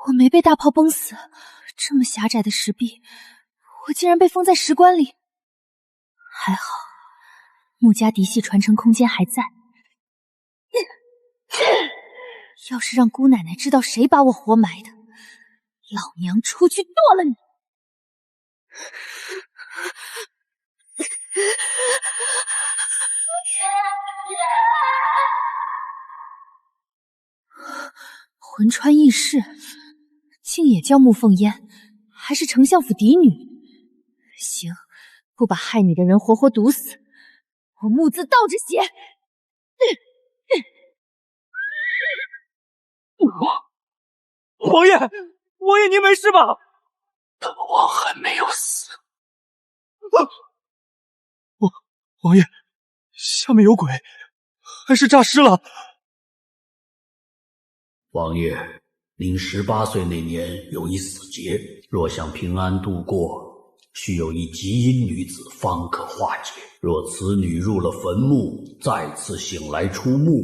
我没被大炮崩死，这么狭窄的石壁，我竟然被封在石棺里。还好，穆家嫡系传承空间还在。要是让姑奶奶知道谁把我活埋的，老娘出去剁了你！魂穿异世，竟也叫穆凤烟，还是丞相府嫡女。行，不把害你的人活活毒死，我穆字倒着写。王爷，王爷，您没事吧？本王还没有死。王爷，下面有鬼，还是诈尸了。王爷，您18岁那年有一死劫，若想平安度过，需有一极阴女子方可化解。若此女入了坟墓，再次醒来出墓，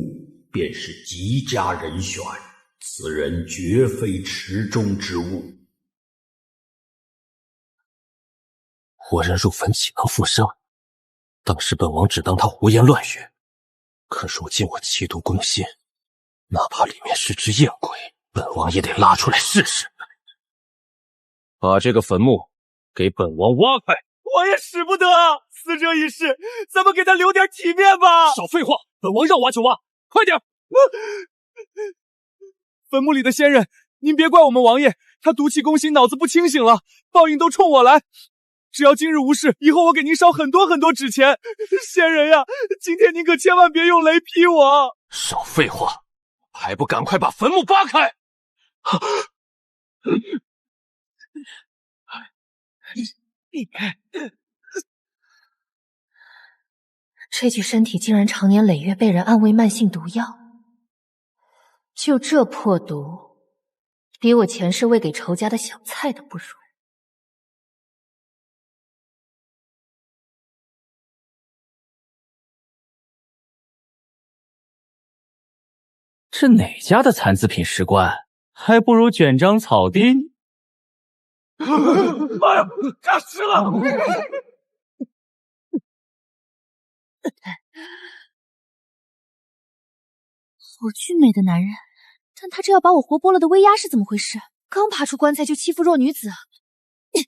便是极佳人选。此人绝非池中之物。活人入坟岂能复生？当时本王只当他胡言乱语，可如今我气度攻心，哪怕里面是只艳鬼，本王也得拉出来试试。把这个坟墓给本王挖开！王爷使不得啊！死者已逝，咱们给他留点体面吧。少废话，本王让挖就挖，快点！坟墓里的仙人，您别怪我们王爷，他毒气攻心，脑子不清醒了，报应都冲我来。只要今日无事，以后我给您烧很多很多纸钱。仙人呀，今天您可千万别用雷劈我！少废话，还不赶快把坟墓扒开！这具身体竟然常年累月被人暗喂慢性毒药，就这破毒，比我前世喂给仇家的小菜都不如。这哪家的残次品石棺，还不如卷张草钉。妈呀，诈尸了！好俊美的男人，但他这要把我活剥了的威压是怎么回事？刚爬出棺材就欺负弱女子。喂，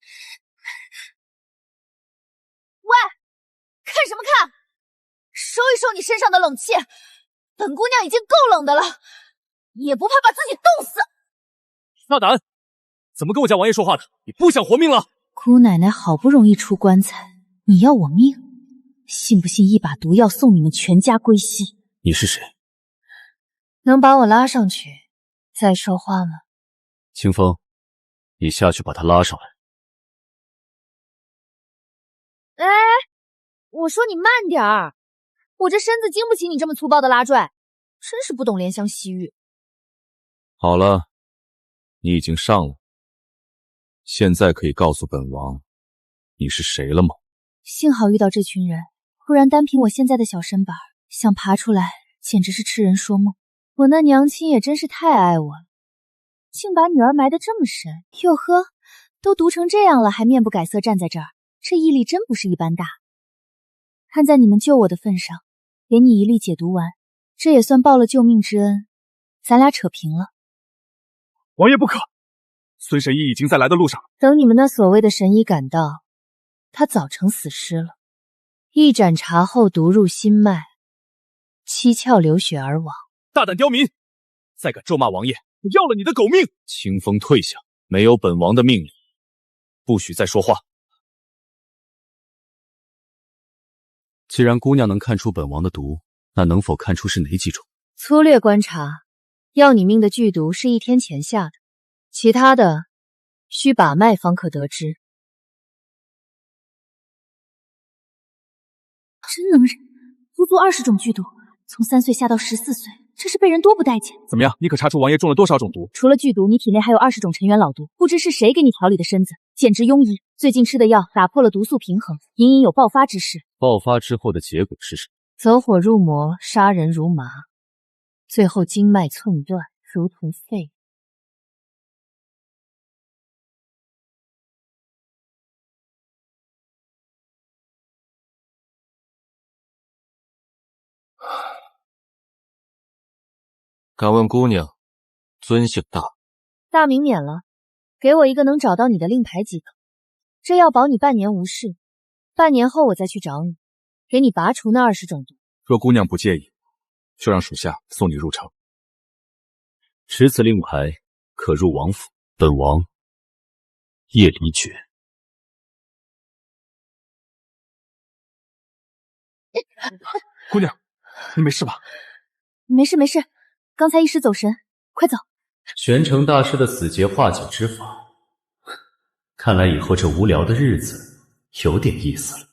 看什么看？收一收你身上的冷气，本姑娘已经够冷的了，你也不怕把自己冻死？大胆！怎么跟我家王爷说话的？你不想活命了？姑奶奶好不容易出棺材，你要我命？信不信一把毒药送你们全家归西？你是谁？能把我拉上去再说话吗？清风，你下去把他拉上来。哎，我说你慢点儿，我这身子经不起你这么粗暴的拉拽，真是不懂怜香惜玉。好了，你已经上了，现在可以告诉本王你是谁了吗？幸好遇到这群人，不然单凭我现在的小身板，想爬出来简直是痴人说梦。我那娘亲也真是太爱我了，竟把女儿埋得这么深。哟呵，都毒成这样了，还面不改色站在这儿，这毅力真不是一般大。看在你们救我的份上，给你一粒解毒丸，这也算报了救命之恩，咱俩扯平了。王爷不可，孙神医已经在来的路上。等你们那所谓的神医赶到，他早成死尸了。一盏茶后毒入心脉，七窍流血而亡。大胆刁民，再敢咒骂王爷，我要了你的狗命！清风退下，没有本王的命令，不许再说话。既然姑娘能看出本王的毒，那能否看出是哪几种？粗略观察，要你命的剧毒是1天前下的，其他的需把脉方可得知。真能忍，足足20种剧毒，从3岁下到14岁，这是被人多不待见。怎么样？你可查出王爷中了多少种毒？除了剧毒，你体内还有20种尘缘老毒，不知是谁给你调理的身子，简直庸医。最近吃的药打破了毒素平衡，隐隐有爆发之势。爆发之后的结果是什么？走火入魔，杀人如麻。最后经脉寸断，如同废物。敢问姑娘，尊姓大？大名免了，给我一个能找到你的令牌即可。这要保你半年无事，半年后我再去找你，给你拔除那20种毒。若姑娘不介意，就让属下送你入城。持此令牌，可入王府。本王叶离觉。姑娘，你没事吧？没事没事，刚才一时走神，快走。玄城大师的死结化解之法，看来以后这无聊的日子有点意思了。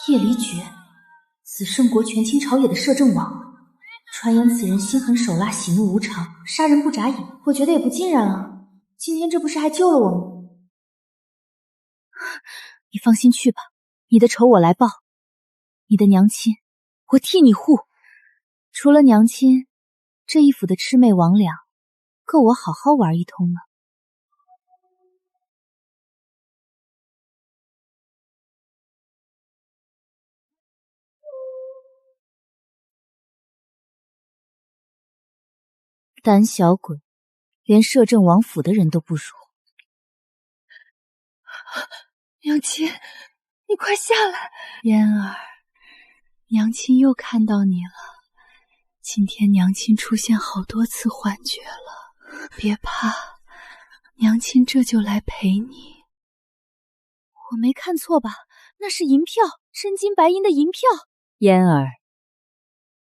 叶离觉，此圣国权倾朝野的摄政王，传言此人心狠手辣，喜怒无常，杀人不眨眼。我觉得也不尽然啊，今天这不是还救了我吗？你放心去吧，你的仇我来报，你的娘亲我替你护。除了娘亲，这一府的魑魅魍魉够我好好玩一通了。胆小鬼，连摄政王府的人都不如。娘亲，你快下来！嫣儿，娘亲又看到你了。今天娘亲出现好多次幻觉了，别怕，娘亲这就来陪你。我没看错吧？那是银票，真金白银的银票。嫣儿，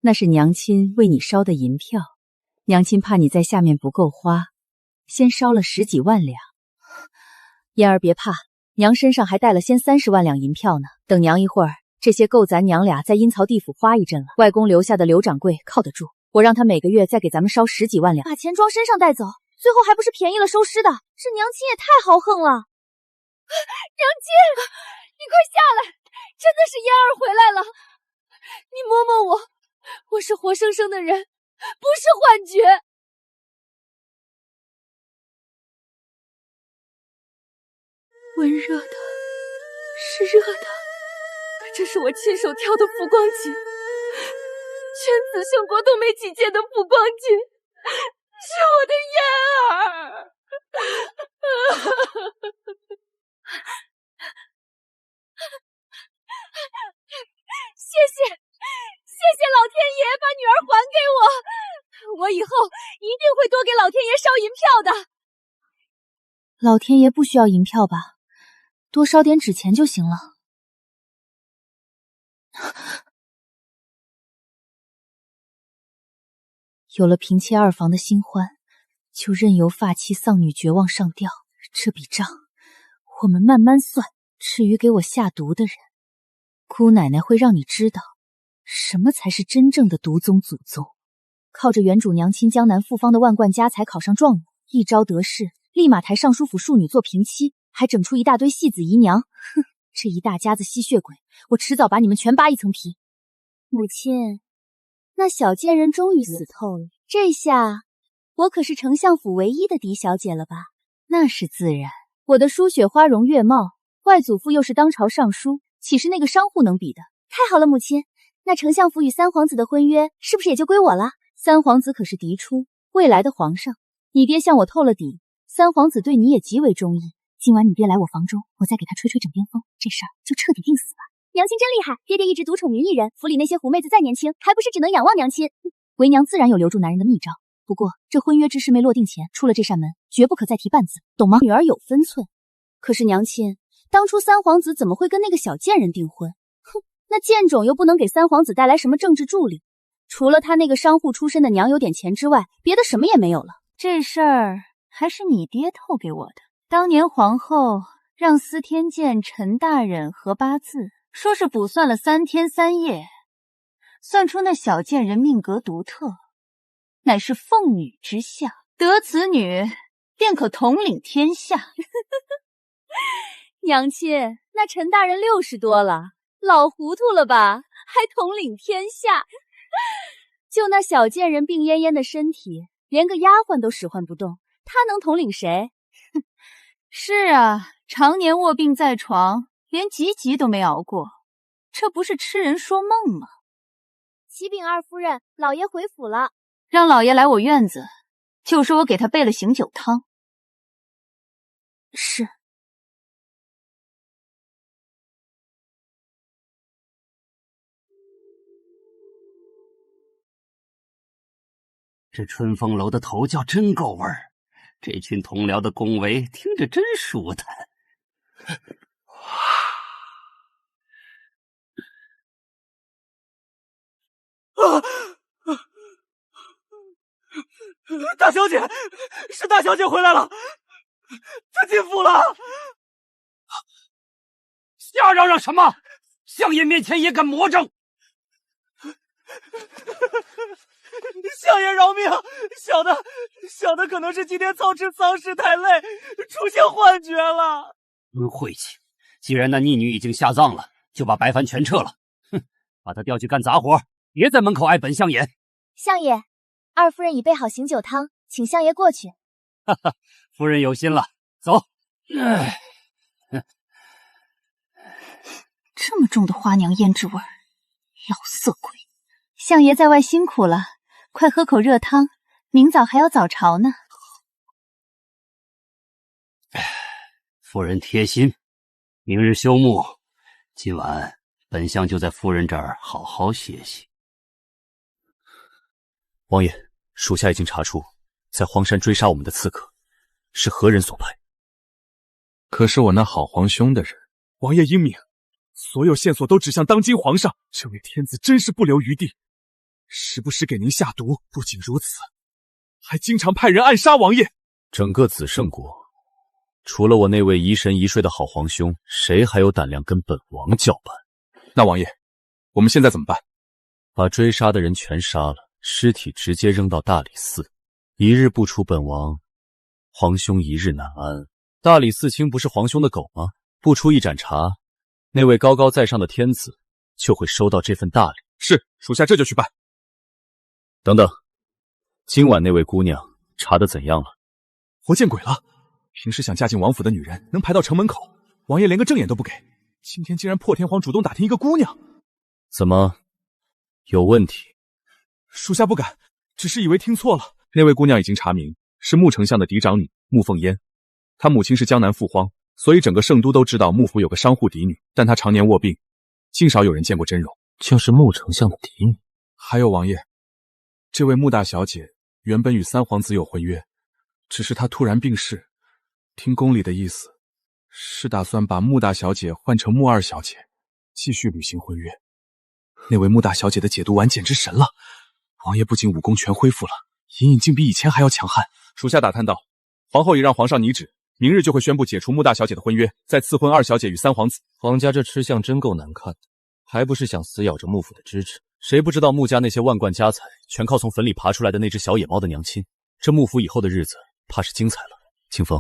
那是娘亲为你烧的银票。娘亲怕你在下面不够花，先烧了10几万两。嫣儿别怕，娘身上还带了先30万两银票呢。等娘一会儿，这些够咱娘俩在阴曹地府花一阵了。外公留下的刘掌柜靠得住，我让他每个月再给咱们烧10几万两，把钱装身上带走，最后还不是便宜了收尸的。这娘亲也太豪横了！娘亲，你快下来，真的是嫣儿回来了。你摸摸我，我是活生生的人，不是幻觉。温热的，是热的，这是我亲手挑的浮光锦，全紫圣国都没几件的浮光锦，是我的嫣儿。谢谢老天爷把女儿还给我，我以后一定会多给老天爷烧银票的。老天爷不需要银票吧？多烧点纸钱就行了。有了嫔妾2房的新欢，就任由发妻丧女绝望上吊。这笔账我们慢慢算。至于给我下毒的人，姑奶奶会让你知道什么才是真正的毒宗祖宗。靠着原主娘亲江南复方的万贯家财考上状元，一朝得势，立马抬尚书府庶女做嫔妻，还整出一大堆戏子姨娘。哼，这一大家子吸血鬼，我迟早把你们全扒一层皮。母亲，那小贱人终于死透了，这下我可是丞相府唯一的嫡小姐了吧？那是自然，我的输血花容月貌，外祖父又是当朝尚书，岂是那个商户能比的？太好了，母亲，那丞相府与三皇子的婚约是不是也就归我了？三皇子可是嫡出，未来的皇上，你爹向我透了底，三皇子对你也极为中意。今晚你爹来我房中，我再给他吹吹枕边风，这事儿就彻底定死了。娘亲真厉害，爹爹一直独宠于一人，府里那些狐妹子再年轻，还不是只能仰望娘亲。为娘自然有留住男人的秘招，不过这婚约之事没落定前，出了这扇门，绝不可再提半字，懂吗？女儿有分寸。可是娘亲，当初三皇子怎么会跟那个小贱人订婚？哼，那贱种又不能给三皇子带来什么政治助力，除了他那个商户出身的娘有点钱之外，别的什么也没有了。这事儿还是你爹透给我的。当年皇后让司天监陈大人合八字，说是卜算了3天3夜，算出那小贱人命格独特，乃是凤女之相，得此女便可统领天下。娘亲，那那陈大人60多了，老糊涂了吧？还统领天下？就那小贱人病恹恹的身体，连个丫鬟都使唤不动，他能统领谁？是啊，常年卧病在床，连几都没熬过，这不是痴人说梦吗？启禀二夫人，老爷回府了。让老爷来我院子，就说我给他备了醒酒汤。是。这春风楼的头教真够味儿，这群同僚的恭维听着真舒坦。大小姐，是大小姐回来了，她进府了。瞎嚷嚷什么？相爷面前也敢魔怔？相爷饶命！小的可能是今天操持丧事太累，出现幻觉了。真晦气！既然那逆女已经下葬了，就把白帆全撤了。哼，把她调去干杂活，别在门口碍本相眼。相爷，二夫人已备好醒酒汤，请相爷过去。哈哈，夫人有心了，走。这么重的花娘胭脂味儿，老色鬼！相爷在外辛苦了，快喝口热汤，明早还要早朝呢。夫人贴心，明日休沐，今晚本相就在夫人这儿好好歇息。王爷，属下已经查出，在荒山追杀我们的刺客是何人所派。可是我那好皇兄的人，王爷英明，所有线索都指向当今皇上，这位天子真是不留余地，时不时给您下毒。不仅如此，还经常派人暗杀王爷。整个紫圣国，除了我那位疑神疑睡的好皇兄，谁还有胆量跟本王叫板？那王爷，我们现在怎么办？把追杀的人全杀了，尸体直接扔到大理寺，一日不出本王，皇兄一日难安。大理寺卿不是皇兄的狗吗？不出一盏茶，那位高高在上的天子就会收到这份大礼。是，属下这就去办。等等，今晚那位姑娘查得怎样了？活见鬼了！平时想嫁进王府的女人能排到城门口，王爷连个正眼都不给，今天竟然破天荒主动打听一个姑娘，怎么有问题？属下不敢，只是以为听错了。那位姑娘已经查明是穆丞相的嫡长女穆凤嫣，她母亲是江南父荒，所以整个圣都都知道穆府有个商户嫡女，但她常年卧病，竟少有人见过真容。就是穆丞相的嫡女。还有王爷，这位穆大小姐原本与三皇子有婚约，只是她突然病逝，听宫里的意思是打算把穆大小姐换成穆二小姐，继续履行婚约。那位穆大小姐的解毒丸简直神了，王爷不仅武功全恢复了，隐隐竟比以前还要强悍。属下打探到，皇后已让皇上拟旨，明日就会宣布解除穆大小姐的婚约，再赐婚二小姐与三皇子。皇家这吃相真够难看的，还不是想死咬着穆府的支持？谁不知道穆家那些万贯家财全靠从坟里爬出来的那只小野猫的娘亲？这穆府以后的日子怕是精彩了。清风，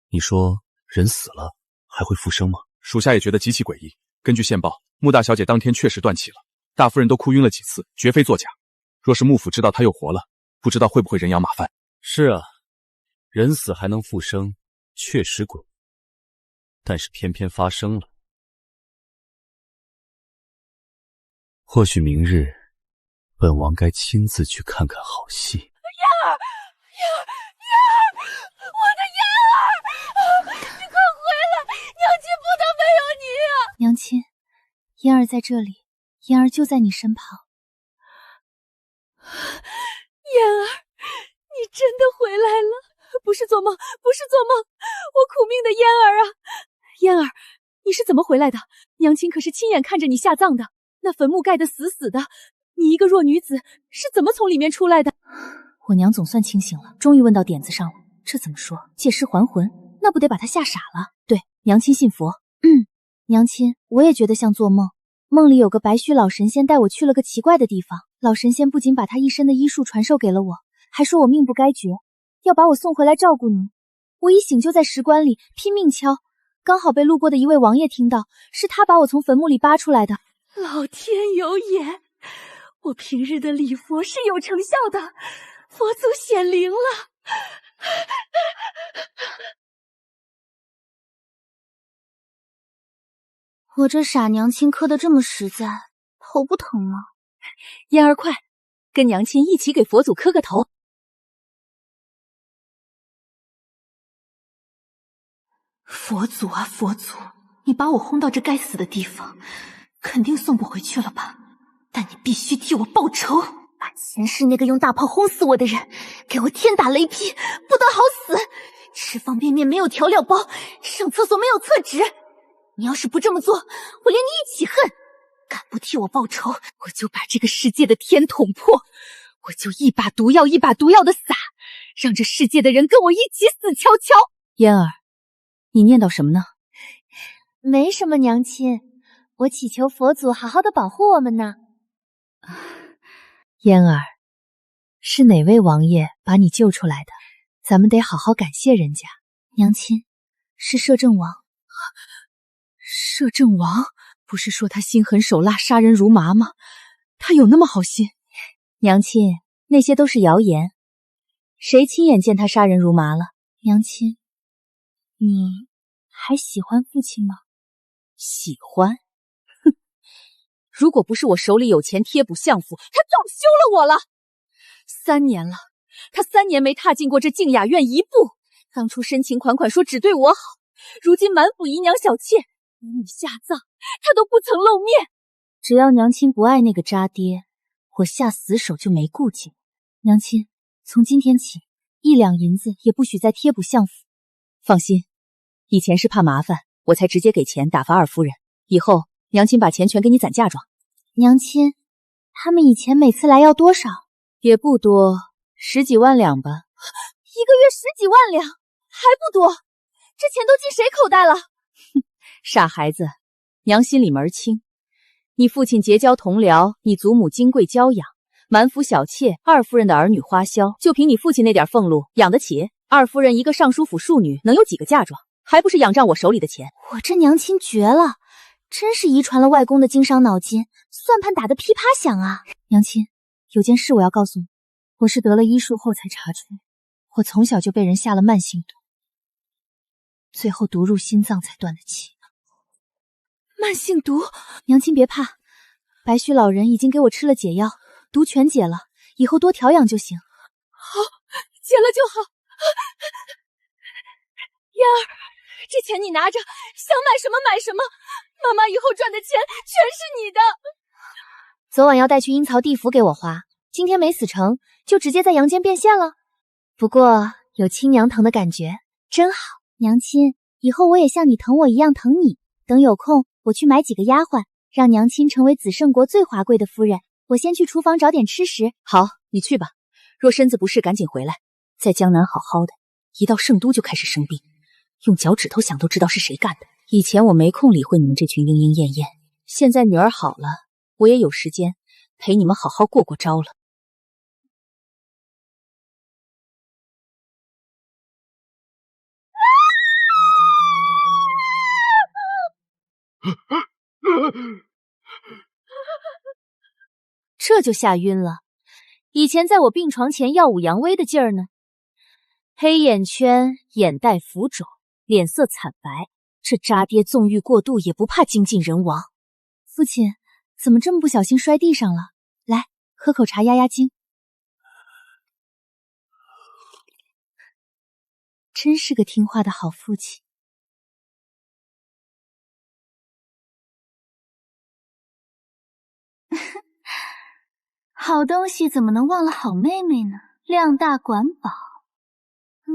你说人死了还会复生吗？属下也觉得极其诡异。根据线报，穆大小姐当天确实断气了，大夫人都哭晕了几次，绝非作假。若是穆府知道她又活了，不知道会不会人仰马翻。是啊，人死还能复生，确实诡异，但是偏偏发生了。或许明日本王该亲自去看看好戏。燕儿，我的燕儿，你快回来，娘亲不能没有你啊！娘亲，嫣儿在这里，嫣儿就在你身旁。燕儿，你真的回来了，不是做梦，不是做梦，我苦命的燕儿啊！燕儿，你是怎么回来的？娘亲可是亲眼看着你下葬的，那坟墓盖得死死的，你一个弱女子是怎么从里面出来的？我娘总算清醒了，终于问到点子上了。这怎么说？借尸还魂，那不得把她吓傻了？对，娘亲信佛。娘亲，我也觉得像做梦。梦里有个白须老神仙带我去了个奇怪的地方，老神仙不仅把他一身的医术传授给了我，还说我命不该绝，要把我送回来照顾你。我一醒就在石棺里拼命敲，刚好被路过的一位王爷听到，是他把我从坟墓里扒出来的。老天有眼，我平日的礼佛是有成效的，佛祖显灵了。我这傻娘亲磕得这么实在，头不疼吗？嫣儿快，跟娘亲一起给佛祖磕个头。佛祖啊佛祖，你把我轰到这该死的地方，肯定送不回去了吧？但你必须替我报仇，把前世那个用大炮轰死我的人给我天打雷劈，不得好死！吃方便面没有调料包，上厕所没有厕纸。你要是不这么做，我连你一起恨！敢不替我报仇，我就把这个世界的天捅破，我就一把毒药一把毒药的撒，让这世界的人跟我一起死翘翘。嫣儿，你念叨什么呢？没什么，娘亲，我祈求佛祖好好的保护我们呢。嫣儿，是哪位王爷把你救出来的？咱们得好好感谢人家。娘亲，是摄政王。摄政王不是说他心狠手辣、杀人如麻吗？他有那么好心？娘亲，那些都是谣言。谁亲眼见他杀人如麻了？娘亲，你还喜欢父亲吗？喜欢？哼！如果不是我手里有钱贴补相府，他早休了我了。3年了，他3年没踏进过这静雅院一步。当初深情款款说只对我好，如今满府姨娘小妾，与你下葬，他都不曾露面。只要娘亲不爱那个渣爹，我下死手就没顾忌。娘亲，从今天起，1两银子也不许再贴补相府。放心，以前是怕麻烦，我才直接给钱打发二夫人。以后娘亲把钱全给你攒嫁妆。娘亲，他们以前每次来要多少？也不多，10几万两吧。1个月10几万两，还不多？这钱都进谁口袋了？傻孩子，娘心里门清。你父亲结交同僚，你祖母金贵娇养，满府小妾，二夫人的儿女花销，就凭你父亲那点俸禄养得起？二夫人一个尚书府庶女，能有几个嫁妆？还不是仰仗我手里的钱？我这娘亲绝了，真是遗传了外公的经商脑筋，算盘打得噼啪响啊！娘亲，有件事我要告诉你，我是得了医术后才查出，我从小就被人下了慢性毒，最后毒入心脏才断的气。慢性毒？娘亲别怕，白须老人已经给我吃了解药，毒全解了，以后多调养就行。好，解了就好。嫣儿，这钱你拿着，想买什么买什么。妈妈以后赚的钱全是你的。昨晚要带去阴曹地府给我花，今天没死成，就直接在阳间变现了。不过有亲娘疼的感觉，真好。娘亲，以后我也像你疼我一样疼你。等有空，我去买几个丫鬟，让娘亲成为紫圣国最华贵的夫人。我先去厨房找点吃食。好，你去吧。若身子不适，赶紧回来。在江南好好的，一到圣都就开始生病，用脚趾头想都知道是谁干的。以前我没空理会你们这群莺莺燕燕，现在女儿好了，我也有时间陪你们好好过过招了。这就吓晕了。以前在我病床前耀武扬威的劲儿呢，黑眼圈，眼袋浮肿，脸色惨白，这渣爹纵欲过度也不怕精尽人亡。父亲怎么这么不小心摔地上了？来，喝口茶压压惊。真是个听话的好父亲。好东西怎么能忘了好妹妹呢？量大管饱。有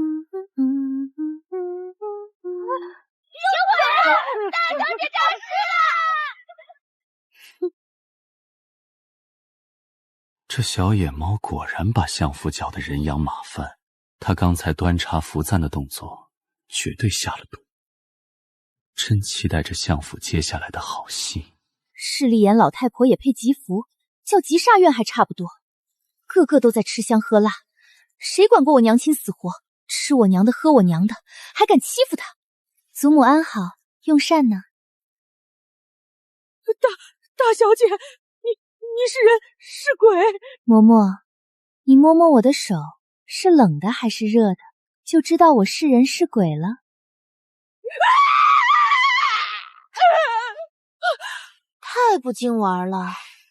鬼！大小姐诈尸了！这小野猫果然把相府搅得人仰马翻，他刚才端茶扶赞的动作绝对下了毒。真期待着相府接下来的好戏。势利眼老太婆也配吉服，叫吉煞院还差不多，个个都在吃香喝辣，谁管过我娘亲死活？吃我娘的，喝我娘的，还敢欺负她！祖母安好，用膳呢。大小姐，你是人是鬼？嬷嬷，你摸摸我的手，是冷的还是热的，就知道我是人是鬼了。太不经玩了，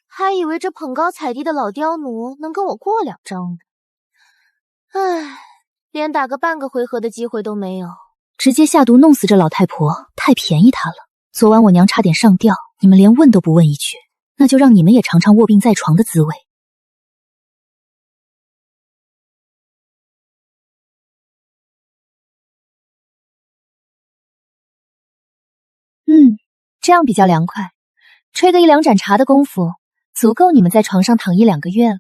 还以为这捧高踩低的老刁奴能跟我过2招呢。唉，连打个半个回合的机会都没有。直接下毒弄死这老太婆，太便宜她了。昨晚我娘差点上吊，你们连问都不问一句，那就让你们也尝尝卧病在床的滋味。这样比较凉快，吹个1、2盏茶的功夫，足够你们在床上躺1、2个月了。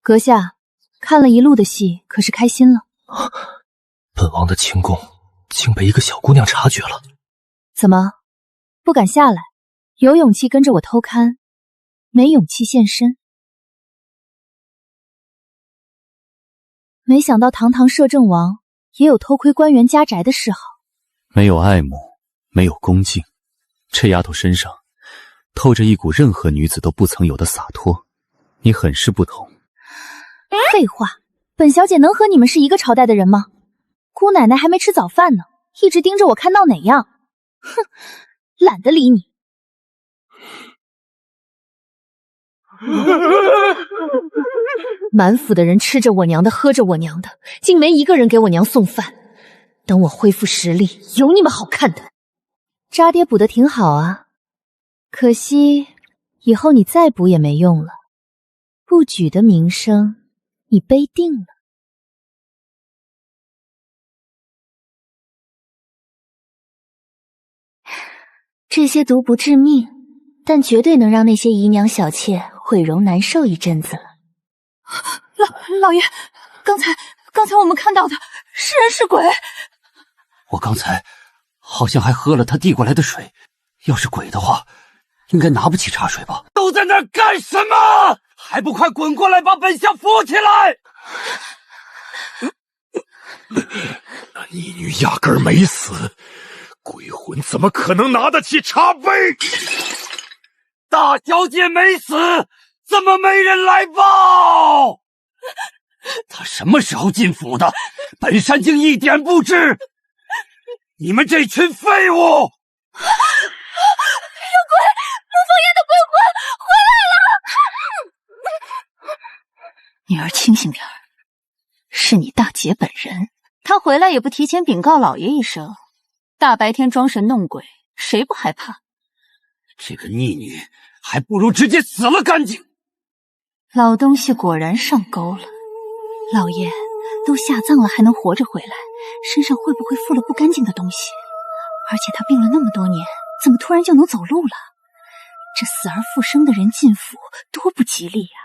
阁下看了一路的戏，可是开心了？本王的轻功竟被一个小姑娘察觉了。怎么不敢下来？有勇气跟着我偷看，没勇气现身。没想到堂堂摄政王也有偷窥官员家宅的嗜好。没有爱慕，没有恭敬，这丫头身上透着一股任何女子都不曾有的洒脱，你很是不同。废话，本小姐能和你们是一个朝代的人吗？姑奶奶还没吃早饭呢，一直盯着我看闹哪样？哼，懒得理你。满府的人吃着我娘的，喝着我娘的，竟没一个人给我娘送饭。等我恢复实力，有你们好看的。渣爹补得挺好啊，可惜以后你再补也没用了，不举的名声你背定了。这些毒不致命，但绝对能让那些姨娘小妾毁容难受一阵子了。老爷，刚才我们看到的是人是鬼？我刚才好像还喝了他递过来的水，要是鬼的话，应该拿不起茶水吧？都在那儿干什么？还不快滚过来把本相扶起来！那逆女压根儿没死，鬼魂怎么可能拿得起茶杯？大小姐没死，怎么没人来报？她什么时候进府的？本山竟一点不知。你们这群废物！有鬼！陆凤烟的鬼魂回来了！女儿清醒点儿，是你大姐本人，她回来也不提前禀告老爷一声，大白天装神弄鬼，谁不害怕？这个逆女还不如直接死了干净。老东西果然上钩了。老爷都下葬了还能活着回来，身上会不会附了不干净的东西？而且他病了那么多年，怎么突然就能走路了？这死而复生的人进府多不吉利呀！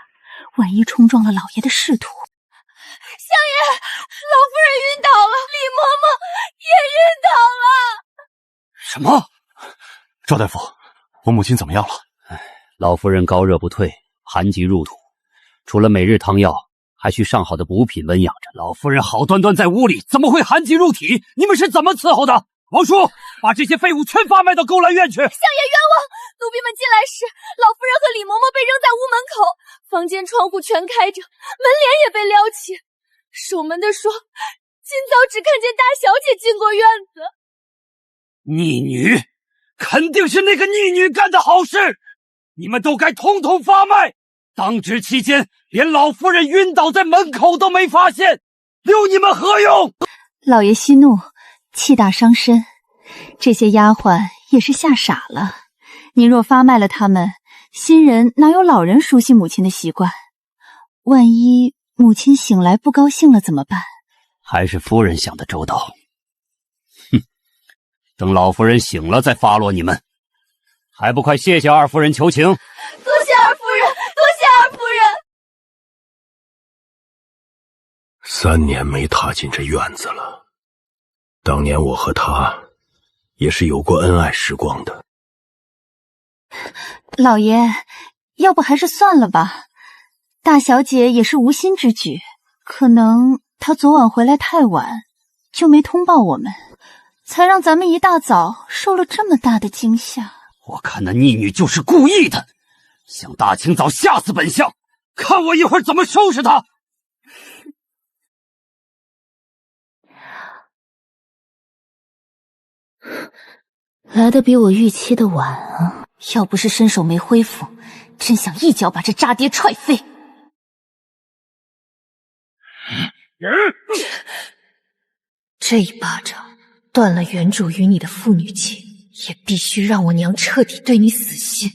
万一冲撞了老爷的仕途。相爷，老夫人晕倒了，李嬷嬷也晕倒了。什么？赵大夫，我母亲怎么样了？老夫人高热不退，寒疾入土，除了每日汤药，还需上好的补品温养着。老夫人好端端在屋里，怎么会寒疾入体？你们是怎么伺候的？王叔，把这些废物全发卖到勾栏院去！相爷冤枉！奴婢们进来时，老夫人和李嬷嬷被扔在屋门口，房间窗户全开着，门帘也被撩起。守门的说，今早只看见大小姐进过院子。逆女，肯定是那个逆女干的好事，你们都该统统发卖。当值期间，连老夫人晕倒在门口都没发现，留你们何用？老爷息怒，气大伤身，这些丫鬟也是吓傻了。您若发卖了他们，新人哪有老人熟悉母亲的习惯？万一母亲醒来不高兴了怎么办？还是夫人想的周到。哼，等老夫人醒了再发落你们，还不快谢谢二夫人求情！多谢二夫人，多谢二夫人。3年没踏进这院子了，当年我和他也是有过恩爱时光的。老爷，要不还是算了吧。大小姐也是无心之举，可能她昨晚回来太晚，又没通报我们，才让咱们一大早受了这么大的惊吓。我看那逆女就是故意的，想大清早吓死本相，看我一会儿怎么收拾她！来得比我预期的晚啊！要不是身手没恢复，真想一脚把这渣爹踹飞。这一巴掌断了原主与你的父女情，也必须让我娘彻底对你死心。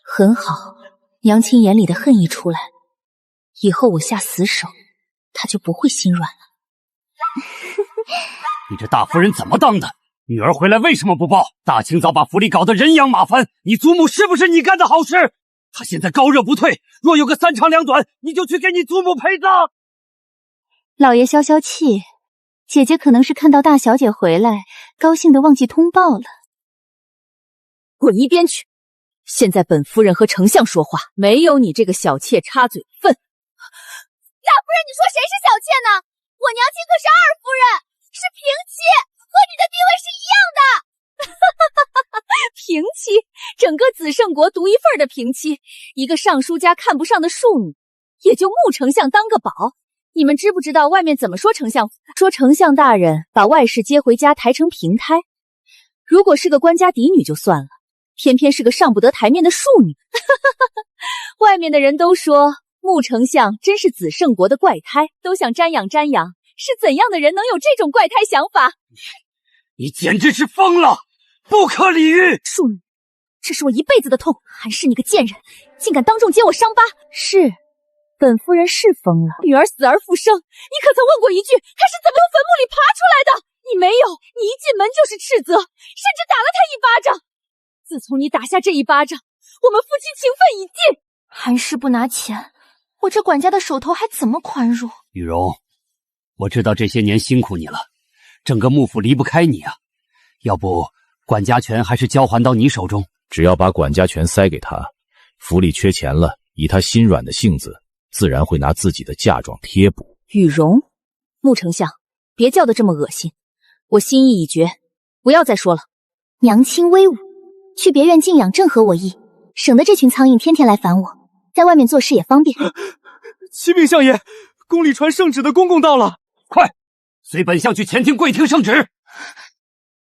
很好，娘亲眼里的恨意出来了，以后我下死手，她就不会心软了。你这大夫人怎么当的？女儿回来为什么不报？大清早把府里搞得人仰马翻，你祖母是不是你干的好事？她现在高热不退，若有个3长2短，你就去给你祖母陪葬。老爷消消气，姐姐可能是看到大小姐回来，高兴的忘记通报了。滚一边去！现在本夫人和丞相说话，没有你这个小妾插嘴分。大夫人，你说谁是小妾呢？我娘亲可是二夫人，是平妻，和你的地位是一样的。平妻，整个紫圣国独一份的平妻，一个尚书家看不上的庶女，也就穆丞相当个宝。你们知不知道外面怎么说丞相？说丞相大人把外室接回家抬成平胎。如果是个官家嫡女就算了，偏偏是个上不得台面的庶女。外面的人都说穆丞相真是紫圣国的怪胎，都想瞻仰瞻仰，是怎样的人能有这种怪胎想法？你简直是疯了，不可理喻！庶女，这是我一辈子的痛。韩氏，你个贱人，竟敢当众揭我伤疤！是，本夫人是疯了。女儿死而复生，你可曾问过一句，她是怎么从坟墓里爬出来的？你没有，你一进门就是斥责，甚至打了她一巴掌。自从你打下这一巴掌，我们夫妻情分已尽。韩氏不拿钱，我这管家的手头还怎么宽恕？雨柔，我知道这些年辛苦你了，整个幕府离不开你啊，要不管家权还是交还到你手中。只要把管家权塞给他，府里缺钱了，以他心软的性子，自然会拿自己的嫁妆贴补。雨容，穆丞相，别叫得这么恶心，我心意已决，不要再说了。娘亲威武，去别院静养正合我意，省得这群苍蝇天天来烦我，在外面做事也方便。启禀相爷，宫里传圣旨的公公到了，快随本相去前厅跪听圣旨。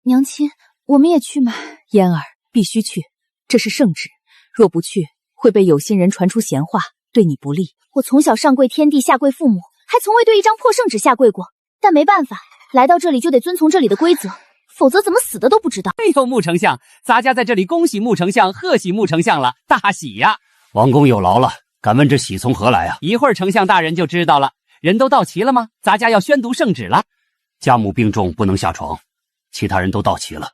娘亲，我们也去吗？嫣儿，必须去，这是圣旨，若不去，会被有心人传出闲话，对你不利。我从小上跪天地，下跪父母，还从未对一张破圣旨下跪过。但没办法，来到这里就得遵从这里的规则，否则怎么死的都不知道。哎呦，穆丞相，咱家在这里恭喜穆丞相，贺喜穆丞相了，大喜呀！王公有劳了，敢问这喜从何来啊？一会儿丞相大人就知道了。人都到齐了吗？咱家要宣读圣旨了。家母病重，不能下床，其他人都到齐了。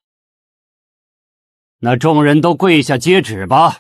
那众人都跪下接旨吧。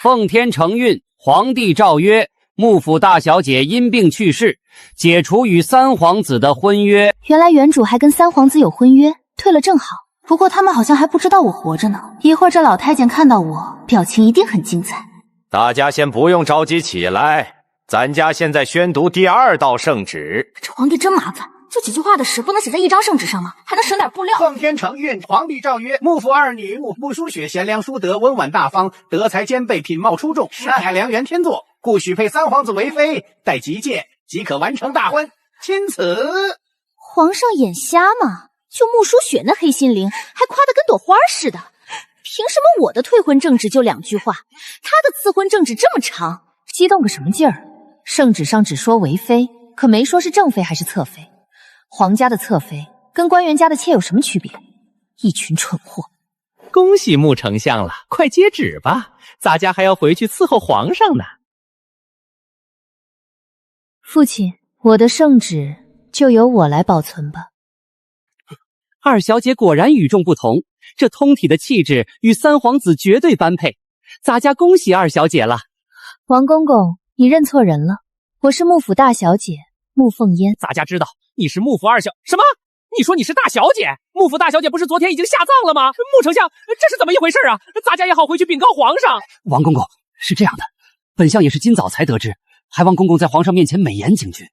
奉天承运，皇帝诏曰：幕府大小姐因病去世，解除与三皇子的婚约。原来原主还跟三皇子有婚约，退了正好。不过他们好像还不知道我活着呢。一会儿这老太监看到我，表情一定很精彩。大家先不用着急起来，咱家现在宣读第2道圣旨。这皇帝真麻烦，就几句话的事不能写在一张圣旨上吗？还能省点布料。奉天承运，皇帝诏曰：幕府2女穆淑雪贤良淑德，温婉大方，德才兼备，品貌出众，世态良缘天作，故许配三皇子为妃，待吉届即可完成大婚。钦此。皇上眼瞎吗？就穆淑雪那黑心灵，还夸得跟朵花似的。凭什么我的退婚正旨就2句话，他的赐婚正旨这么长？激动个什么劲儿？圣旨上只说为妃，可没说是正妃还是侧妃。皇家的侧妃跟官员家的妾有什么区别？一群蠢货！恭喜穆丞相了，快接旨吧，咱家还要回去伺候皇上呢。父亲，我的圣旨就由我来保存吧。二小姐果然与众不同，这通体的气质与三皇子绝对般配，咱家恭喜二小姐了。王公公，你认错人了，我是幕府大小姐穆凤嫣。咱家知道你是幕府二小什么？你说你是大小姐？幕府大小姐不是昨天已经下葬了吗？穆丞相，这是怎么一回事啊？咱家也好回去禀告皇上。王公公，是这样的，本相也是今早才得知，还望公公在皇上面前美言警句。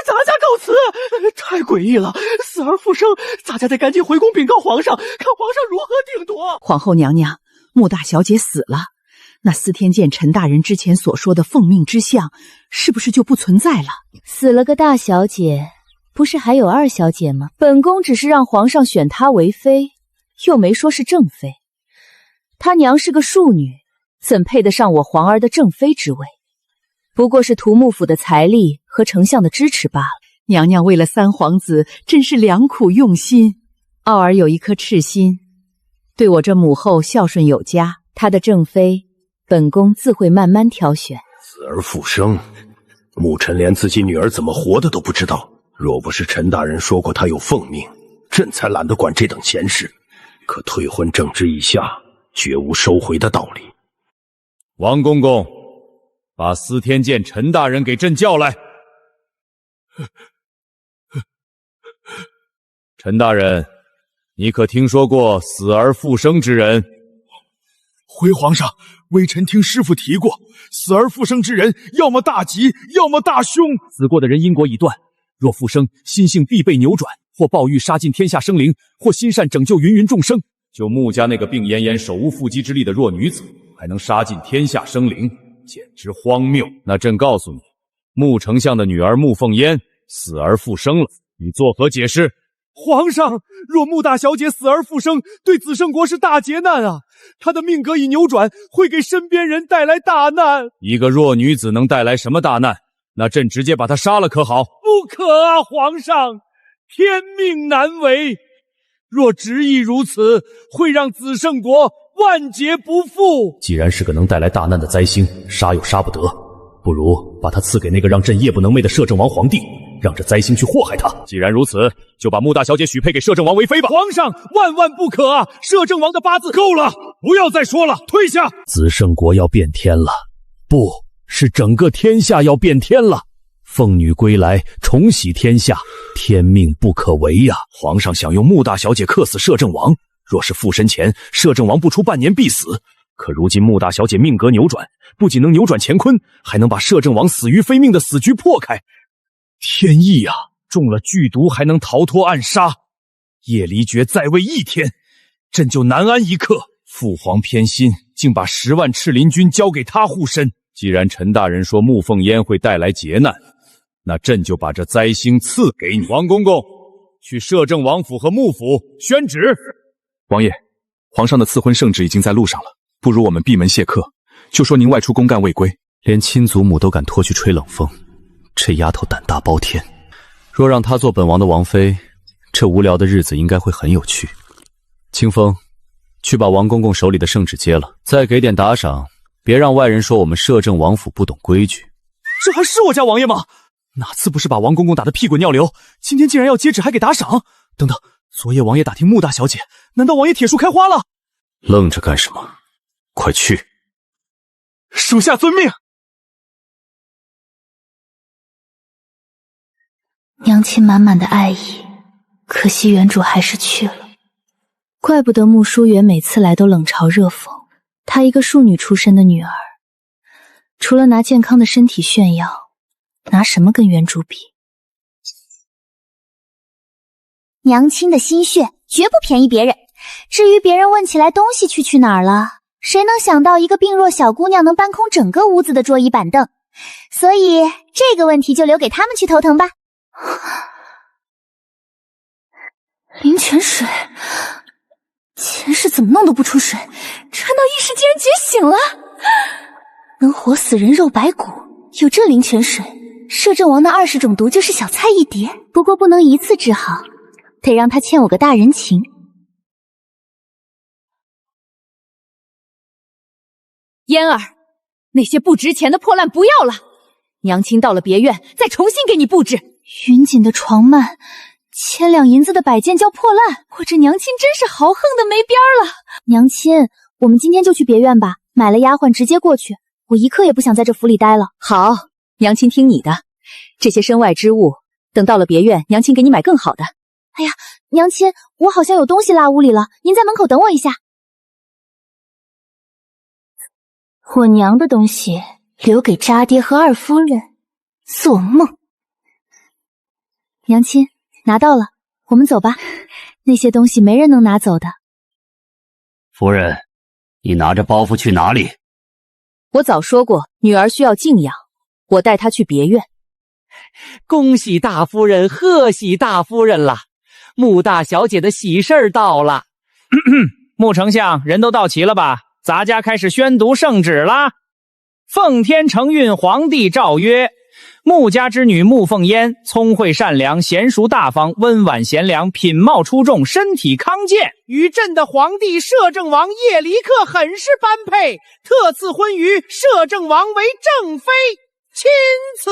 咱家告辞，太诡异了，死而复生，咱家得赶紧回宫禀告皇上，看皇上如何定夺。皇后娘娘，穆大小姐死了，那司天监陈大人之前所说的奉命之相，是不是就不存在了？死了个大小姐，不是还有二小姐吗？本宫只是让皇上选她为妃，又没说是正妃。她娘是个庶女，怎配得上我皇儿的正妃之位？不过是图幕府的财力和丞相的支持罢了。娘娘为了三皇子，真是良苦用心。傲儿有一颗赤心，对我这母后孝顺有加，她的正妃，本宫自会慢慢挑选。死而复生，牧尘连自己女儿怎么活的都不知道。若不是陈大人说过他有奉命，朕才懒得管这等闲事。可退婚正之以下，绝无收回的道理。王公公，把司天监陈大人给朕叫来。陈大人，你可听说过死而复生之人？回皇上，微臣听师父提过，死而复生之人，要么大吉，要么大凶。死过的人因果已断，若复生，心性必被扭转，或报欲杀尽天下生灵，或心善拯救芸芸众生。就穆家那个病恹恹、手无缚鸡之力的弱女子，还能杀尽天下生灵，简直荒谬。那朕告诉你，穆丞相的女儿穆凤嫣死而复生了，你作何解释？皇上，若穆大小姐死而复生，对子圣国是大劫难啊！她的命格已扭转，会给身边人带来大难。一个弱女子能带来什么大难？那朕直接把她杀了可好？不可啊，皇上，天命难违。若执意如此，会让子圣国万劫不复。既然是个能带来大难的灾星，杀又杀不得，不如把他赐给那个让朕夜不能寐的摄政王皇帝，让这灾星去祸害他。既然如此，就把穆大小姐许配给摄政王为妃吧。皇上，万万不可啊！摄政王的八字够了，不要再说了，退下。子圣国要变天了，不是整个天下要变天了。凤女归来，重洗天下，天命不可违呀！皇上想用穆大小姐克死摄政王，若是附身前，摄政王不出半年必死。可如今穆大小姐命格扭转，不仅能扭转乾坤，还能把摄政王死于非命的死局破开。天意啊！中了剧毒还能逃脱暗杀，叶离爵在位1天，朕就难安一刻。父皇偏心，竟把10万赤林军交给他护身。既然陈大人说穆凤嫣会带来劫难，那朕就把这灾星赐给你。王公公，去摄政王府和穆府宣旨。王爷，皇上的赐婚圣旨已经在路上了，不如我们闭门谢客，就说您外出公干未归。连亲祖母都敢拖去吹冷风，这丫头胆大包天。若让她做本王的王妃，这无聊的日子应该会很有趣。清风，去把王公公手里的圣旨接了，再给点打赏，别让外人说我们摄政王府不懂规矩。这还是我家王爷吗？哪次不是把王公公打得屁滚尿流？今天竟然要接旨还给打赏？等等，昨夜王爷打听穆大小姐，难道王爷铁树开花了？愣着干什么？快去！属下遵命。娘亲满满的爱意，可惜原主还是去了。怪不得穆淑媛每次来都冷嘲热讽。她一个庶女出身的女儿，除了拿健康的身体炫耀，拿什么跟原主比？娘亲的心血绝不便宜别人。至于别人问起来东西去哪儿了，谁能想到一个病弱小姑娘能搬空整个屋子的桌椅板凳？所以这个问题就留给他们去头疼吧。灵泉水，前世怎么弄都不出水，传到一时竟然觉醒了，能活死人肉白骨。有这灵泉水，摄政王的20种毒就是小菜一碟。不过不能一次治好，得让他欠我个大人情。嫣儿，那些不值钱的破烂不要了，娘亲到了别院再重新给你布置。云锦的床幔，1000两银子的摆件叫破烂，我这娘亲真是豪横的没边了。娘亲，我们今天就去别院吧，买了丫鬟直接过去，我一刻也不想在这府里待了。好，娘亲听你的。这些身外之物，等到了别院，娘亲给你买更好的。哎呀，娘亲，我好像有东西落屋里了，您在门口等我一下。我娘的东西留给渣爹和二夫人，做梦！娘亲，拿到了，我们走吧。那些东西没人能拿走的。夫人，你拿着包袱去哪里？我早说过，女儿需要静养，我带她去别院。恭喜大夫人，贺喜大夫人了！穆大小姐的喜事儿到了。穆丞相，人都到齐了吧？咱家开始宣读圣旨啦！奉天承运皇帝诏曰：穆家之女穆凤烟，聪慧善良，娴熟大方，温婉贤良，品貌出众，身体康健，与朕的皇帝摄政王叶离克很是般配，特赐婚于摄政王为正妃，钦此。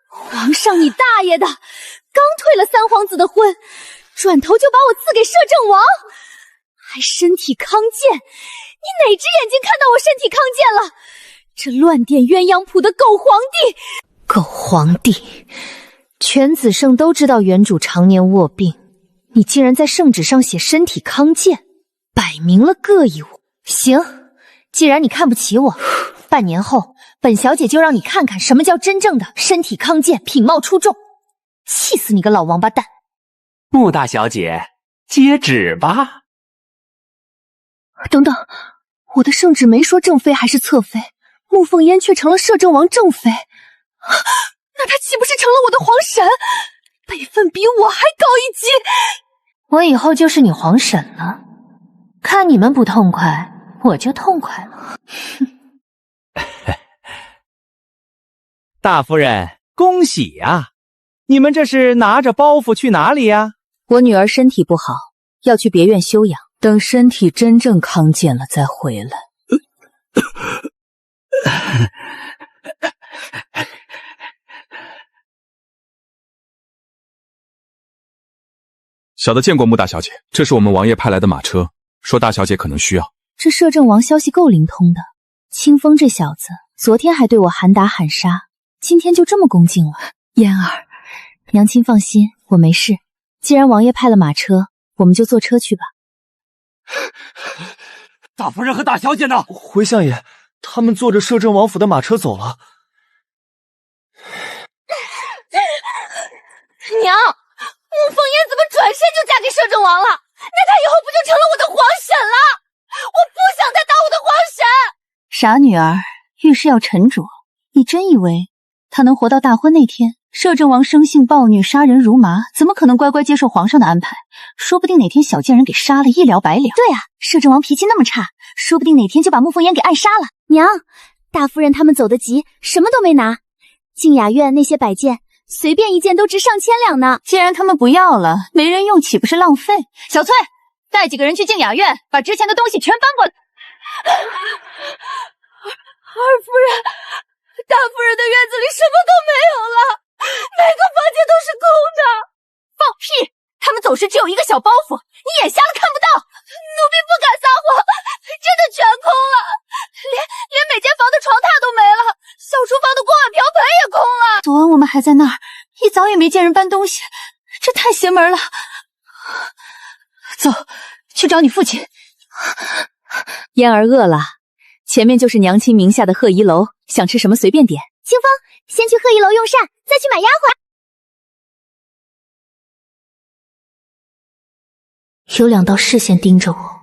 皇上你大爷的！刚退了三皇子的婚，转头就把我赐给摄政王，还身体康健，你哪只眼睛看到我身体康健了？这乱点鸳鸯谱的狗皇帝！狗皇帝，全子圣都知道原主常年卧病，你竟然在圣旨上写身体康健，摆明了膈应我。行，既然你看不起我，半年后本小姐就让你看看什么叫真正的身体康健，品貌出众。气死你个老王八蛋！穆大小姐，接旨吧。等等，我的圣旨没说正妃还是侧妃，穆凤烟却成了摄政王正妃，那她岂不是成了我的皇婶？辈分比我还高一级，我以后就是你皇婶了。看你们不痛快，我就痛快了。大夫人，恭喜呀！你们这是拿着包袱去哪里呀？我女儿身体不好，要去别院休养，等身体真正康健了再回来。小的见过穆大小姐，这是我们王爷派来的马车，说大小姐可能需要。这摄政王消息够灵通的，清风这小子昨天还对我喊打喊杀，今天就这么恭敬了。嫣儿，娘亲放心，我没事。既然王爷派了马车，我们就坐车去吧。大夫人和大小姐呢？回相爷，他们坐着摄政王府的马车走了。娘，穆凤烟怎么转身就嫁给摄政王了？那她以后不就成了我的皇婶了？我不想再当我的皇婶。傻女儿，遇事要沉着。你真以为她能活到大婚那天？摄政王生性暴虐，杀人如麻，怎么可能乖乖接受皇上的安排？说不定哪天小贱人给杀了，一了百了。对啊，摄政王脾气那么差，说不定哪天就把穆凤烟给暗杀了。娘，大夫人他们走得急，什么都没拿。静雅院那些摆件，随便一件都值上千两呢。既然他们不要了，没人用岂不是浪费？小翠，带几个人去静雅院，把值钱的东西全搬过来。二夫人，大夫人的院子里什么都没有了。每个房间都是空的。放屁！他们走时只有一个小包袱，你眼瞎了看不到。奴婢不敢撒谎，真的全空了，连每间房的床榻都没了，小厨房的锅碗瓢盆也空了。昨晚我们还在那儿，一早也没见人搬东西，这太邪门了。走，去找你父亲。嫣儿饿了，前面就是娘亲名下的贺仪楼，想吃什么随便点。清风，先去贺仪楼用膳，再去买丫鬟。有两道视线盯着我，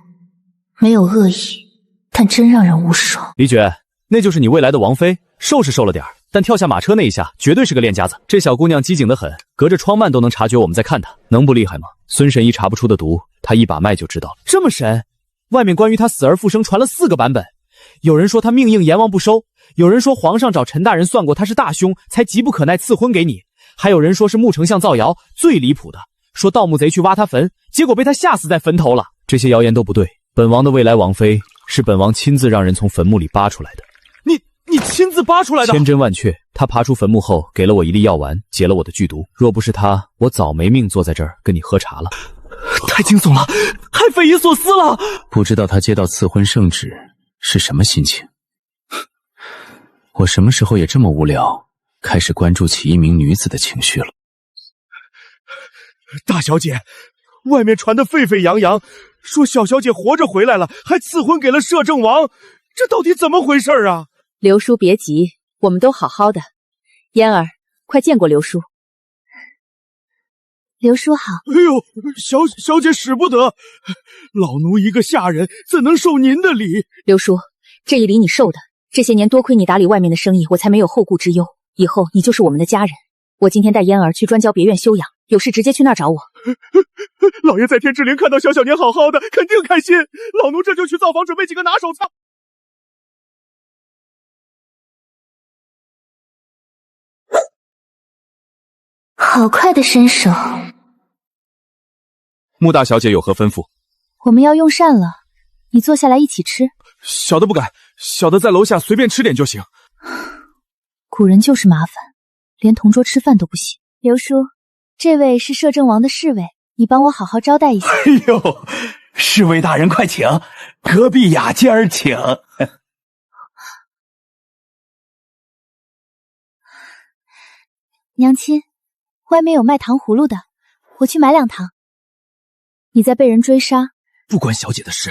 没有恶意，但真让人无爽。李珏，那就是你未来的王妃，瘦是瘦了点，但跳下马车那一下绝对是个练家子。这小姑娘机警得很，隔着窗幔都能察觉我们在看她，能不厉害吗？孙神医查不出的毒，她一把脉就知道了。这么神？外面关于她死而复生传了4个版本，有人说她命硬阎王不收，有人说皇上找陈大人算过她是大凶，才急不可耐赐婚给你，还有人说是穆丞相造谣，最离谱的说盗墓贼去挖他坟，结果被他吓死在坟头了。这些谣言都不对，本王的未来王妃是本王亲自让人从坟墓里扒出来的。你亲自扒出来的？千真万确，他爬出坟墓后给了我一粒药丸，解了我的剧毒。若不是他，我早没命坐在这儿跟你喝茶了。太惊悚了，太匪夷所思了。不知道他接到赐婚圣旨是什么心情。我什么时候也这么无聊，开始关注起一名女子的情绪了。大小姐，外面传得沸沸扬扬，说小小姐活着回来了，还赐婚给了摄政王，这到底怎么回事啊？刘叔别急，我们都好好的。嫣儿，快见过刘叔。刘叔好。哎呦，小姐使不得，老奴一个下人怎能受您的礼？刘叔，这一礼你受的。这些年多亏你打理外面的生意，我才没有后顾之忧。以后你就是我们的家人。我今天带嫣儿去专交别院休养，有事直接去那儿找我。老爷在天之灵看到小小年好好的，肯定开心。老奴这就去灶房准备几个拿手菜。好快的身手。穆大小姐有何吩咐？我们要用膳了，你坐下来一起吃。小的不敢，小的在楼下随便吃点就行。古人就是麻烦，连同桌吃饭都不行。刘叔，这位是摄政王的侍卫，你帮我好好招待一下。哎呦，侍卫大人快请，隔壁雅间儿请。娘亲，外面有卖糖葫芦的，我去买2糖。你在被人追杀，不关小姐的事，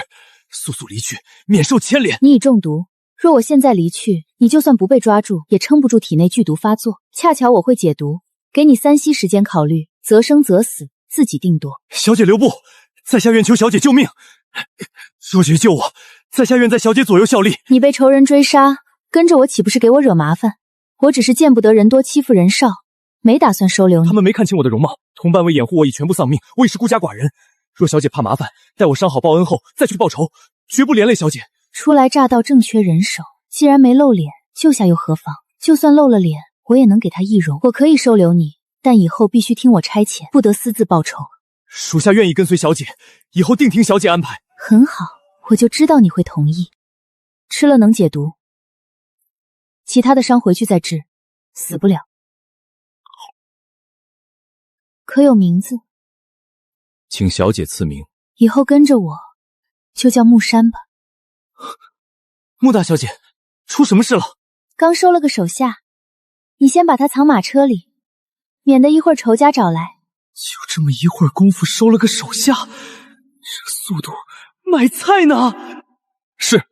速速离去，免受牵连。你已中毒，若我现在离去，你就算不被抓住，也撑不住体内剧毒发作。恰巧我会解毒，给你3息时间考虑，择生择死，自己定夺。小姐留步，在下愿求小姐救命。小姐救我，在下愿在小姐左右效力。你被仇人追杀，跟着我岂不是给我惹麻烦？我只是见不得人多欺负人少，没打算收留你。他们没看清我的容貌，同伴为掩护我已全部丧命，我已是孤家寡人。若小姐怕麻烦，待我伤好报恩后再去报仇，绝不连累小姐。初来乍到，正缺人手，既然没露脸，救下又何妨？就算露了脸，我也能给他易容。我可以收留你，但以后必须听我差遣，不得私自报仇。属下愿意跟随小姐，以后定听小姐安排。很好，我就知道你会同意。吃了能解毒，其他的伤回去再治，死不了。可有名字？请小姐赐名。以后跟着我，就叫木山吧。穆大小姐，出什么事了？刚收了个手下，你先把他藏马车里，免得一会儿仇家找来。就这么一会儿功夫收了个手下，这速度，买菜呢？是，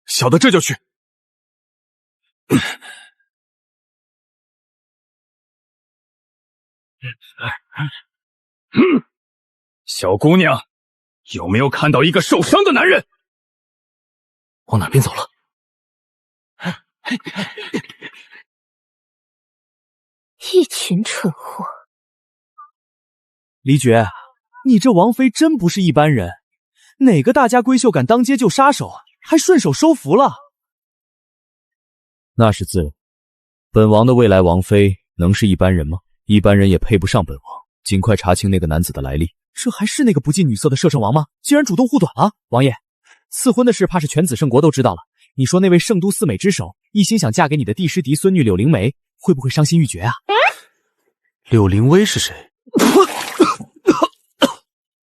小的这就去。小姑娘，有没有看到一个受伤的男人？往哪边走了？一群蠢货！李珏，你这王妃真不是一般人，哪个大家闺秀敢当街就杀手啊？还顺手收服了？那是自然，本王的未来王妃能是一般人吗？一般人也配不上本王。尽快查清那个男子的来历。这还是那个不近女色的摄政王吗？竟然主动护短了！王爷，赐婚的事怕是全紫圣国都知道了。你说那位圣都四美之首一心想嫁给你的帝师嫡孙女柳灵梅，会不会伤心欲绝啊？柳灵薇是谁？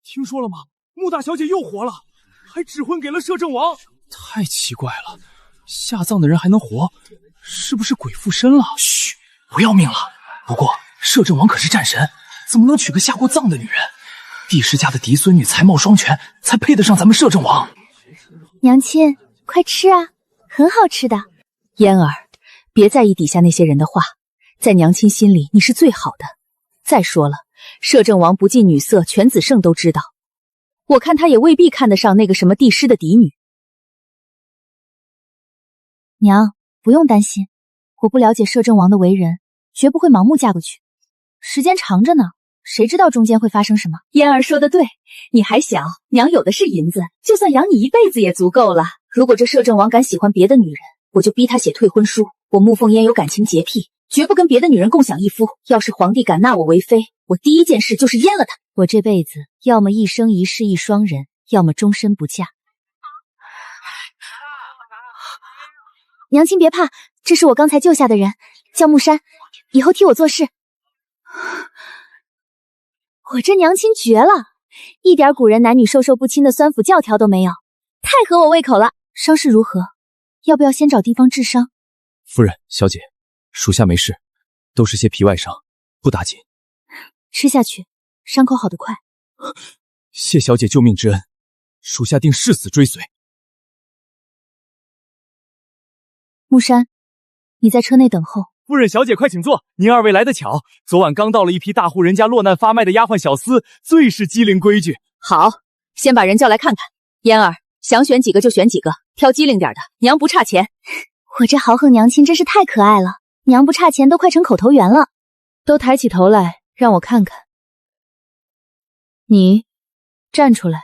听说了吗？穆大小姐又活了，还指婚给了摄政王。太奇怪了，下葬的人还能活，是不是鬼附身了？嘘，不要命了。不过摄政王可是战神，怎么能娶个下过葬的女人？帝师家的嫡孙女才貌双全，才配得上咱们摄政王。娘亲，快吃啊，很好吃的。嫣儿，别在意底下那些人的话，在娘亲心里你是最好的。再说了，摄政王不近女色，全紫圣都知道。我看他也未必看得上那个什么帝师的嫡女。娘，不用担心，我不了解摄政王的为人，绝不会盲目嫁过去。时间长着呢，谁知道中间会发生什么？嫣儿说的对，你还小，娘有的是银子，就算养你一辈子也足够了。如果这摄政王敢喜欢别的女人，我就逼他写退婚书。我穆凤烟有感情洁癖，绝不跟别的女人共享一夫。要是皇帝敢纳我为妃，我第一件事就是阉了他。我这辈子要么一生一世一双人，要么终身不嫁。娘亲别怕，这是我刚才救下的人，叫木山，以后替我做事。我这娘亲绝了，一点古人男女授受不亲的酸腐教条都没有，太合我胃口了。伤势如何？要不要先找地方治伤？夫人，小姐，属下没事，都是些皮外伤，不打紧。吃下去，伤口好得快。谢小姐救命之恩，属下定誓死追随。木山，你在车内等候。夫人、小姐，快请坐。您二位来得巧，昨晚刚到了一批大户人家落难发卖的丫鬟小厮，最是机灵规矩。好，先把人叫来看看。嫣儿，想选几个就选几个，挑机灵点的，娘不差钱。我这豪横娘亲真是太可爱了，娘不差钱都快成口头圆了。都抬起头来，让我看看。你站出来。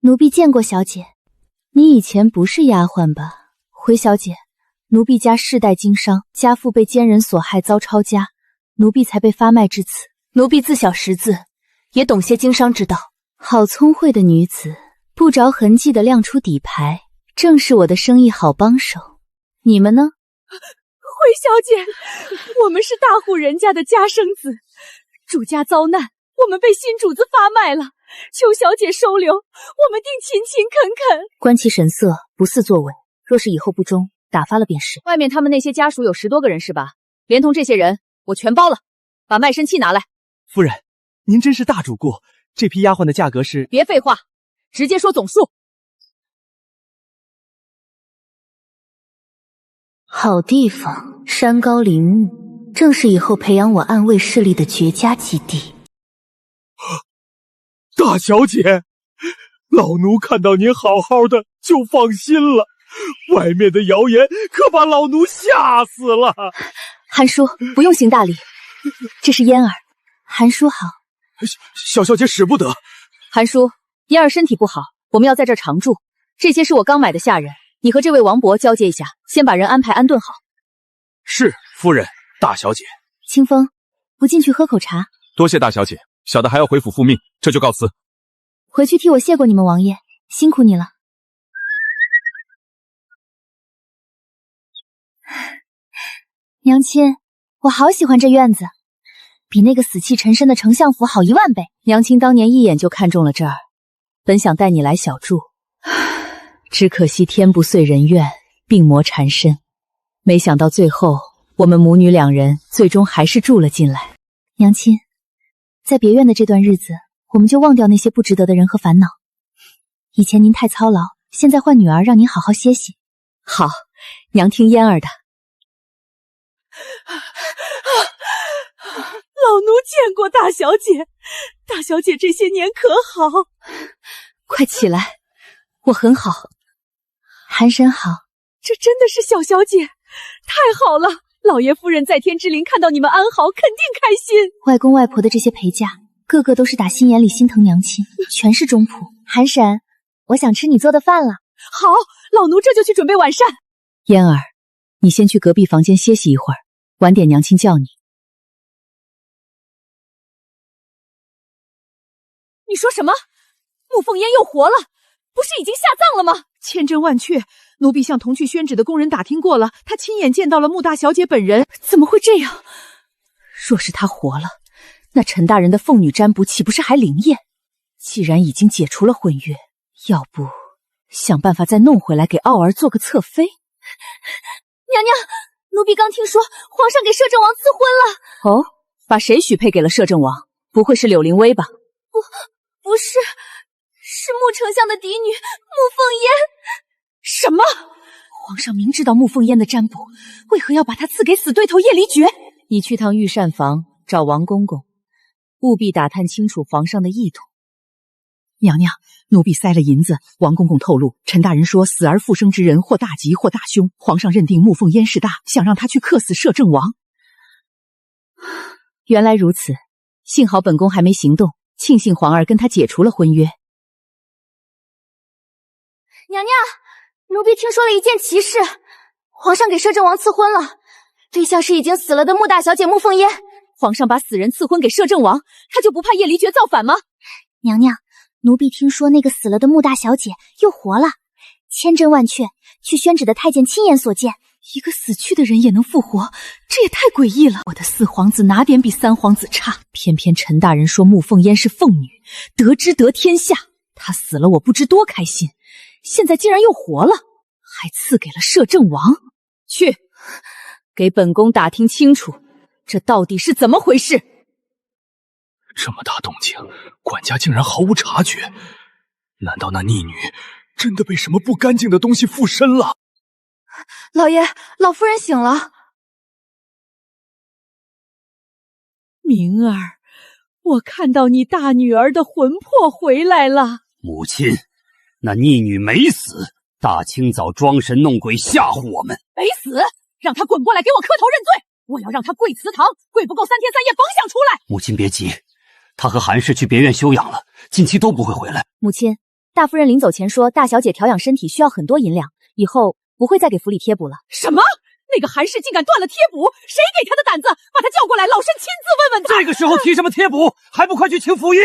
奴婢见过小姐。你以前不是丫鬟吧？回小姐，奴婢家世代经商，家父被奸人所害，遭抄家，奴婢才被发卖至此。奴婢自小识字，也懂些经商之道。好聪慧的女子，不着痕迹地亮出底牌，正是我的生意好帮手。你们呢？回小姐，我们是大户人家的家生子，主家遭难，我们被新主子发卖了，求小姐收留，我们定勤勤恳恳。观其神色，不似作伪，若是以后不忠，打发了便是。外面他们那些家属有10多个人是吧？连同这些人，我全包了。把卖身契拿来。夫人，您真是大主顾。这批丫鬟的价格是……别废话，直接说总数。好地方，山高林木，正是以后培养我暗卫势力的绝佳基地。大小姐，老奴看到您好好的就放心了，外面的谣言可把老奴吓死了。韩叔，不用行大礼，这是嫣儿。韩叔好。小小姐使不得。韩叔，嫣儿身体不好，我们要在这儿常住。这些是我刚买的下人，你和这位王伯交接一下，先把人安排安顿好。是，夫人。大小姐。清风，不进去喝口茶？多谢大小姐，小的还要回府复命，这就告辞。回去替我谢过你们王爷，辛苦你了。娘亲，我好喜欢这院子，比那个死气沉沉的丞相府好10000倍。娘亲当年一眼就看中了这儿，本想带你来小住，只可惜天不遂人愿，病魔缠身。没想到最后，我们母女2人最终还是住了进来。娘亲，在别院的这段日子，我们就忘掉那些不值得的人和烦恼。以前您太操劳，现在换女儿让您好好歇息。好，娘听嫣儿的。老奴见过大小姐，大小姐这些年可好？快起来，我很好。韩婶好。这真的是小小姐，太好了！老爷夫人在天之灵看到你们安好，肯定开心。外公外婆的这些陪嫁，个个都是打心眼里心疼娘亲，全是忠仆。韩婶，我想吃你做的饭了。好，老奴这就去准备晚膳。嫣儿，你先去隔壁房间歇息一会儿，晚点娘亲叫你。你说什么？穆凤烟又活了？不是已经下葬了吗？千真万确，奴婢向同去宣旨的工人打听过了，他亲眼见到了穆大小姐本人。怎么会这样？若是她活了，那陈大人的凤女占卜岂不是还灵验？既然已经解除了婚约，要不想办法再弄回来给傲儿做个侧妃？娘娘，奴婢刚听说皇上给摄政王赐婚了。哦，把谁许配给了摄政王？不会是柳灵薇吧？不是，是穆丞相的嫡女穆凤烟。什么？皇上明知道穆凤烟的占卜，为何要把她赐给死对头叶离绝？你去趟御膳房找王公公，务必打探清楚皇上的意图。娘娘，奴婢塞了银子，王公公透露，陈大人说死而复生之人或大吉或大凶，皇上认定穆凤烟是大，想让他去克死摄政王。原来如此，幸好本宫还没行动，庆幸皇儿跟他解除了婚约。娘娘，奴婢听说了一件奇事，皇上给摄政王赐婚了，对象是已经死了的穆大小姐穆凤烟。皇上把死人赐婚给摄政王，他就不怕叶离绝造反吗？娘娘，奴婢听说那个死了的穆大小姐又活了，千真万确，去宣旨的太监亲眼所见。一个死去的人也能复活，这也太诡异了。我的四皇子哪点比三皇子差？偏偏陈大人说穆凤烟是凤女，得之得天下。她死了，我不知多开心。现在竟然又活了，还赐给了摄政王。去，给本宫打听清楚，这到底是怎么回事？这么大动静，管家竟然毫无察觉。难道那逆女真的被什么不干净的东西附身了。老爷，老夫人醒了。明儿，我看到你大女儿的魂魄回来了。母亲，那逆女没死，大清早装神弄鬼吓唬我们。没死，让她滚过来给我磕头认罪。我要让她跪祠堂，跪不够3天3夜甭想出来。母亲别急，她和韩氏去别院休养了，近期都不会回来。母亲，大夫人临走前说，大小姐调养身体需要很多银两，以后不会再给府里贴补了。什么？那个韩氏竟敢断了贴补，谁给他的胆子？把他叫过来，老身亲自问问他。这个时候提什么贴补？还不快去请府医！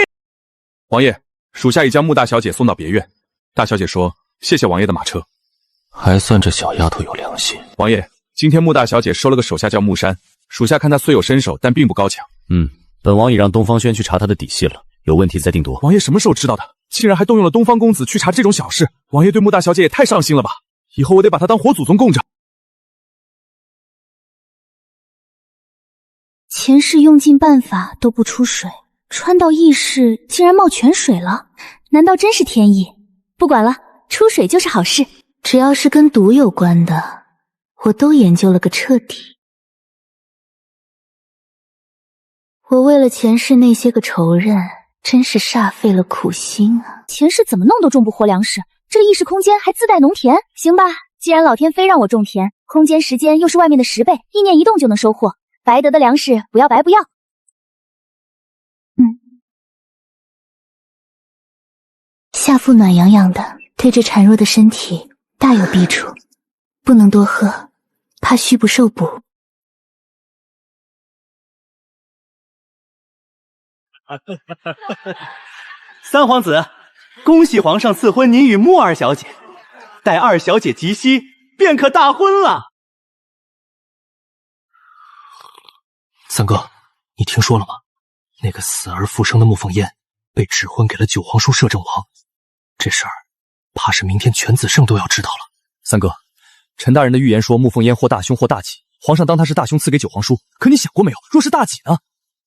王爷，属下已将穆大小姐送到别院。大小姐说谢谢王爷的马车。还算这小丫头有良心。王爷，今天穆大小姐收了个手下叫穆山，属下看她虽有身手，但并不高强。本王已让东方轩去查她的底细了，有问题再定夺。王爷什么时候知道的？竟然还动用了东方公子去查这种小事，王爷对穆大小姐也太上心了吧！以后我得把她当活祖宗供着。前世用尽办法都不出水，穿到异世竟然冒泉水了，难道真是天意？不管了，出水就是好事，只要是跟毒有关的，我都研究了个彻底。我为了前世那些个仇人，真是煞费了苦心啊！前世怎么弄都种不活粮食，这个异世空间还自带农田。行吧，既然老天非让我种田，空间时间又是外面的10倍，意念一动就能收获。白得的粮食不要白不要。下腹暖洋洋的，对这孱弱的身体大有弊处，不能多喝，怕虚不受补。三皇子，恭喜皇上赐婚您与穆二小姐，待二小姐及笄，便可大婚了。三哥，你听说了吗？那个死而复生的穆凤烟被指婚给了九皇叔摄政王，这事儿怕是明天全子圣都要知道了。三哥，陈大人的预言说穆凤烟或大凶或大吉，皇上当他是大凶赐给九皇叔，可你想过没有，若是大吉呢？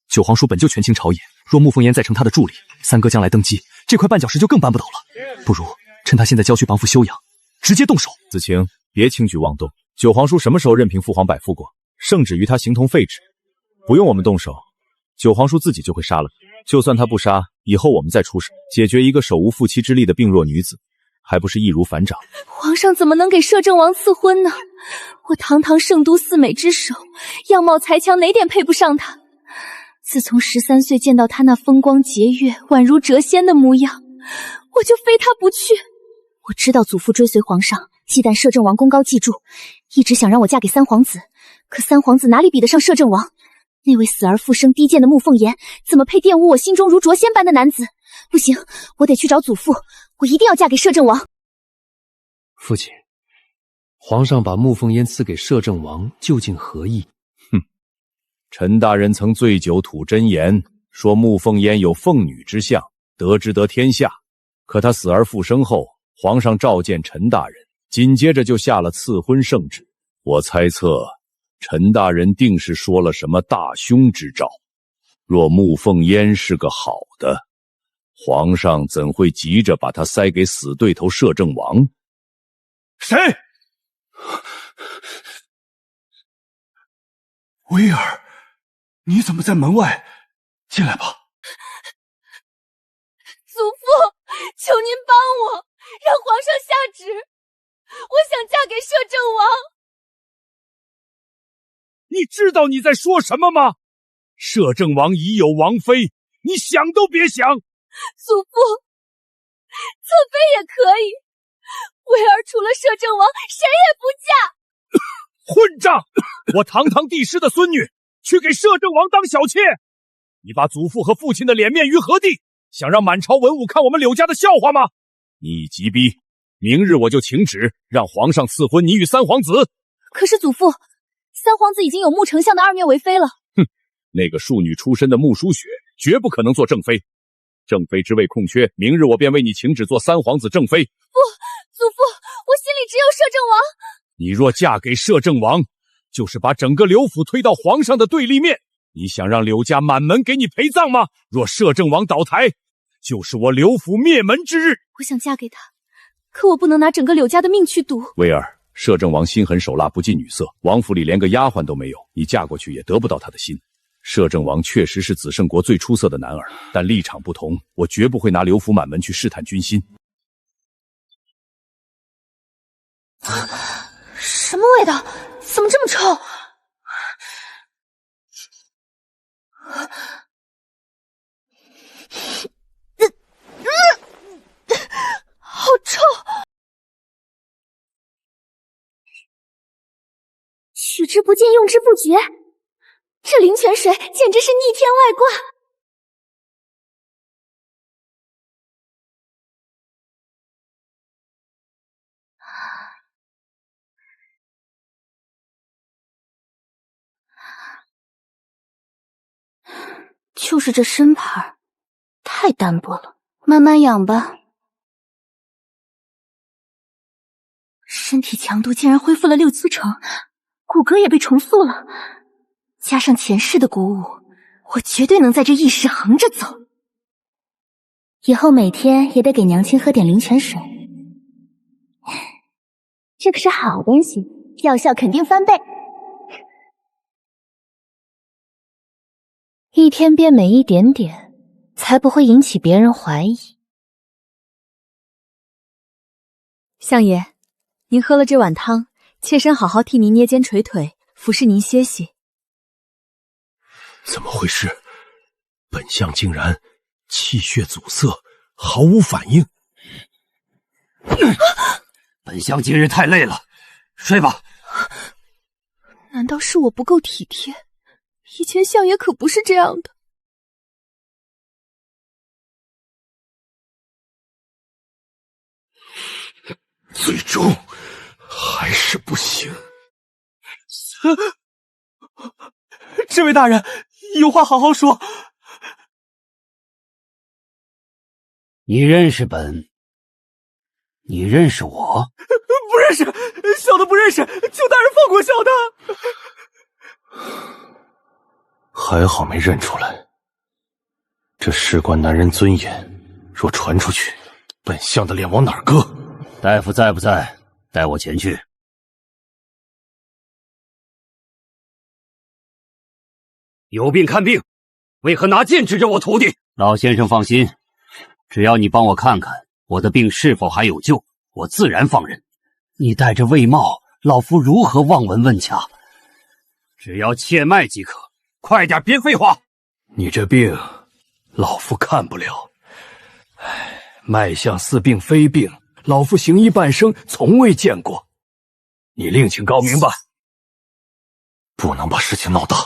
九皇叔本就权倾朝野，若穆凤烟再成他的助理，三哥将来登基，这块绊脚石就更搬不倒了。不如趁他现在郊区帮扶休养，直接动手。子晴，别轻举妄动。九皇叔什么时候任凭父皇摆布过？圣旨于他形同废纸，不用我们动手，九皇叔自己就会杀了他。就算他不杀，以后我们再出手，解决一个手无缚鸡之力的病弱女子，还不是易如反掌？皇上怎么能给摄政王赐婚呢？我堂堂圣都四美之首，样貌才强，哪点配不上他？自从13岁见到他那风光节月、宛如谪仙的模样，我就非他不去。我知道祖父追随皇上，忌惮摄政王功高记住，一直想让我嫁给三皇子，可三皇子哪里比得上摄政王？那位死而复生低贱的穆凤言，怎么配玷污我心中如谪仙般的男子？不行，我得去找祖父，我一定要嫁给摄政王。父亲，皇上把穆凤烟赐给摄政王，究竟何意？陈大人曾醉酒吐真言，说穆凤烟有凤女之相，得之得天下。可他死而复生后，皇上召见陈大人，紧接着就下了赐婚圣旨。我猜测陈大人定是说了什么大凶之兆。若穆凤烟是个好的，皇上怎会急着把他塞给死对头摄政王？谁？威尔，你怎么在门外？进来吧。祖父，求您帮我，让皇上下旨，我想嫁给摄政王。你知道你在说什么吗？摄政王已有王妃，你想都别想。祖父，侧妃也可以，威儿除了摄政王，谁也不嫁。混账！我堂堂帝师的孙女，去给摄政王当小妾，你把祖父和父亲的脸面于何地？想让满朝文武看我们柳家的笑话吗？你已急逼，明日我就请旨，让皇上赐婚你与三皇子。可是祖父，三皇子已经有穆丞相的二虐为妃了。哼，那个庶女出身的穆淑雪绝不可能做正妃。正妃之位空缺，明日我便为你请旨做三皇子正妃。不，祖父，我心里只有摄政王。你若嫁给摄政王，就是把整个柳府推到皇上的对立面。你想让柳家满门给你陪葬吗？若摄政王倒台，就是我柳府灭门之日。我想嫁给他，可我不能拿整个柳家的命去赌。威尔，摄政王心狠手辣，不近女色，王府里连个丫鬟都没有，你嫁过去也得不到他的心。摄政王确实是紫圣国最出色的男儿，但立场不同，我绝不会拿刘福满门去试探军心。什么味道？怎么这么臭？好臭！取之不尽，用之不绝，这灵泉水简直是逆天外挂。就是这身盘太单薄了，慢慢养吧。身体强度竟然恢复了67%，骨骼也被重塑了，加上前世的鼓舞，我绝对能在这一时横着走。以后每天也得给娘亲喝点灵泉水，这可是好东西，药效肯定翻倍。一天变美一点点，才不会引起别人怀疑。相爷，您喝了这碗汤，妾身好好替您捏肩捶腿，服侍您歇息。怎么回事？本相竟然气血阻塞，毫无反应。本相今日太累了，睡吧。难道是我不够体贴？以前相爷可不是这样的。最终还是不行。这位大人，有话好好说。你认识你认识我？不认识，小的不认识，求大人放过小的。还好没认出来，这事关男人尊严，若传出去，本相的脸往哪儿搁？大夫在不在？带我前去。有病看病，为何拿剑指着我徒弟？老先生放心，只要你帮我看看我的病是否还有救，我自然放人。你戴着卫帽，老夫如何望闻问洽？只要切脉即可，快点，别废话。你这病，老夫看不了。脉象似病非病，老夫行医半生，从未见过。你另请高明吧，不能把事情闹大。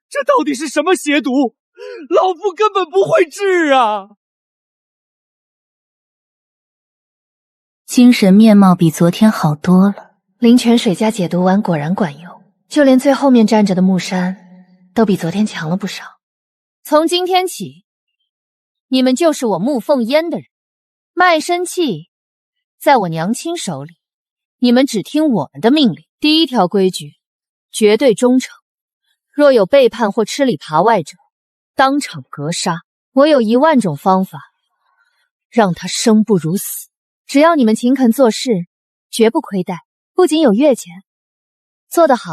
这到底是什么邪毒？老夫根本不会治啊！精神面貌比昨天好多了，灵泉水加解毒丸果然管用，就连最后面站着的木山都比昨天强了不少。从今天起，你们就是我沐凤烟的人，卖身契在我娘亲手里，你们只听我们的命令。第一条规矩，绝对忠诚，若有背叛或吃里扒外者，当场格杀。我有10000种方法，让他生不如死。只要你们勤恳做事，绝不亏待，不仅有月钱，做得好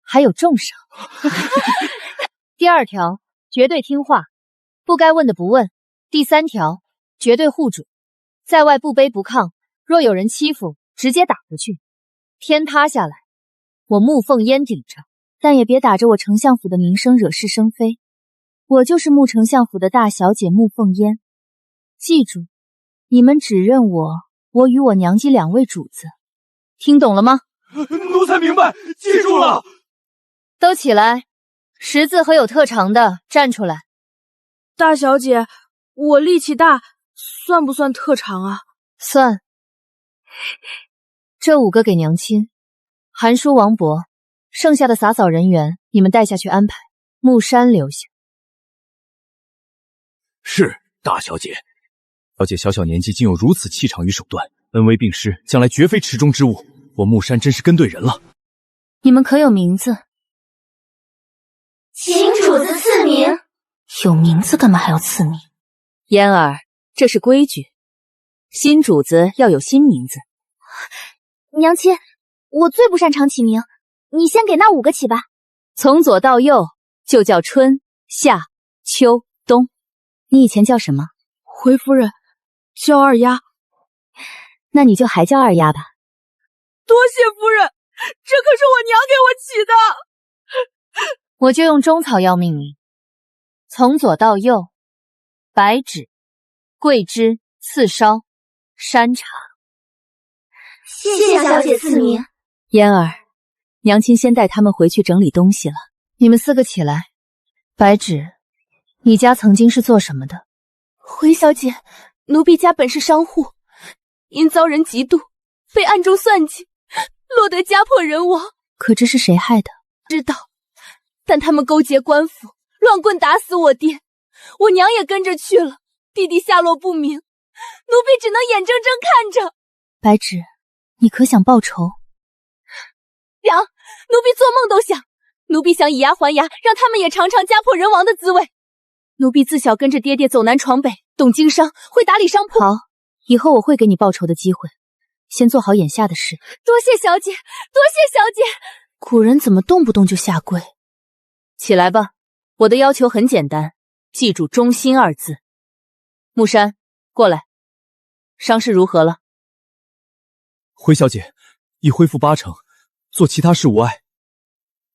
还有重赏。第2条，绝对听话，不该问的不问。第3条，绝对护主，在外不卑不亢，若有人欺负，直接打回去，天塌下来，我沐凤烟顶着。但也别打着我丞相府的名声惹是生非，我就是沐丞相府的大小姐沐凤烟。记住，你们只认我与我娘姬2位主子，听懂了吗？奴才明白，记住了。都起来，识字和有特长的站出来。大小姐，我力气大，算不算特长啊？算。这5个给娘亲，韩叔、王伯，剩下的洒扫人员你们带下去安排，木山留下。是，大小姐。小姐小小年纪竟有如此气场与手段，恩威并施，将来绝非池中之物。我木山真是跟对人了。你们可有名字？请主子赐名。有名字干嘛还要赐名？嫣儿，这是规矩，新主子要有新名字。娘亲，我最不擅长起名，你先给那5个起吧。从左到右就叫春、夏、秋、冬。你以前叫什么？回夫人，叫二丫。那你就还叫二丫吧。多谢夫人，这可是我娘给我起的。我就用中草药命名，从左到右：白芷、桂枝、刺梢、山茶。谢谢小姐赐名。嫣儿，娘亲先带他们回去整理东西了。你们4个起来。白芷，你家曾经是做什么的？回小姐，奴婢家本是商户，因遭人嫉妒，被暗中算计，落得家破人亡。可这是谁害的？知道，但他们勾结官府，乱棍打死我爹，我娘也跟着去了，弟弟下落不明，奴婢只能眼睁睁看着。白芷，你可想报仇？娘，奴婢做梦都想。奴婢想以牙还牙，让他们也尝尝家破人亡的滋味。奴婢自小跟着爹爹走南闯北，懂经商，会打理商铺。好，以后我会给你报仇的机会，先做好眼下的事。多谢小姐，多谢小姐。古人怎么动不动就下跪？起来吧，我的要求很简单，记住忠心2字。木山，过来。伤势如何了？回小姐，已恢复80%，做其他事无碍。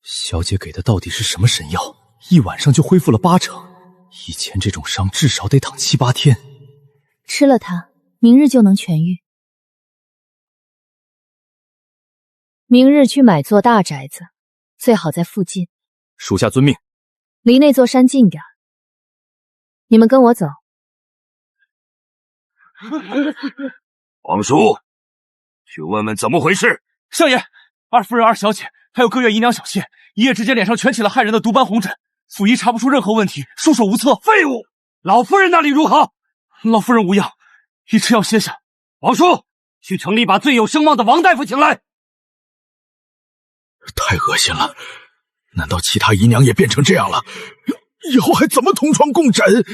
小姐给的到底是什么神药？一晚上就恢复了80%，以前这种伤至少得躺7、8天。吃了它，明日就能痊愈。明日去买座大宅子，最好在附近。属下遵命。离那座山近点。你们跟我走。皇叔，去问问怎么回事。相爷，二夫人、二小姐还有各院姨娘小妾，一夜之间脸上全起了骇人的毒斑红疹，府医查不出任何问题，束手无策。废物！老夫人那里如何？老夫人无恙，已吃药歇下。王叔，去城里把最有声望的王大夫请来。太恶心了！难道其他姨娘也变成这样了？以后还怎么同床共枕？爹爹，女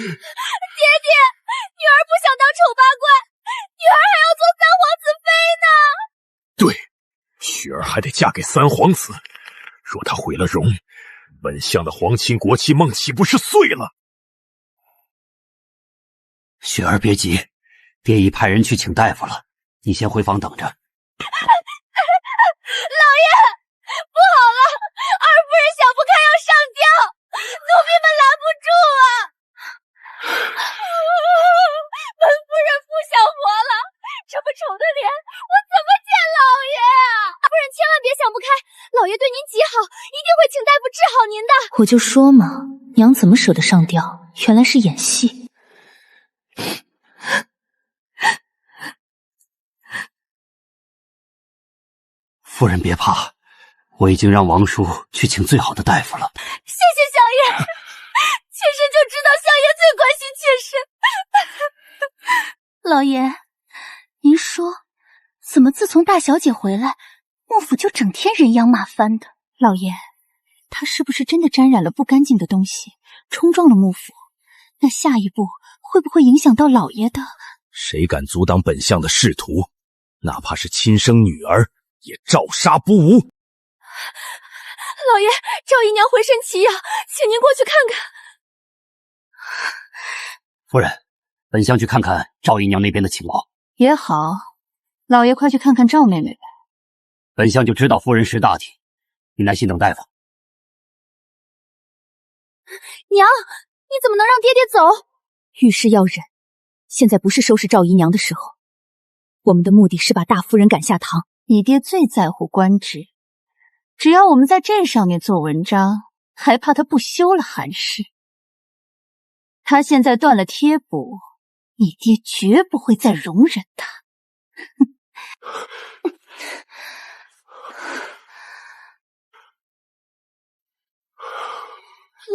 儿不想当丑八怪，女儿还要做3皇子妃呢。对，雪儿还得嫁给3皇子。若她毁了容，本相的皇亲国戚梦岂不是碎了？雪儿别急，爹已派人去请大夫了，你先回房等着。老爷，不好了，二夫人想不开要上吊，奴婢们拦不住啊！本夫人不想活了，这么丑的脸，我怎么见老爷啊？夫人千万别想不开，老爷对您极好，一定会请大夫治好您的。我就说嘛，娘怎么舍得上吊？原来是演戏。夫人别怕，我已经让王叔去请最好的大夫了。谢谢相爷，妾身就知道相爷最关心妾身。老爷，您说，怎么自从大小姐回来，幕府就整天人仰马翻的？老爷，她是不是真的沾染了不干净的东西，冲撞了幕府？那下一步会不会影响到老爷的？谁敢阻挡本相的仕途，哪怕是亲生女儿，也照杀不误。老爷，赵姨娘浑身奇痒，请您过去看看。夫人，本相去看看赵姨娘那边的情况。也好，老爷快去看看赵妹妹呗。本相就知道夫人识大体，你耐心等大夫。娘，你怎么能让爹爹走？遇事要忍，现在不是收拾赵姨娘的时候。我们的目的是把大夫人赶下堂。你爹最在乎官职，只要我们在这上面做文章，还怕他不休了韩氏？他现在断了贴补，你爹绝不会再容忍他。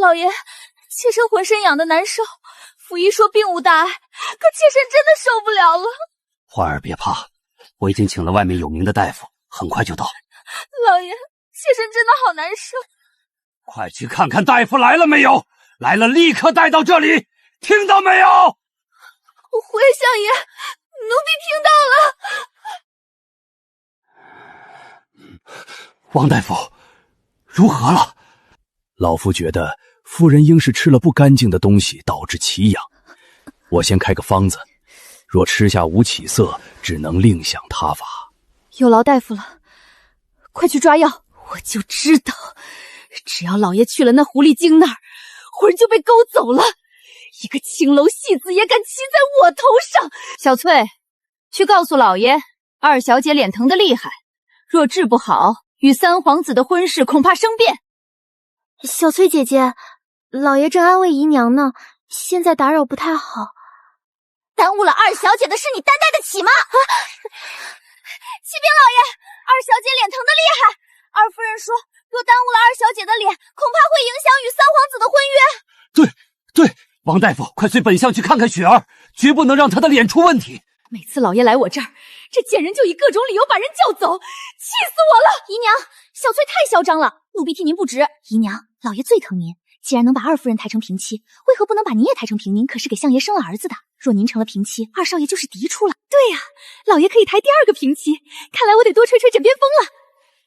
老爷，妾身浑身痒的难受，府医说并无大碍，可妾身真的受不了了。花儿别怕，我已经请了外面有名的大夫，很快就到。老爷，妾身真的好难受。快去看看大夫来了没有，来了立刻带到这里，听到没有？回相爷，奴婢听到了。王大夫，如何了？老夫觉得夫人应是吃了不干净的东西导致奇痒，我先开个方子，若吃下无起色，只能另想他法。有劳大夫了，快去抓药！我就知道，只要老爷去了那狐狸精那儿，魂就被勾走了。一个青楼戏子也敢骑在我头上！小翠，去告诉老爷，二小姐脸疼得厉害，若治不好，与三皇子的婚事恐怕生变。小翠姐姐，老爷正安慰姨娘呢，现在打扰不太好。耽误了二小姐的事，你担待得起吗？启禀老爷，二小姐脸疼得厉害，二夫人说，若耽误了二小姐的脸，恐怕会影响与三皇子的婚约。对，王大夫，快随本相去看看雪儿，绝不能让她的脸出问题。每次老爷来我这儿，这贱人就以各种理由把人叫走，气死我了！姨娘，小翠太嚣张了，奴婢替您不值。姨娘，老爷最疼您，既然能把二夫人抬成平妻，为何不能把您也抬成平？您可是给相爷生了儿子的，若您成了平妻，二少爷就是嫡出了。对呀，老爷可以抬第二个平妻，看来我得多吹吹枕边风了。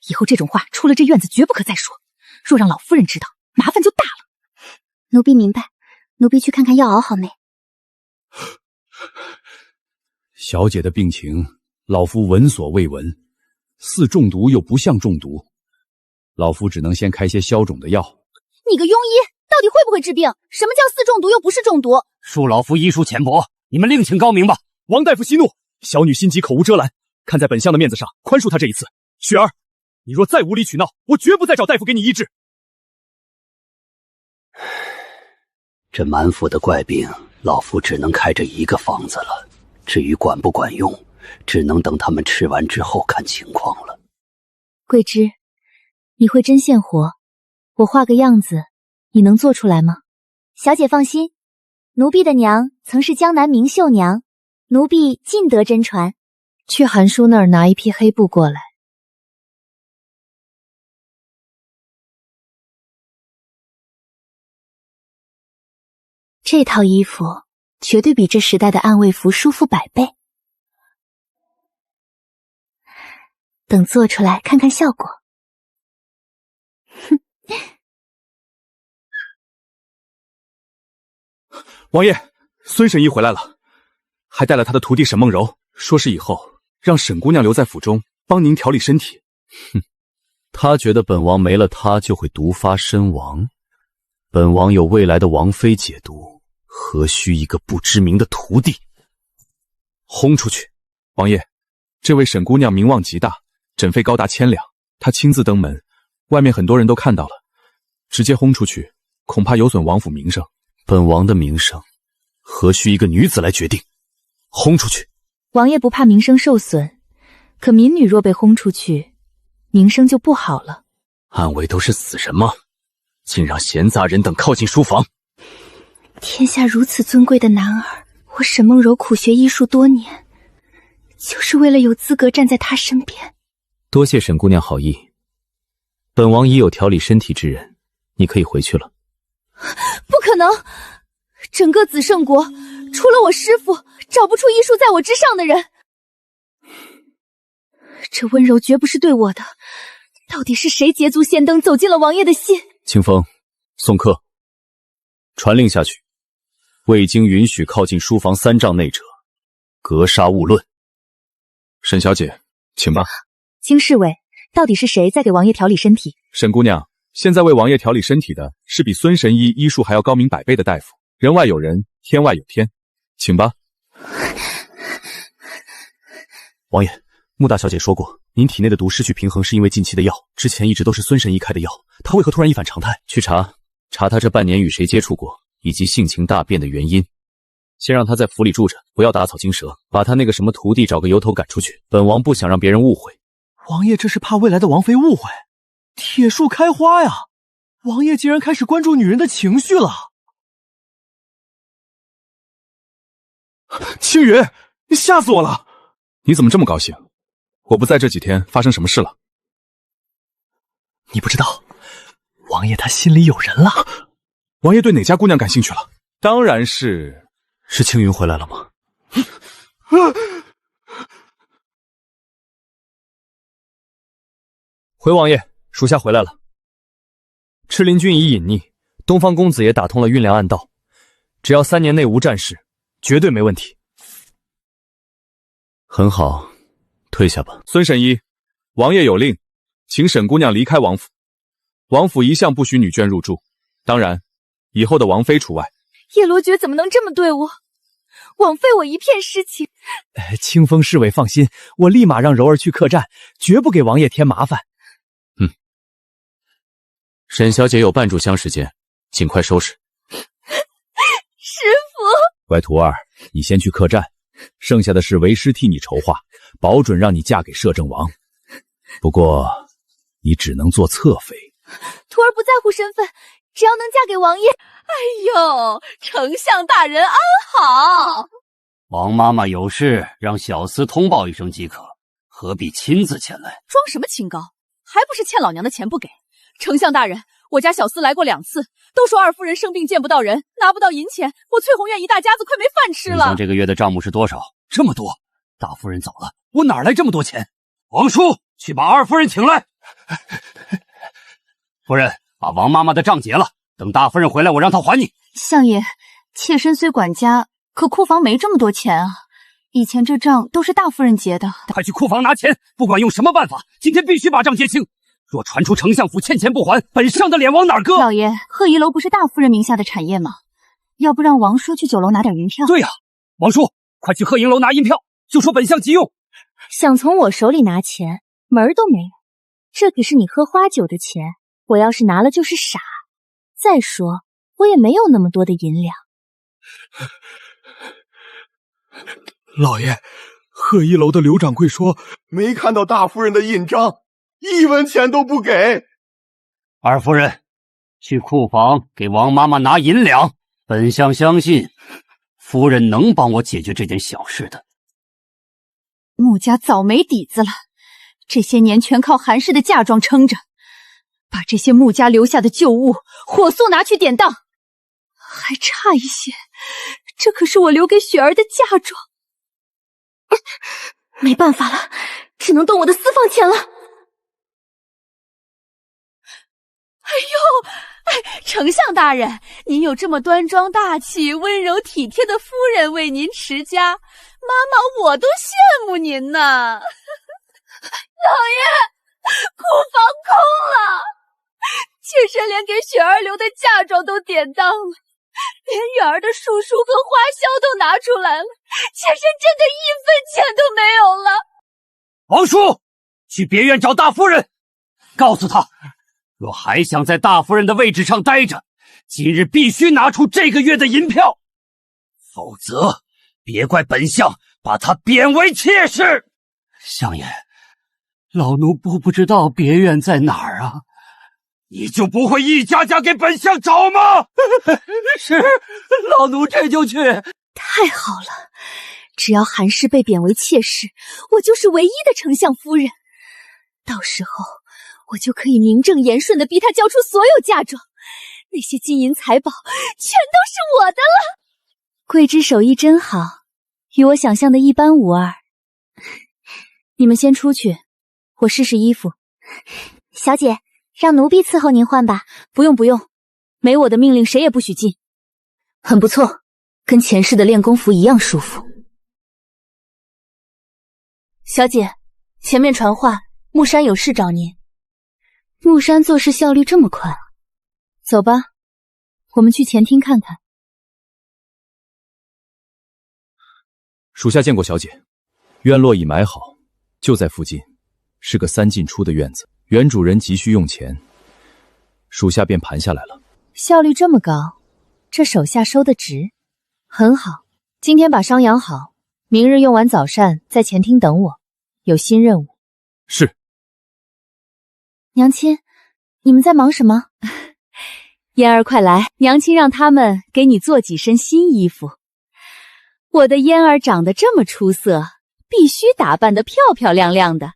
以后这种话出了这院子绝不可再说，若让老夫人知道，麻烦就大了。奴婢明白，奴婢去看看药熬好没？小姐的病情，老夫闻所未闻，似中毒又不像中毒，老夫只能先开些消肿的药。你个庸医，到底会不会治病？什么叫似中毒又不是中毒？恕老夫医术浅薄，你们另请高明吧。王大夫息怒，小女心急口无遮拦，看在本相的面子上，宽恕她这一次。雪儿，你若再无理取闹，我绝不再找大夫给你医治。这满府的怪病，老夫只能开这一个方子了。至于管不管用，只能等他们吃完之后看情况了。桂枝，你会针线活，我画个样子，你能做出来吗？小姐放心，奴婢的娘曾是江南名绣娘，奴婢尽得真传。去韩叔那儿拿一批黑布过来。这套衣服绝对比这时代的暗卫服舒服100倍。等做出来看看效果。王爷，孙神医回来了，还带了他的徒弟沈梦柔，说是以后让沈姑娘留在府中帮您调理身体。他觉得本王没了他就会毒发身亡，本王有未来的王妃解毒，何须一个不知名的徒弟？轰出去！王爷，这位沈姑娘名望极大，诊费高达1000两，她亲自登门，外面很多人都看到了，直接轰出去，恐怕有损王府名声。本王的名声，何须一个女子来决定？轰出去！王爷不怕名声受损，可民女若被轰出去，名声就不好了。暗卫都是死人吗？竟让闲杂人等靠近书房！天下如此尊贵的男儿，我沈梦柔苦学医术多年，就是为了有资格站在他身边。多谢沈姑娘好意，本王已有调理身体之人，你可以回去了。不可能！整个紫圣国，除了我师父，找不出医术在我之上的人。这温柔绝不是对我的，到底是谁捷足先登，走进了王爷的心？清风，送客，传令下去，未经允许靠近书房3丈内者，格杀勿论。沈小姐，请吧。金侍卫，到底是谁在给王爷调理身体？沈姑娘，现在为王爷调理身体的是比孙神医医术还要高明100倍的大夫，人外有人，天外有天，请吧。王爷，穆大小姐说过，您体内的毒失去平衡是因为近期的药，之前一直都是孙神医开的药，他为何突然一反常态？去查他这半年与谁接触过，以及性情大变的原因。先让他在府里住着，不要打草惊蛇，把他那个什么徒弟找个由头赶出去。本王不想让别人误会。王爷这是怕未来的王妃误会，铁树开花呀！王爷竟然开始关注女人的情绪了。青云，你吓死我了！你怎么这么高兴？我不在这几天发生什么事了？你不知道，王爷他心里有人了。王爷对哪家姑娘感兴趣了？当然是青云回来了吗？回王爷，属下回来了。赤林君已隐匿，东方公子也打通了运粮暗道，只要3年内无战事，绝对没问题。很好，退下吧。孙神医，王爷有令，请沈姑娘离开王府。王府一向不许女眷入住，当然，以后的王妃除外。叶罗爵怎么能这么对我？枉费我一片诗情。清风侍卫放心，我立马让柔儿去客栈，绝不给王爷添麻烦。沈小姐有半炷香时间，尽快收拾。师父，乖徒儿，你先去客栈，剩下的事为师替你筹划，保准让你嫁给摄政王。不过，你只能做侧妃。徒儿不在乎身份，只要能嫁给王爷。哎呦，丞相大人安好。王妈妈有事，让小厮通报一声即可，何必亲自前来？装什么清高，还不是欠老娘的钱不给。丞相大人，我家小厮来过2次，都说二夫人生病见不到人，拿不到银钱，我翠红院一大家子快没饭吃了。这个月的账目是多少？这么多！大夫人走了，我哪来这么多钱？王叔，去把二夫人请来。夫人，把王妈妈的账结了，等大夫人回来，我让她还你。相爷，妾身虽管家，可库房没这么多钱啊。以前这账都是大夫人结的。快去库房拿钱，不管用什么办法，今天必须把账结清。若传出丞相府欠钱不还，本上的脸往哪儿搁？老爷，鹤仪楼不是大夫人名下的产业吗？要不让王叔去酒楼拿点银票？对呀，王叔，快去鹤营楼拿银票，就说本相急用。想从我手里拿钱，门儿都没有。这可是你喝花酒的钱，我要是拿了就是傻。再说，我也没有那么多的银两。老爷，鹤一楼的刘掌柜说没看到大夫人的印章，1文钱都不给。二夫人，去库房给王妈妈拿银两。本相相信夫人能帮我解决这件小事的。穆家早没底子了，这些年全靠韩氏的嫁妆撑着，把这些穆家留下的旧物火速拿去典当。还差一些，这可是我留给雪儿的嫁妆。没办法了，只能动我的私房钱了。丞相大人，您有这么端庄大气、温柔体贴的夫人为您持家，妈妈我都羡慕您呢。老爷，库房空了，妾身连给雪儿留的嫁妆都典当了，连月儿的束书和花销都拿出来了，妾身真的1分钱都没有了。王叔，去别院找大夫人，告诉她，若还想在大夫人的位置上待着，今日必须拿出这个月的银票，否则别怪本相把她贬为妾室。相爷，老奴不知道别院在哪儿啊？你就不会一家家给本相找吗？是，老奴这就去。太好了，只要韩氏被贬为妾室，我就是唯一的丞相夫人。到时候我就可以名正言顺地逼他交出所有嫁妆，那些金银财宝全都是我的了。桂枝手艺真好，与我想象的一般无二。你们先出去，我试试衣服。小姐，让奴婢伺候您换吧。不用不用，没我的命令谁也不许进。很不错，跟前世的练功服一样舒服。小姐，前面传话，木山有事找您。木山做事效率这么快，走吧，我们去前厅看看。属下见过小姐，院落已买好，就在附近，是个3进出的院子。原主人急需用钱，属下便盘下来了。效率这么高，这手下收的值。很好，今天把伤养好，明日用完早膳在前厅等我，有新任务。是。娘亲，你们在忙什么？嫣儿快来，娘亲让他们给你做几身新衣服。我的嫣儿长得这么出色，必须打扮得漂漂亮亮的。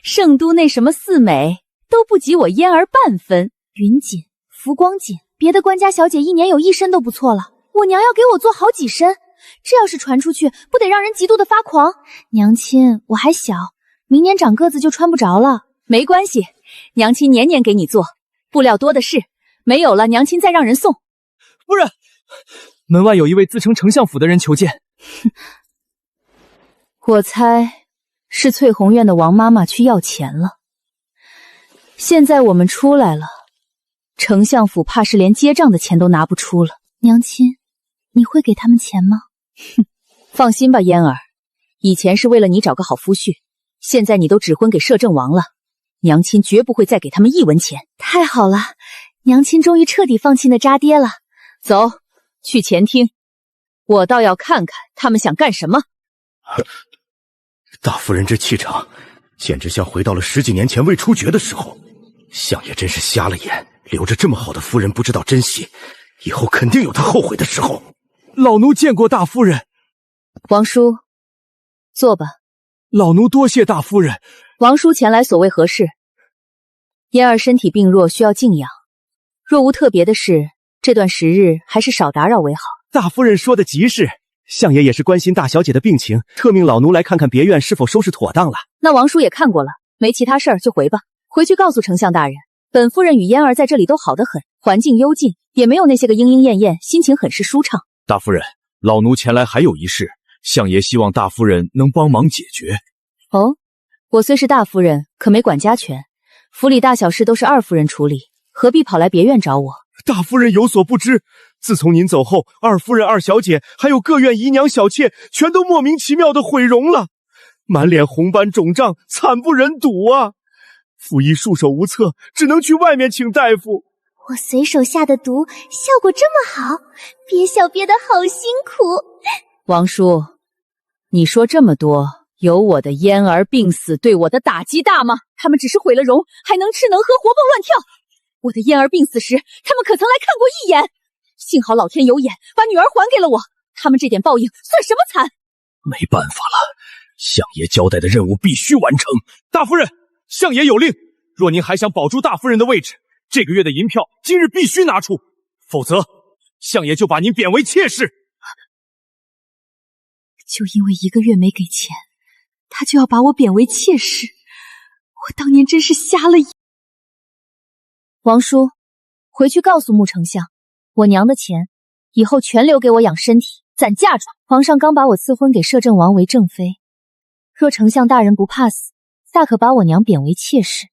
圣都那什么四美都不及我嫣儿半分。云锦、浮光锦，别的官家小姐一年有1身都不错了，我娘要给我做好几身，这要是传出去，不得让人嫉妒的发狂？娘亲，我还小，明年长个子就穿不着了。没关系，娘亲年年给你做，布料多的是，没有了娘亲再让人送。夫人，门外有一位自称丞相府的人求见。我猜是翠红院的王妈妈去要钱了。现在我们出来了，丞相府怕是连结账的钱都拿不出了。娘亲，你会给他们钱吗？放心吧，嫣儿，以前是为了你找个好夫婿，现在你都指婚给摄政王了，娘亲绝不会再给他们1文钱。太好了，娘亲终于彻底放弃那渣爹了。走，去前厅，我倒要看看他们想干什么。大夫人这气场，简直像回到了10几年前未出绝的时候。相爷真是瞎了眼，留着这么好的夫人不知道珍惜，以后肯定有他后悔的时候。老奴见过大夫人。王叔，坐吧。老奴多谢大夫人。王叔前来所谓何事？嫣儿身体病弱，需要静养，若无特别的事，这段时日还是少打扰为好。大夫人说的极是，相爷也是关心大小姐的病情，特命老奴来看看别院是否收拾妥当了。那王叔也看过了，没其他事儿就回吧。回去告诉丞相大人，本夫人与嫣儿在这里都好得很，环境幽静，也没有那些个莺莺燕燕，心情很是舒畅。大夫人，老奴前来还有一事，相爷希望大夫人能帮忙解决。哦，我虽是大夫人，可没管家权，府里大小事都是二夫人处理，何必跑来别院找我？大夫人有所不知，自从您走后，二夫人、二小姐还有各院姨娘小妾，全都莫名其妙的毁容了，满脸红斑肿胀，惨不忍睹啊！府医束手无策，只能去外面请大夫。我随手下的毒效果这么好，憋笑憋得好辛苦。王叔，你说这么多，有我的嫣儿病死对我的打击大吗？他们只是毁了容，还能吃能喝，活蹦乱跳。我的嫣儿病死时，他们可曾来看过一眼？幸好老天有眼，把女儿还给了我。他们这点报应算什么惨？没办法了，相爷交代的任务必须完成。大夫人，相爷有令，若您还想保住大夫人的位置，这个月的银票今日必须拿出，否则相爷就把您贬为妾室。就因为1个月没给钱，他就要把我贬为妾室，我当年真是瞎了眼。王叔，回去告诉穆丞相，我娘的钱以后全留给我养身体，攒嫁妆。皇上刚把我赐婚给摄政王为正妃，若丞相大人不怕死，大可把我娘贬为妾室，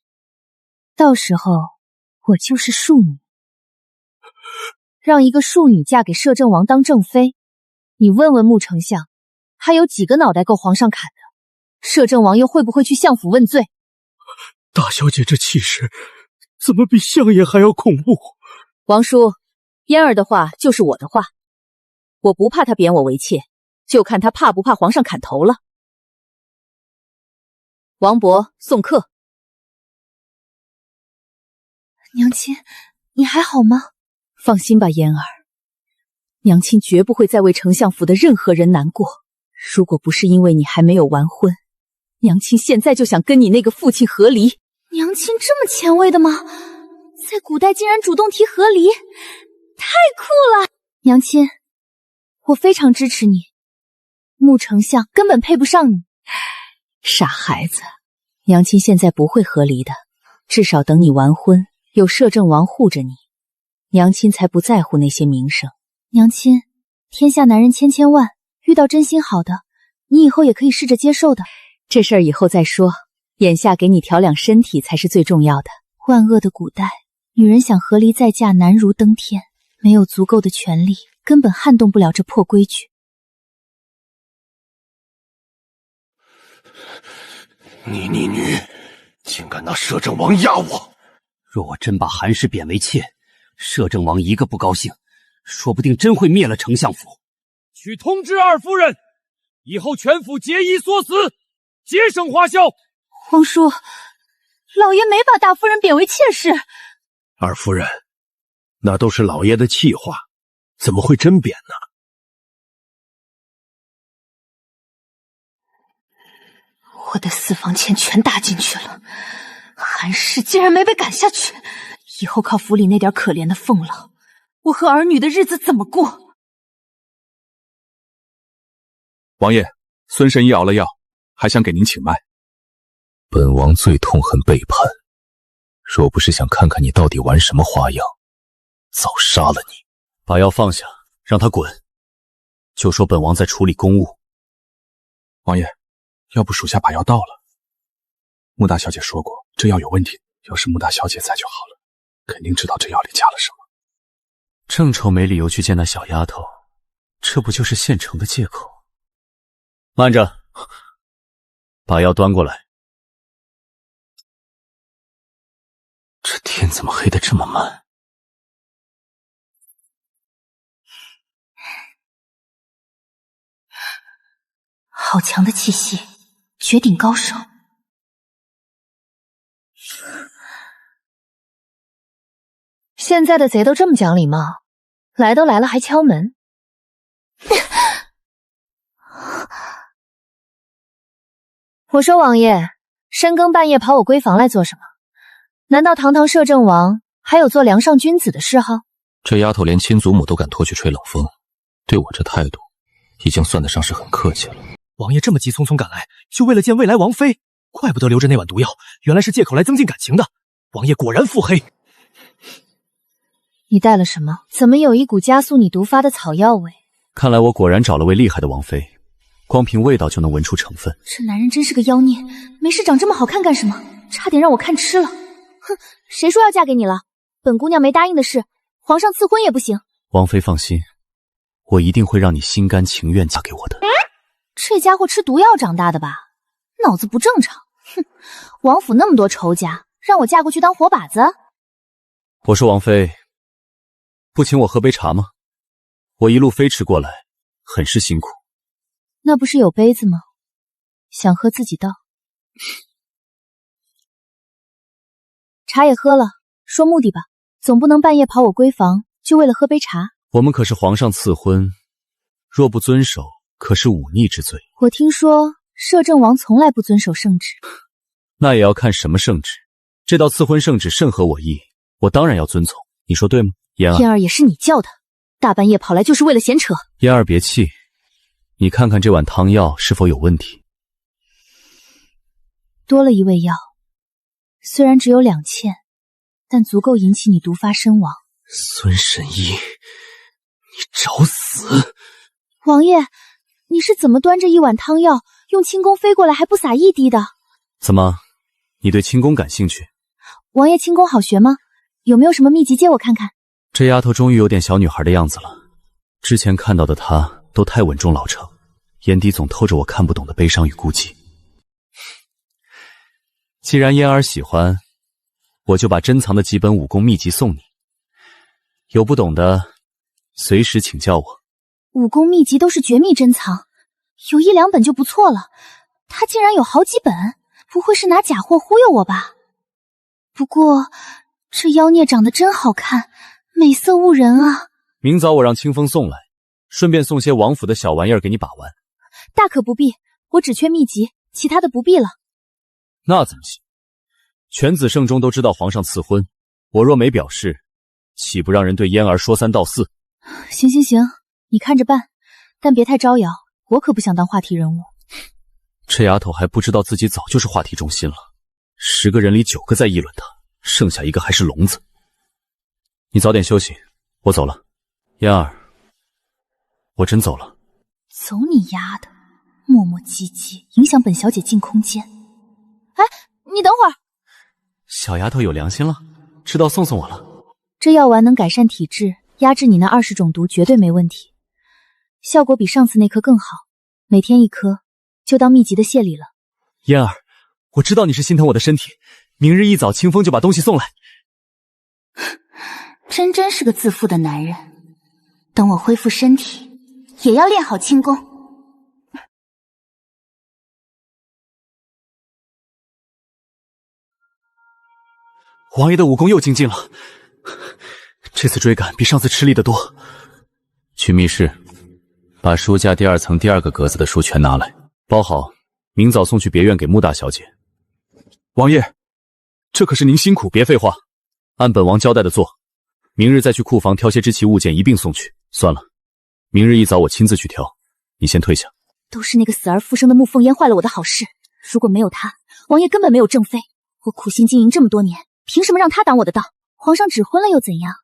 到时候我就是庶女。让一个庶女嫁给摄政王当正妃，你问问穆丞相，还有几个脑袋够皇上砍的？摄政王又会不会去相府问罪？大小姐这气势，怎么比相爷还要恐怖？王叔，嫣儿的话就是我的话，我不怕他贬我为妾，就看他怕不怕皇上砍头了。王伯送客。娘亲，你还好吗？放心吧，嫣儿，娘亲绝不会再为丞相府的任何人难过。如果不是因为你还没有完婚，娘亲现在就想跟你那个父亲和离。娘亲这么前卫的吗？在古代竟然主动提和离，太酷了！娘亲，我非常支持你。穆丞相根本配不上你。傻孩子，娘亲现在不会和离的，至少等你完婚，有摄政王护着你，娘亲才不在乎那些名声。娘亲，天下男人千千万，遇到真心好的，你以后也可以试着接受的。这事儿以后再说，眼下给你调养身体才是最重要的。万恶的古代，女人想和离再嫁难如登天，没有足够的权力，根本撼动不了这破规矩。你女，竟敢拿摄政王压我！若我真把韩氏贬为妾，摄政王一个不高兴，说不定真会灭了丞相府。去通知二夫人，以后全府节衣缩死，节省花销。皇叔，老爷没把大夫人贬为妾室。二夫人，那都是老爷的气话，怎么会真贬呢？我的私房钱全搭进去了，韩氏竟然没被赶下去，以后靠府里那点可怜的俸劳，我和儿女的日子怎么过？王爷，孙神医熬了药，还想给您请脉。本王最痛恨背叛，若不是想看看你到底玩什么花样，早杀了你。把药放下，让他滚。就说本王在处理公务。王爷，要不属下把药倒了。穆大小姐说过，这药有问题，要是穆大小姐在就好了，肯定知道这药里加了什么。正愁没理由去见那小丫头，这不就是现成的借口？慢着，把药端过来。这天怎么黑得这么慢？好强的气息，绝顶高手。现在的贼都这么讲礼貌，来都来了还敲门。我说王爷，深更半夜跑我闺房来做什么？难道堂堂摄政王还有做梁上君子的嗜好？这丫头连亲祖母都敢拖去吹冷风，对我这态度已经算得上是很客气了。王爷这么急匆匆赶来，就为了见未来王妃，怪不得留着那碗毒药，原来是借口来增进感情的。王爷果然腹黑。你带了什么？怎么有一股加速你毒发的草药味？看来我果然找了位厉害的王妃，光凭味道就能闻出成分。这男人真是个妖孽，没事长这么好看干什么？差点让我看吃了。哼，谁说要嫁给你了？本姑娘没答应的事，皇上赐婚也不行。王妃放心，我一定会让你心甘情愿嫁给我的。这家伙吃毒药长大的吧？脑子不正常。哼，王府那么多仇家，让我嫁过去当活靶子？我说王妃，不请我喝杯茶吗？我一路飞驰过来，很是辛苦。那不是有杯子吗？想喝自己倒。茶也喝了，说目的吧，总不能半夜跑我闺房，就为了喝杯茶。我们可是皇上赐婚，若不遵守，可是忤逆之罪。我听说摄政王从来不遵守圣旨。那也要看什么圣旨。这道赐婚圣旨甚合我意，我当然要遵从。你说对吗？嫣儿。嫣儿也是你叫的，大半夜跑来就是为了闲扯。嫣儿别气，你看看这碗汤药是否有问题？多了一味药，虽然只有2茜，但足够引起你毒发身亡。孙神医，你找死！王爷，你是怎么端着一碗汤药，用轻功飞过来还不撒一滴的？怎么，你对轻功感兴趣？王爷轻功好学吗？有没有什么秘籍借我看看？这丫头终于有点小女孩的样子了。之前看到的她都太稳重老成，眼底总透着我看不懂的悲伤与孤寂。既然嫣儿喜欢，我就把珍藏的几本武功秘籍送你，有不懂的随时请教我。武功秘籍都是绝密珍藏，有1、2本就不错了，他竟然有好几本，不会是拿假货忽悠我吧？不过这妖孽长得真好看，美色误人啊。明早我让清风送来，顺便送些王府的小玩意儿给你把玩。大可不必，我只缺秘籍，其他的不必了。那怎么行？全子圣中都知道皇上赐婚，我若没表示，岂不让人对嫣儿说3道4？行行行，你看着办，但别太招摇，我可不想当话题人物。这丫头还不知道自己早就是话题中心了，10个人里9个在议论她，剩下1个还是聋子。你早点休息，我走了。嫣儿，我真走了。走你丫的，磨磨唧唧，影响本小姐进空间。哎，你等会儿。小丫头有良心了，知道送我了。这药丸能改善体质，压制你那20种毒绝对没问题，效果比上次那颗更好，每天1颗，就当秘籍的谢礼了。嫣儿，我知道你是心疼我的身体，明日一早清风就把东西送来。真是个自负的男人，等我恢复身体，也要练好轻功。王爷的武功又精进了，这次追赶比上次吃力得多。去密室，把书架第2层第2个格子的书全拿来，包好，明早送去别院给穆大小姐。王爷，这可是您辛苦。别废话，按本王交代的做。明日再去库房挑些支齐物件一并送去。算了，明日一早我亲自去挑，你先退下。都是那个死而复生的穆凤烟坏了我的好事，如果没有他，王爷根本没有正妃。我苦心经营这么多年，凭什么让他挡我的道？皇上指婚了又怎样？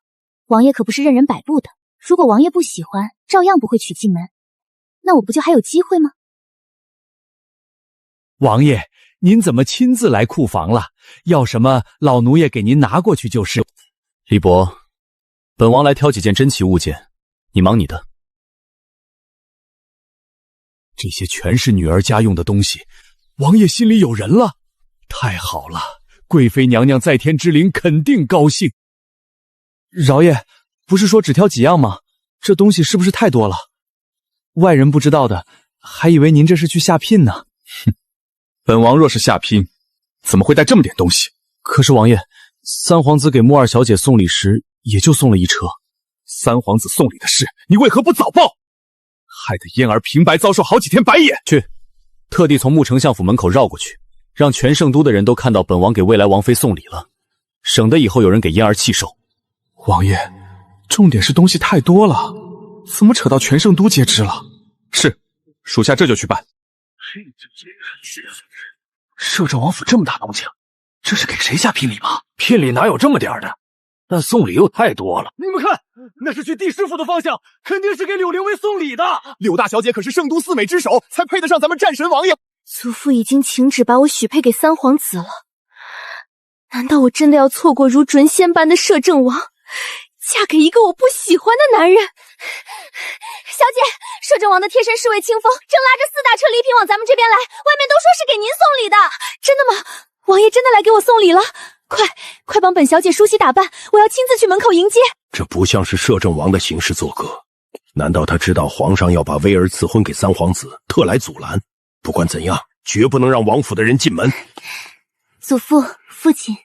王爷可不是任人摆布的，如果王爷不喜欢，照样不会娶进门。那我不就还有机会吗？王爷，您怎么亲自来库房了？要什么，老奴也给您拿过去就是。李伯，本王来挑几件珍奇物件，你忙你的。这些全是女儿家用的东西，王爷心里有人了。太好了，贵妃娘娘在天之灵肯定高兴。饶爷，不是说只挑几样吗？这东西是不是太多了？外人不知道的，还以为您这是去下聘呢。哼，本王若是下聘，怎么会带这么点东西？可是王爷，三皇子给穆二小姐送礼时，也就送了一车。三皇子送礼的事，你为何不早报？害得嫣儿平白遭受好几天白眼。去，特地从穆丞相府门口绕过去，让全圣都的人都看到本王给未来王妃送礼了，省得以后有人给嫣儿气受。王爷，重点是东西太多了，怎么扯到全圣都皆知了？是，属下这就去办。摄政王府这么大动静，这是给谁下聘礼吗？聘礼哪有这么点的？但送礼又太多了。你们看，那是去帝师府的方向，肯定是给柳灵薇送礼的。柳大小姐可是圣都四美之首，才配得上咱们战神王爷。祖父已经请旨把我许配给三皇子了，难道我真的要错过如准仙般的摄政王，嫁给一个我不喜欢的男人？小姐，摄政王的贴身侍卫清风正拉着4大车礼品往咱们这边来，外面都说是给您送礼的。真的吗？王爷真的来给我送礼了？快帮本小姐梳洗打扮，我要亲自去门口迎接。这不像是摄政王的行事作风，难道他知道皇上要把薇儿赐婚给三皇子，特来阻拦？不管怎样，绝不能让王府的人进门。祖父、父亲，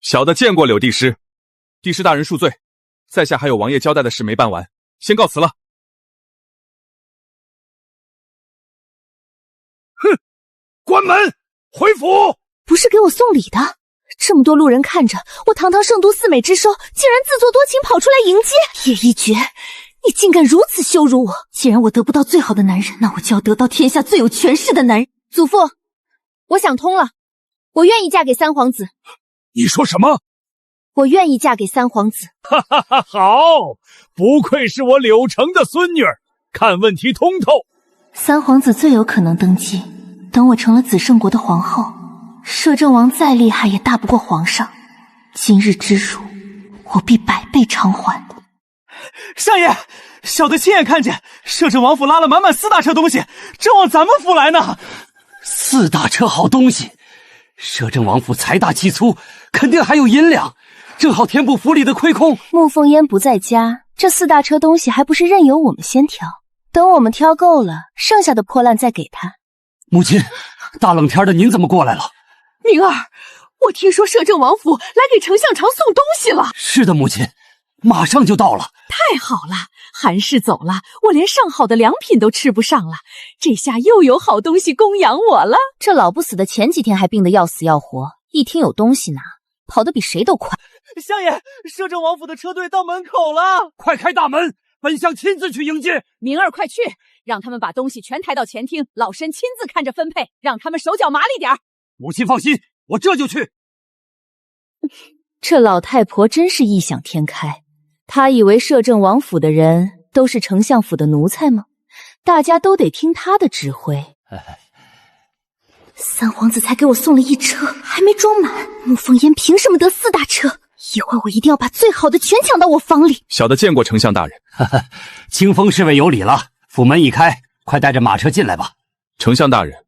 小的见过柳帝师，帝师大人恕罪，在下还有王爷交代的事没办完，先告辞了。哼，关门，回府。不是给我送礼的，这么多路人看着，我堂堂圣都四美之首，竟然自作多情跑出来迎接。叶一绝，你竟敢如此羞辱我！既然我得不到最好的男人，那我就要得到天下最有权势的男人。祖父，我想通了，我愿意嫁给三皇子。你说什么？我愿意嫁给三皇子。哈哈哈，好，不愧是我柳城的孙女儿，看问题通透。三皇子最有可能登基，等我成了子圣国的皇后，摄政王再厉害也打不过皇上，今日之辱，我必百倍偿还。少爷，小的亲眼看见摄政王府拉了满满4大车东西，正往咱们府来呢。4大车好东西，摄政王府财大气粗，肯定还有银两，正好填补府里的亏空。穆凤烟不在家，这4大车东西还不是任由我们先挑，等我们挑够了，剩下的破烂再给他。母亲，大冷天的您怎么过来了？明儿，我听说摄政王府来给丞相长送东西了。是的，母亲，马上就到了。太好了，韩氏走了，我连上好的良品都吃不上了，这下又有好东西供养我了。这老不死的前几天还病得要死要活，一听有东西拿，跑得比谁都快。相爷，摄政王府的车队到门口了，快开大门，本相亲自去迎接。明儿快去，让他们把东西全抬到前厅，老身亲自看着分配，让他们手脚麻利点儿。母亲放心，我这就去。这老太婆真是异想天开，她以为摄政王府的人都是丞相府的奴才吗？大家都得听她的指挥。三皇子才给我送了1车，还没装满，穆凤烟凭什么得4大车？一会儿我一定要把最好的全抢到我房里。小的见过丞相大人。清风侍卫有礼了，府门已开，快带着马车进来吧。丞相大人，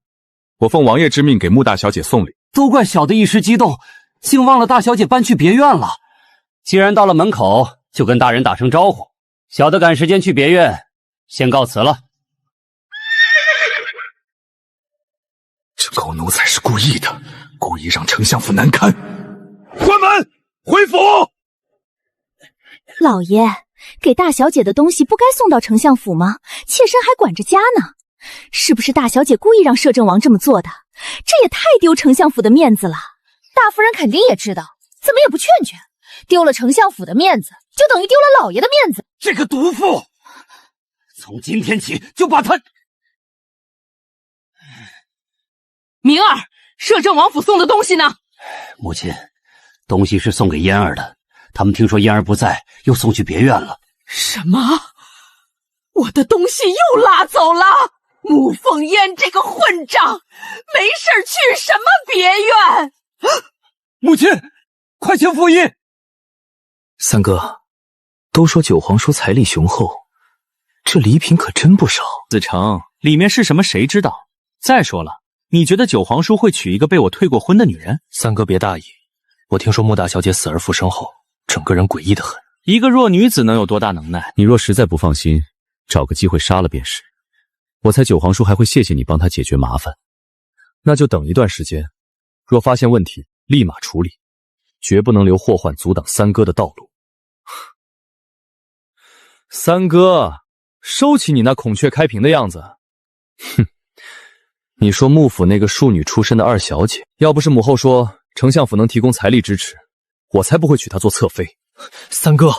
我奉王爷之命给穆大小姐送礼。都怪小的一时激动，竟忘了大小姐搬去别院了。既然到了门口，就跟大人打声招呼。小的赶时间去别院，先告辞了。这狗奴才是故意的，故意让丞相府难堪。关门，回府。老爷，给大小姐的东西不该送到丞相府吗？妾身还管着家呢。是不是大小姐故意让摄政王这么做的？这也太丢丞相府的面子了。大夫人肯定也知道，怎么也不劝劝。丢了丞相府的面子，就等于丢了老爷的面子。这个毒妇，从今天起就把她……明儿，摄政王府送的东西呢？母亲，东西是送给嫣儿的，他们听说嫣儿不在，又送去别院了。什么？我的东西又拉走了？穆凤烟这个混账，没事去什么别院？母亲，快请福音！三哥，都说九皇叔财力雄厚，这礼品可真不少。子成，里面是什么谁知道？再说了，你觉得九皇叔会娶一个被我退过婚的女人？三哥别大意，我听说穆大小姐死而复生后，整个人诡异得很。一个弱女子能有多大能耐？你若实在不放心，找个机会杀了便是。我猜九皇叔还会谢谢你帮他解决麻烦。那就等一段时间，若发现问题，立马处理，绝不能留祸患阻挡三哥的道路。三哥，收起你那孔雀开屏的样子。哼，你说幕府那个庶女出身的二小姐，要不是母后说丞相府能提供财力支持，我才不会娶她做侧妃。三哥，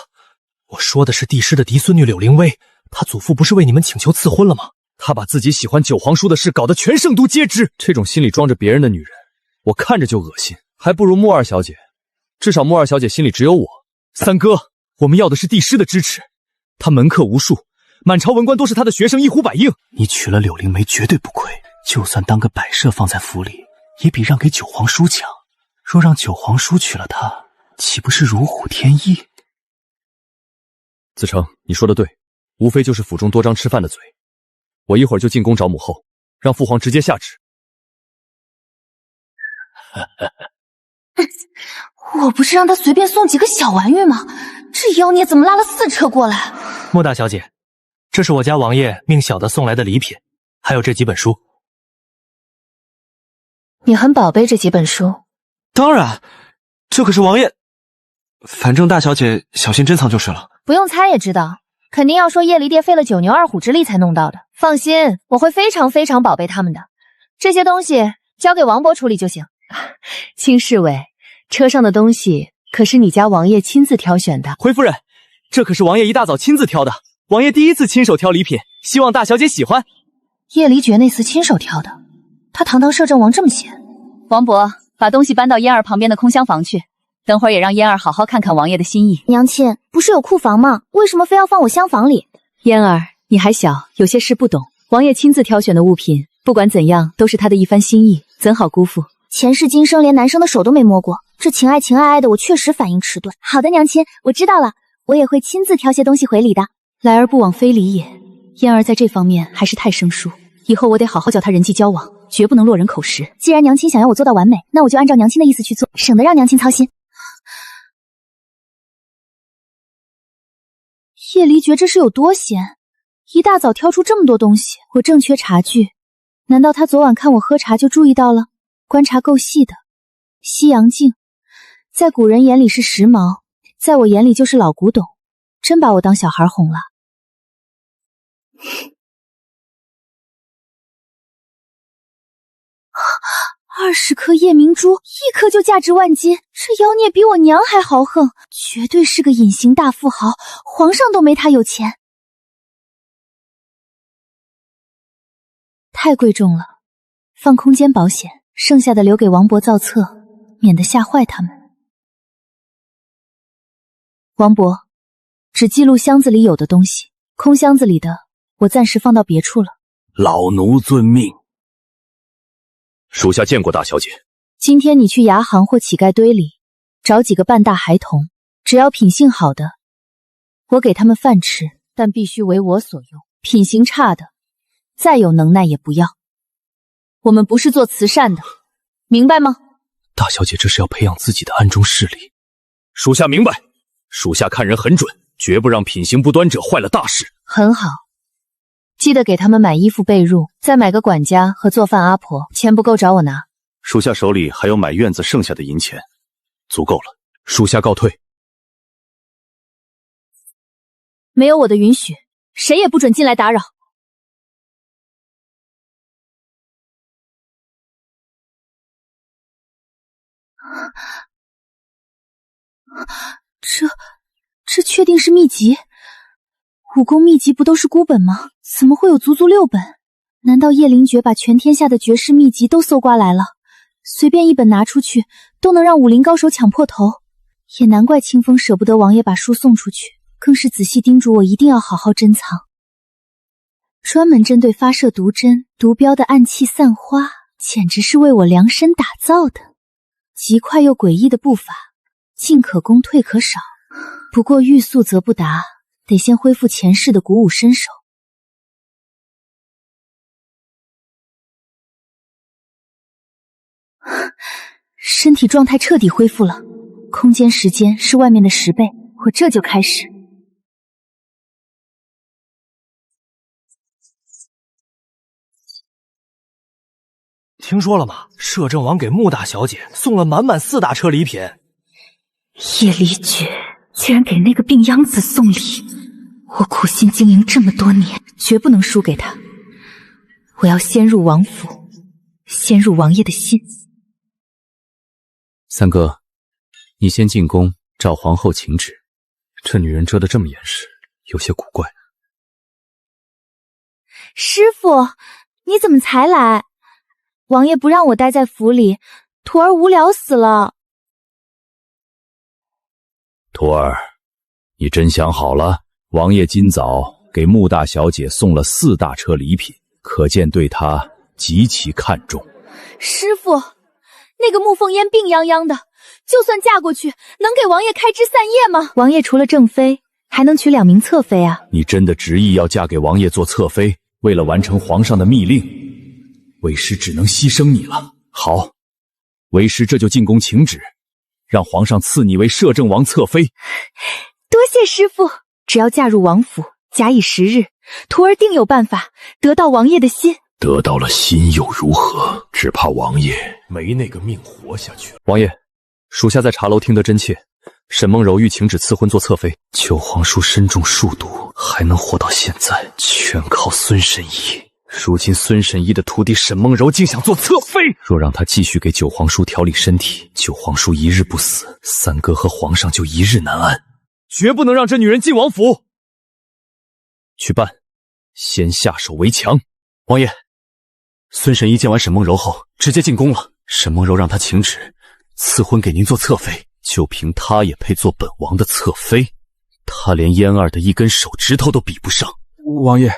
我说的是帝师的嫡孙女柳灵薇，她祖父不是为你们请求赐婚了吗？她把自己喜欢九皇叔的事搞得全圣都皆知，这种心里装着别人的女人，我看着就恶心，还不如穆二小姐。至少穆二小姐心里只有我。三哥，我们要的是帝师的支持，她门客无数，满朝文官都是她的学生，一呼百应。你娶了柳灵梅绝对不亏，就算当个摆设放在府里，也比让给九皇叔强。若让九皇叔娶了她，岂不是如虎添翼？子成，你说的对，无非就是府中多张吃饭的嘴。我一会儿就进宫找母后，让父皇直接下旨。我不是让他随便送几个小玩意吗？这妖孽怎么拉了4车过来？莫大小姐，这是我家王爷命小的送来的礼品，还有这几本书。你很宝贝这几本书？当然，这可是王爷。反正大小姐小心珍藏就是了。不用猜也知道，肯定要说叶离爹费了9牛2虎之力才弄到的。放心，我会非常非常宝贝他们的。这些东西交给王伯处理就行。卿侍卫，车上的东西可是你家王爷亲自挑选的。回夫人，这可是王爷一大早亲自挑的，王爷第一次亲手挑礼品，希望大小姐喜欢。叶离觉那厮亲手挑的，他堂堂摄政王这么闲。王伯，把东西搬到嫣儿旁边的空厢房去，等会儿也让嫣儿好好看看王爷的心意。娘亲，不是有库房吗？为什么非要放我厢房里？嫣儿，你还小，有些事不懂。王爷亲自挑选的物品，不管怎样都是他的一番心意，怎好辜负？前世今生连男生的手都没摸过，这情爱的，我确实反应迟钝。好的，娘亲，我知道了，我也会亲自挑些东西回礼的。来而不往非礼也，嫣儿在这方面还是太生疏，以后我得好好教她人际交往，绝不能落人口实。既然娘亲想要我做到完美，那我就按照娘亲的意思去做，省得让娘亲操心。叶离觉这是有多闲，一大早挑出这么多东西。我正缺茶具，难道他昨晚看我喝茶就注意到了？观察够细的。西洋镜，在古人眼里是时髦，在我眼里就是老古董，真把我当小孩哄了。20颗夜明珠，一颗就价值万金，这妖孽比我娘还豪横，绝对是个隐形大富豪，皇上都没他有钱。太贵重了，放空间保险，剩下的留给王伯造册，免得吓坏他们。王伯，只记录箱子里有的东西，空箱子里的我暂时放到别处了。老奴遵命。属下见过大小姐。今天你去牙行或乞丐堆里找几个半大孩童，只要品性好的，我给他们饭吃，但必须为我所用。品行差的，再有能耐也不要。我们不是做慈善的，明白吗？大小姐这是要培养自己的暗中势力。属下明白，属下看人很准，绝不让品行不端者坏了大事。很好。记得给他们买衣服被褥，再买个管家和做饭阿婆，钱不够找我拿。属下手里还有买院子剩下的银钱，足够了。属下告退。没有我的允许，谁也不准进来打扰。这确定是秘籍？武功秘籍不都是孤本吗？怎么会有足足6本？难道叶灵觉把全天下的绝世秘籍都搜刮来了？随便一本拿出去，都能让武林高手抢破头。也难怪清风舍不得王爷把书送出去，更是仔细叮嘱我一定要好好珍藏。专门针对发射毒针、毒镖的暗器散花，简直是为我量身打造的。极快又诡异的步伐，进可攻，退可守。不过欲速则不达，得先恢复前世的鼓舞身手。身体状态彻底恢复了，空间时间是外面的10倍，我这就开始。听说了吗？摄政王给穆大小姐送了满满4大车礼品。叶离觉居然给那个病秧子送礼，我苦心经营这么多年，绝不能输给他。我要先入王府，先入王爷的心。三哥，你先进宫找皇后请旨。这女人遮得这么严实，有些古怪。师傅，你怎么才来？王爷不让我待在府里，徒儿无聊死了。徒儿，你真想好了？王爷今早给穆大小姐送了4大车礼品，可见对她极其看重。师傅，那个穆凤烟病殃殃的，就算嫁过去，能给王爷开枝散叶吗？王爷除了正妃，还能娶2名侧妃啊。你真的执意要嫁给王爷做侧妃？为了完成皇上的密令，为师只能牺牲你了。好，为师这就进宫请旨，让皇上赐你为摄政王侧妃。多谢师傅，只要嫁入王府，假以时日，徒儿定有办法得到王爷的心。得到了心又如何？只怕王爷没那个命活下去。王爷，属下在茶楼听得真切，沈梦柔欲请旨赐婚做侧妃。九皇叔身中数毒，还能活到现在，全靠孙神医。如今孙神医的徒弟沈梦柔竟想做侧妃，若让他继续给九皇叔调理身体，九皇叔一日不死，三哥和皇上就一日难安。绝不能让这女人进王府。去办，先下手为强。王爷，孙神医见完沈梦柔后，直接进宫了。沈梦柔让他请旨，赐婚给您做侧妃，就凭他也配做本王的侧妃？他连嫣儿的一根手指头都比不上。王爷，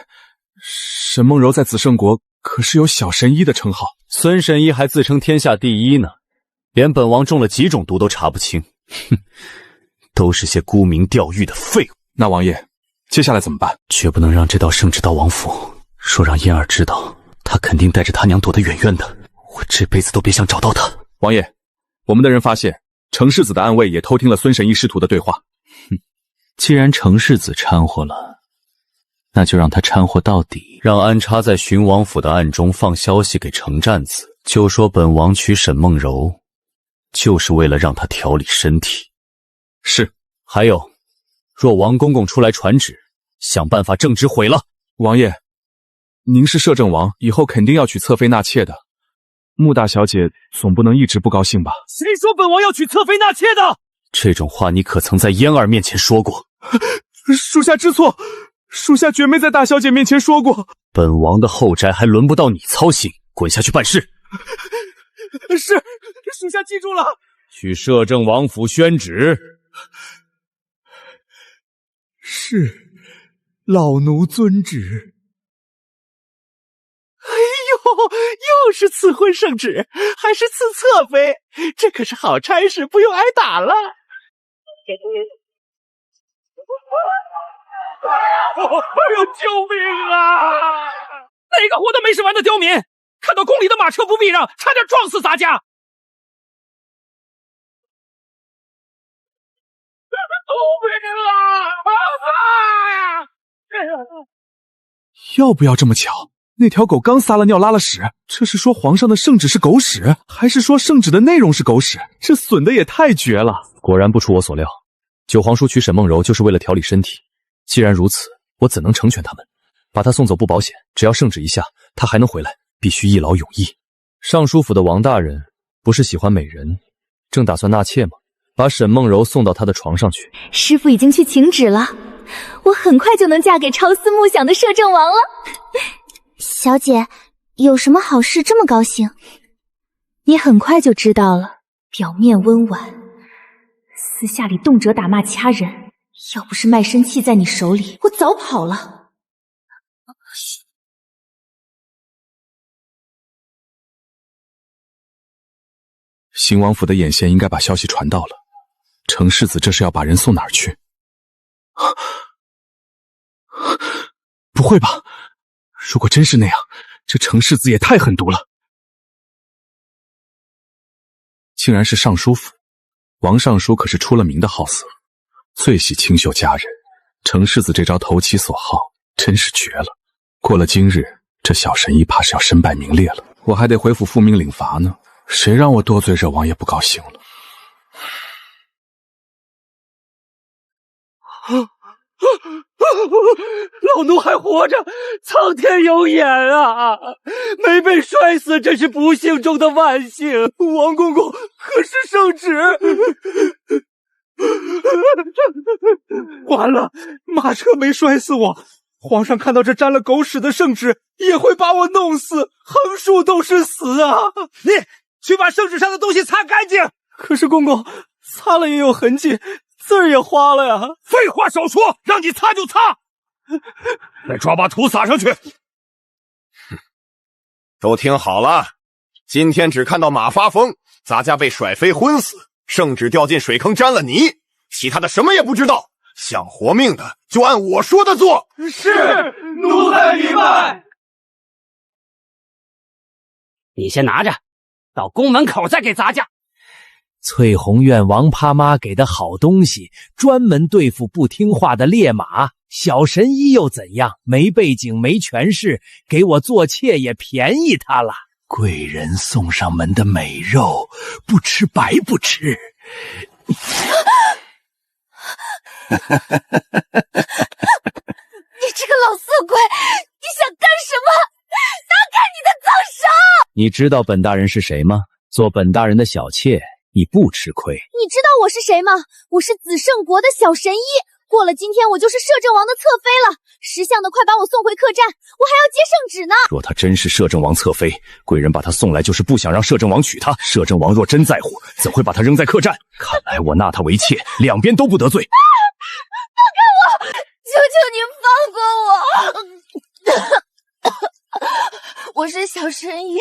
沈梦柔在紫圣国可是有小神医的称号。孙神医还自称天下第一呢，连本王中了几种毒都查不清。哼，都是些沽名钓誉的废物。那王爷，接下来怎么办？绝不能让这道圣旨到王府，若让嫣儿知道，她肯定带着他娘躲得远远的，我这辈子都别想找到她。王爷，我们的人发现程世子的暗卫也偷听了孙神医师徒的对话。哼，既然程世子掺和了，那就让他掺和到底，让安插在巡王府的暗中放消息给程战子，就说本王娶沈梦柔就是为了让他调理身体。是。还有，若王公公出来传旨，想办法正旨毁了。王爷，您是摄政王，以后肯定要娶侧妃纳妾的。穆大小姐总不能一直不高兴吧？谁说本王要娶侧妃纳妾的？这种话你可曾在嫣儿面前说过？属下知错，属下绝没在大小姐面前说过。本王的后宅还轮不到你操心，滚下去办事。是，属下记住了。去摄政王府宣旨。是，老奴遵旨。哎呦，又是赐婚圣旨，还是赐侧妃，这可是好差事，不用挨打了。哎呦，救命啊！哪个活得没事玩的刁民，看到宫里的马车不避让，差点撞死咱家。救命啊！要不要这么巧？那条狗刚撒了尿拉了屎，这是说皇上的圣旨是狗屎，还是说圣旨的内容是狗屎？这损的也太绝了！果然不出我所料，九皇叔娶沈梦柔就是为了调理身体。既然如此，我怎能成全他们？把他送走不保险，只要圣旨一下，他还能回来，必须一劳永逸。尚书府的王大人不是喜欢美人，正打算纳妾吗？把沈梦柔送到他的床上去。师傅已经去请旨了，我很快就能嫁给朝思暮想的摄政王了。小姐，有什么好事这么高兴？你很快就知道了。表面温婉，私下里动辄打骂掐人。要不是卖身契在你手里，我早跑了。邢王府的眼线应该把消息传到了。程世子这是要把人送哪儿去？不会吧？如果真是那样，这程世子也太狠毒了。竟然是尚书府，王尚书可是出了名的好色，最喜清秀佳人。程世子这招投其所好，真是绝了。过了今日，这小神医怕是要身败名裂了。我还得回府复命领罚呢，谁让我多嘴惹王爷不高兴了？老奴还活着，苍天有眼啊！没被摔死，真是不幸中的万幸。王公公可是圣旨？完了，马车没摔死我，皇上看到这沾了狗屎的圣旨，也会把我弄死，横竖都是死啊！你去把圣旨上的东西擦干净。可是公公，擦了也有痕迹，字儿也花了呀。废话少说，让你擦就擦，再抓把土撒上去。都听好了，今天只看到马发疯，咱家被甩飞昏死，圣旨掉进水坑沾了泥，其他的什么也不知道。想活命的就按我说的做。是，奴才明白。你先拿着，到宫门口再给砸价。翠红院王啪妈给的好东西，专门对付不听话的烈马。小神医又怎样？没背景没权势，给我做妾也便宜他了。贵人送上门的美肉，不吃白不吃。你这个老色鬼，你想干什么？拿开你的脏手！你知道本大人是谁吗？做本大人的小妾，你不吃亏。你知道我是谁吗？我是紫圣国的小神医。过了今天，我就是摄政王的侧妃了。识相的快把我送回客栈，我还要接圣旨呢。若他真是摄政王侧妃，贵人把他送来就是不想让摄政王娶她。摄政王若真在乎，怎会把她扔在客栈？看来我纳她为妾，两边都不得罪。放开我！求求你放过我！我是小神医，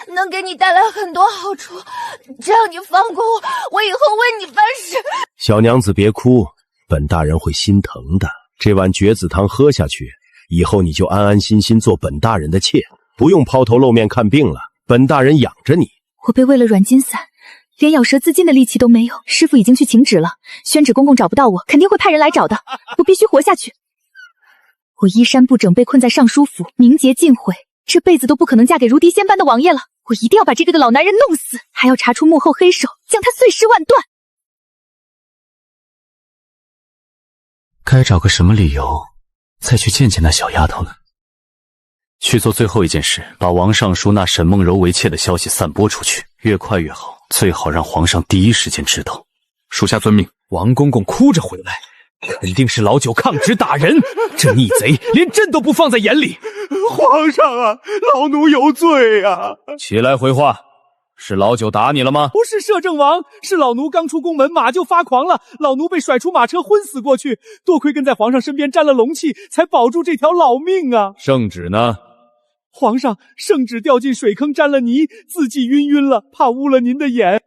能给你带来很多好处。只要你放过我，我以后为你办事。小娘子别哭，本大人会心疼的。这碗蕨子汤喝下去，以后你就安安心心做本大人的妾，不用抛头露面看病了，本大人养着你。我被喂了软筋散，连咬舌自尽的力气都没有。师傅已经去请旨了，宣旨公公找不到我，肯定会派人来找的。我必须活下去。我衣衫不整，被困在尚书府，名节尽毁，这辈子都不可能嫁给如滴仙般的王爷了。我一定要把这个老男人弄死，还要查出幕后黑手，将他碎尸万段。该找个什么理由再去见见那小丫头呢？去做最后一件事，把王尚书纳沈梦柔为妾的消息散播出去，越快越好，最好让皇上第一时间知道。属下遵命。王公公哭着回来，肯定是老九抗旨打人，这逆贼连朕都不放在眼里。皇上啊，老奴有罪啊！起来回话，是老九打你了吗？不是摄政王，是老奴刚出宫门，马就发狂了，老奴被甩出马车昏死过去，多亏跟在皇上身边沾了龙气，才保住这条老命啊！圣旨呢？皇上，圣旨掉进水坑沾了泥，自己晕了，怕污了您的眼。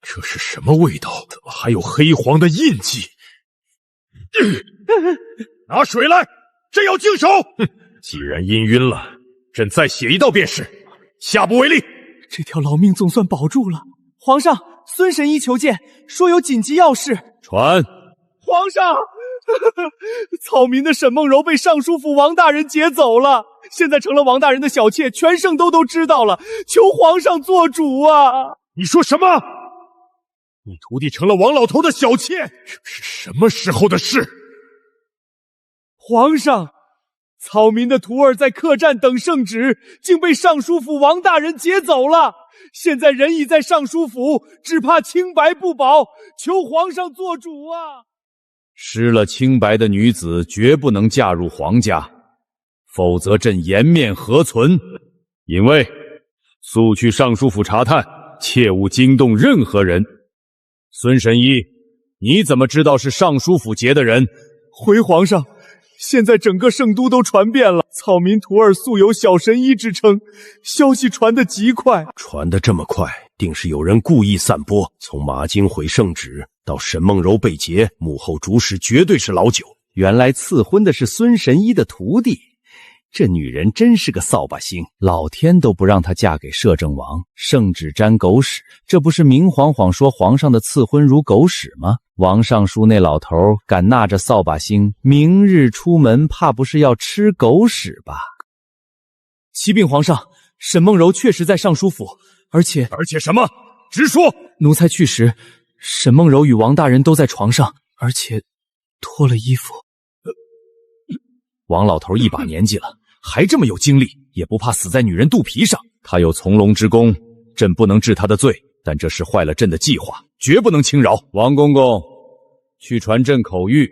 这是什么味道？怎么还有黑黄的印记？拿水来，朕要净手。既然氤晕了，朕再写一道便是，下不为例。这条老命总算保住了。皇上，孙神医求见，说有紧急要事。传。皇上，草民的沈梦柔被尚书府王大人劫走了，现在成了王大人的小妾，全圣都知道了，求皇上做主啊！你说什么？你徒弟成了王老头的小妾，这是什么时候的事？皇上，草民的徒儿在客栈等圣旨，竟被尚书府王大人劫走了。现在人已在尚书府，只怕清白不保，求皇上做主啊！失了清白的女子绝不能嫁入皇家，否则朕颜面何存？尹卫，速去尚书府查探，切勿惊动任何人。孙神医，你怎么知道是尚书府劫的人？回皇上，现在整个圣都都传遍了，草民徒儿素有小神医之称，消息传得极快。传得这么快，定是有人故意散播。从马经毁圣旨到沈梦柔被劫，幕后主使绝对是老九。原来赐婚的是孙神医的徒弟，这女人真是个扫把星，老天都不让她嫁给摄政王。圣旨沾狗屎，这不是明晃晃说皇上的赐婚如狗屎吗？王尚书那老头敢纳着扫把星，明日出门怕不是要吃狗屎吧？启禀皇上，沈梦柔确实在尚书府，而且什么？直说！奴才去时，沈梦柔与王大人都在床上，而且脱了衣服。王老头一把年纪了，还这么有精力，也不怕死在女人肚皮上。他有从龙之功，朕不能治他的罪，但这事坏了朕的计划，绝不能轻饶。王公公，去传朕口谕，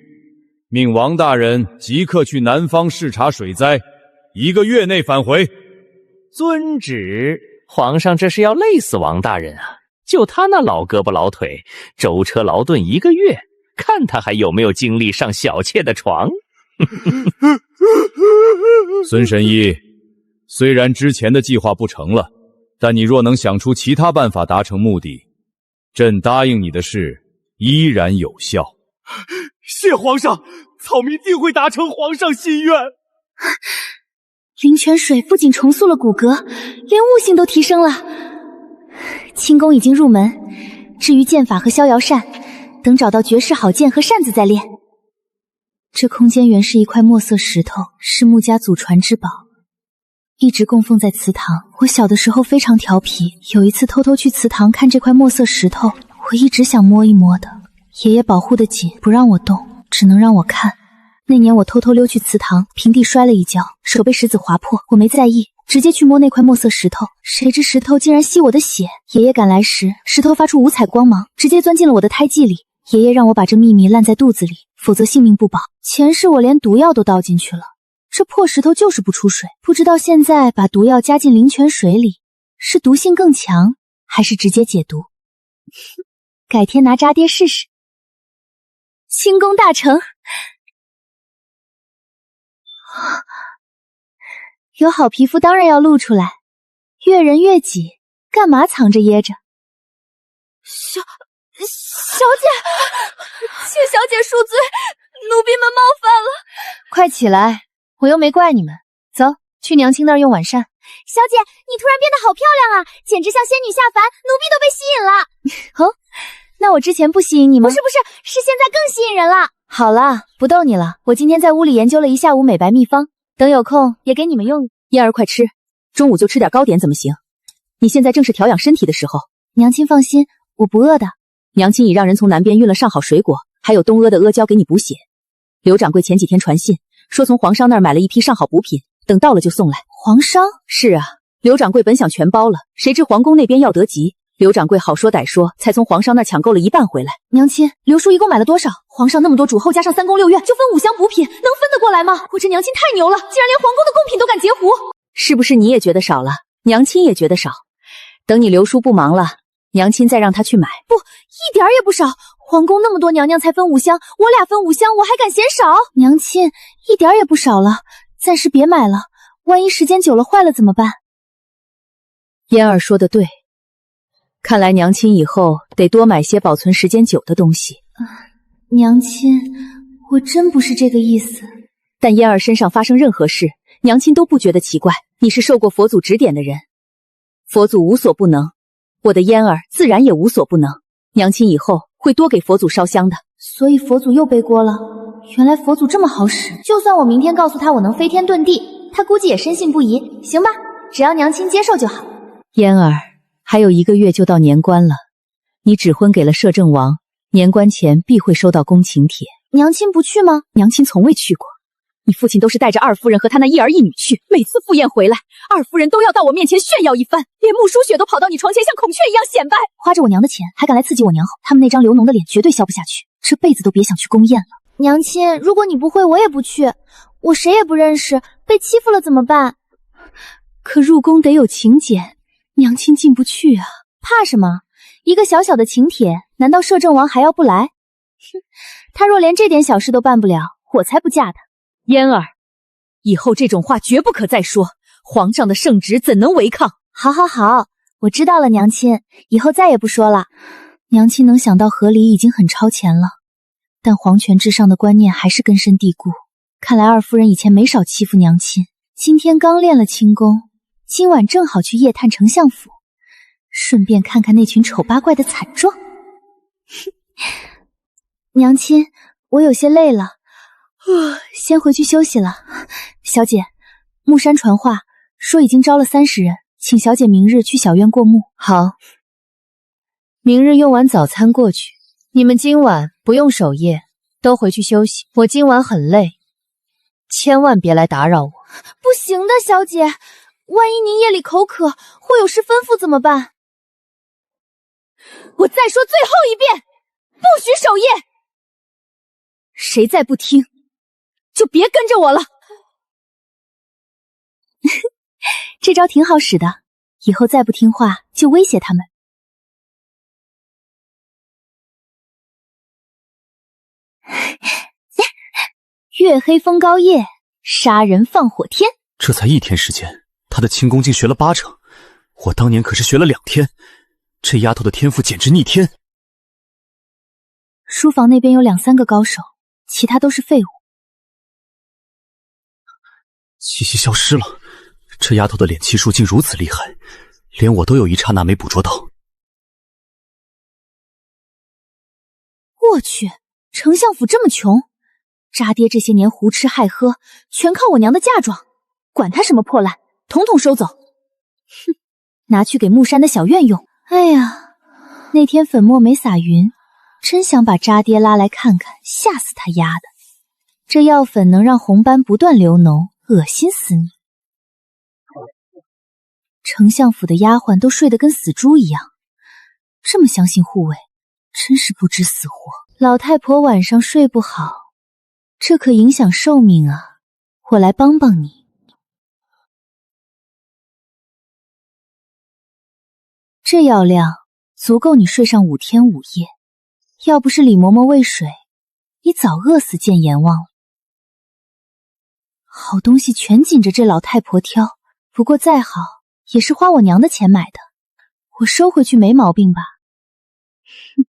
命王大人即刻去南方视察水灾，1个月内返回。遵旨。皇上这是要累死王大人啊！就他那老胳膊老腿，舟车劳顿1个月，看他还有没有精力上小妾的床。孙神医，虽然之前的计划不成了，但你若能想出其他办法达成目的，朕答应你的事依然有效。谢皇上，草民定会达成皇上心愿。灵泉水不仅重塑了骨骼，连悟性都提升了。轻功已经入门，至于剑法和逍遥扇，等找到绝世好剑和扇子再练。这空间原是一块墨色石头，是穆家祖传之宝，一直供奉在祠堂。我小的时候非常调皮，有一次偷偷去祠堂看这块墨色石头，我一直想摸一摸的，爷爷保护得紧，不让我动，只能让我看。那年我偷偷溜去祠堂，平地摔了一跤，手被石子划破，我没在意，直接去摸那块墨色石头，谁知石头竟然吸我的血。爷爷赶来时，石头发出五彩光芒，直接钻进了我的胎记里。爷爷让我把这秘密烂在肚子里，否则性命不保。前世我连毒药都倒进去了，这破石头就是不出水。不知道现在把毒药加进灵泉水里，是毒性更强，还是直接解毒？改天拿渣爹试试。轻功大成。有好皮肤当然要露出来，越人越己，干嘛藏着掖着？小姐，谢小姐恕罪，奴婢们冒犯了。快起来，我又没怪你们。走，去娘亲那儿用晚膳。小姐，你突然变得好漂亮啊，简直像仙女下凡，奴婢都被吸引了。哦，那我之前不吸引你吗？不是，是现在更吸引人了。好啦，不逗你了。我今天在屋里研究了一下午美白秘方，等有空也给你们用。燕儿快吃，中午就吃点糕点怎么行？你现在正是调养身体的时候。娘亲放心，我不饿的。娘亲已让人从南边运了上好水果，还有东阿的阿胶给你补血。刘掌柜前几天传信说从皇上那儿买了一批上好补品，等到了就送来。皇上？是啊，刘掌柜本想全包了，谁知皇宫那边要得急，刘掌柜好说歹说，才从皇上那抢购了一半回来。娘亲，刘叔一共买了多少？皇上那么多主后加上3宫6院，就分5箱补品，能分得过来吗？我这娘亲太牛了，竟然连皇宫的贡品都敢截胡。是不是你也觉得少了？娘亲也觉得少。等你刘叔不忙了，娘亲再让他去买。不，一点也不少。皇宫那么多娘娘才分5箱，我俩分5箱，我还敢嫌少？娘亲，一点也不少了，暂时别买了，万一时间久了坏了怎么办？嫣儿说的对，看来娘亲以后得多买些保存时间久的东西。娘亲，我真不是这个意思。但嫣儿身上发生任何事，娘亲都不觉得奇怪。你是受过佛祖指点的人，佛祖无所不能，我的嫣儿自然也无所不能。娘亲以后会多给佛祖烧香的。所以佛祖又背锅了。原来佛祖这么好使，就算我明天告诉他我能飞天遁地，他估计也深信不疑。行吧，只要娘亲接受就好。嫣儿，还有1个月就到年关了，你指婚给了摄政王，年关前必会收到恭请帖。娘亲不去吗？娘亲从未去过。你父亲都是带着二夫人和他那一儿一女去，每次赴宴回来，二夫人都要到我面前炫耀一番，连穆舒雪都跑到你床前像孔雀一样显摆，花着我娘的钱还敢来刺激我娘后，他们那张流脓的脸绝对消不下去，这辈子都别想去宫宴了。娘亲，如果你不会，我也不去，我谁也不认识，被欺负了怎么办？可入宫得有请柬，娘亲进不去啊。怕什么？一个小小的请帖，难道摄政王还要不来？哼，他若连这点小事都办不了，我才不嫁他。嫣儿，以后这种话绝不可再说，皇上的圣旨怎能违抗？好，我知道了，娘亲，以后再也不说了。娘亲能想到合理已经很超前了，但皇权至上的观念还是根深蒂固。看来二夫人以前没少欺负娘亲，今天刚练了轻功，今晚正好去夜探丞相府，顺便看看那群丑八怪的惨状。娘亲，我有些累了，先回去休息了。小姐，木山传话说已经招了30人，请小姐明日去小院过目。好，明日用完早餐过去。你们今晚不用守夜，都回去休息。我今晚很累，千万别来打扰我。不行的，小姐，万一您夜里口渴或有事吩咐怎么办？我再说最后一遍，不许守夜！谁再不听，就别跟着我了。这招挺好使的，以后再不听话就威胁他们。月黑风高夜，杀人放火天。这才1天时间，他的轻功竟学了8成，我当年可是学了2天，这丫头的天赋简直逆天。书房那边有2、3个高手，其他都是废物。气息消失了，这丫头的敛气术竟如此厉害，连我都有一刹那没捕捉到。我去，丞相府这么穷，渣爹这些年胡吃海喝，全靠我娘的嫁妆，管他什么破烂，统统收走。哼，拿去给木山的小院用。哎呀，那天粉末没撒匀，真想把渣爹拉来看看，吓死他丫的！这药粉能让红斑不断流脓，恶心死你！丞相府的丫鬟都睡得跟死猪一样，这么相信护卫，真是不知死活。老太婆晚上睡不好，这可影响寿命啊！我来帮帮你。这药量足够你睡上5天5夜，要不是李嬷嬷喂水，你早饿死见阎王了。好东西全紧着这老太婆挑，不过再好也是花我娘的钱买的，我收回去没毛病吧？哼，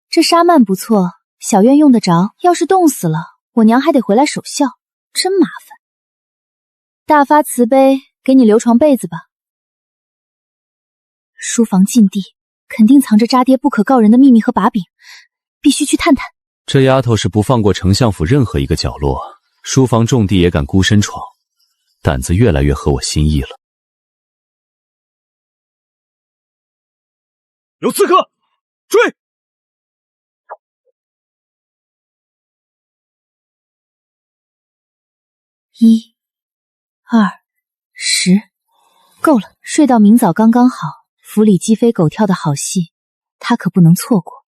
这纱幔不错，小院用得着，要是冻死了，我娘还得回来守孝，真麻烦。大发慈悲，给你留床被子吧。书房禁地，肯定藏着渣爹不可告人的秘密和把柄，必须去探探。这丫头是不放过丞相府任何一个角落，书房重地也敢孤身闯，胆子越来越合我心意了。有刺客，追！1、2、10，够了，睡到明早刚刚好。府里鸡飞狗跳的好戏，他可不能错过。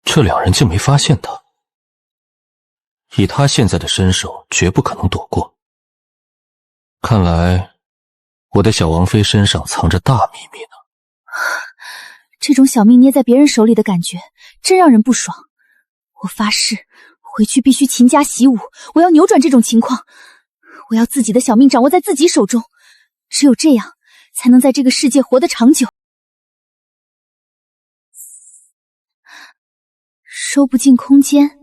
这2人竟没发现他，以他现在的身手，绝不可能躲过。看来我的小王妃身上藏着大秘密呢。这种小命捏在别人手里的感觉，真让人不爽。我发誓，回去必须勤加习武，我要扭转这种情况。我要自己的小命掌握在自己手中，只有这样，才能在这个世界活得长久。收不进空间，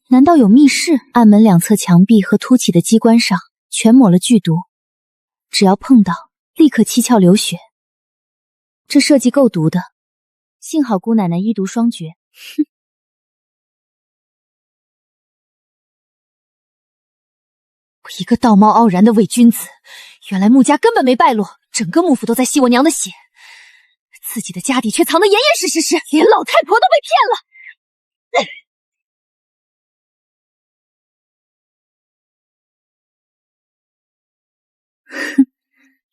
难道有密室？暗门2侧墙壁和凸起的机关上全抹了剧毒，只要碰到，立刻七窍流血。这设计够毒的，幸好姑奶奶医毒双绝。哼！我一个道貌傲然的伪君子，原来穆家根本没败落，整个幕府都在吸我娘的血，自己的家底却藏得严严实实，连老太婆都被骗了。哼，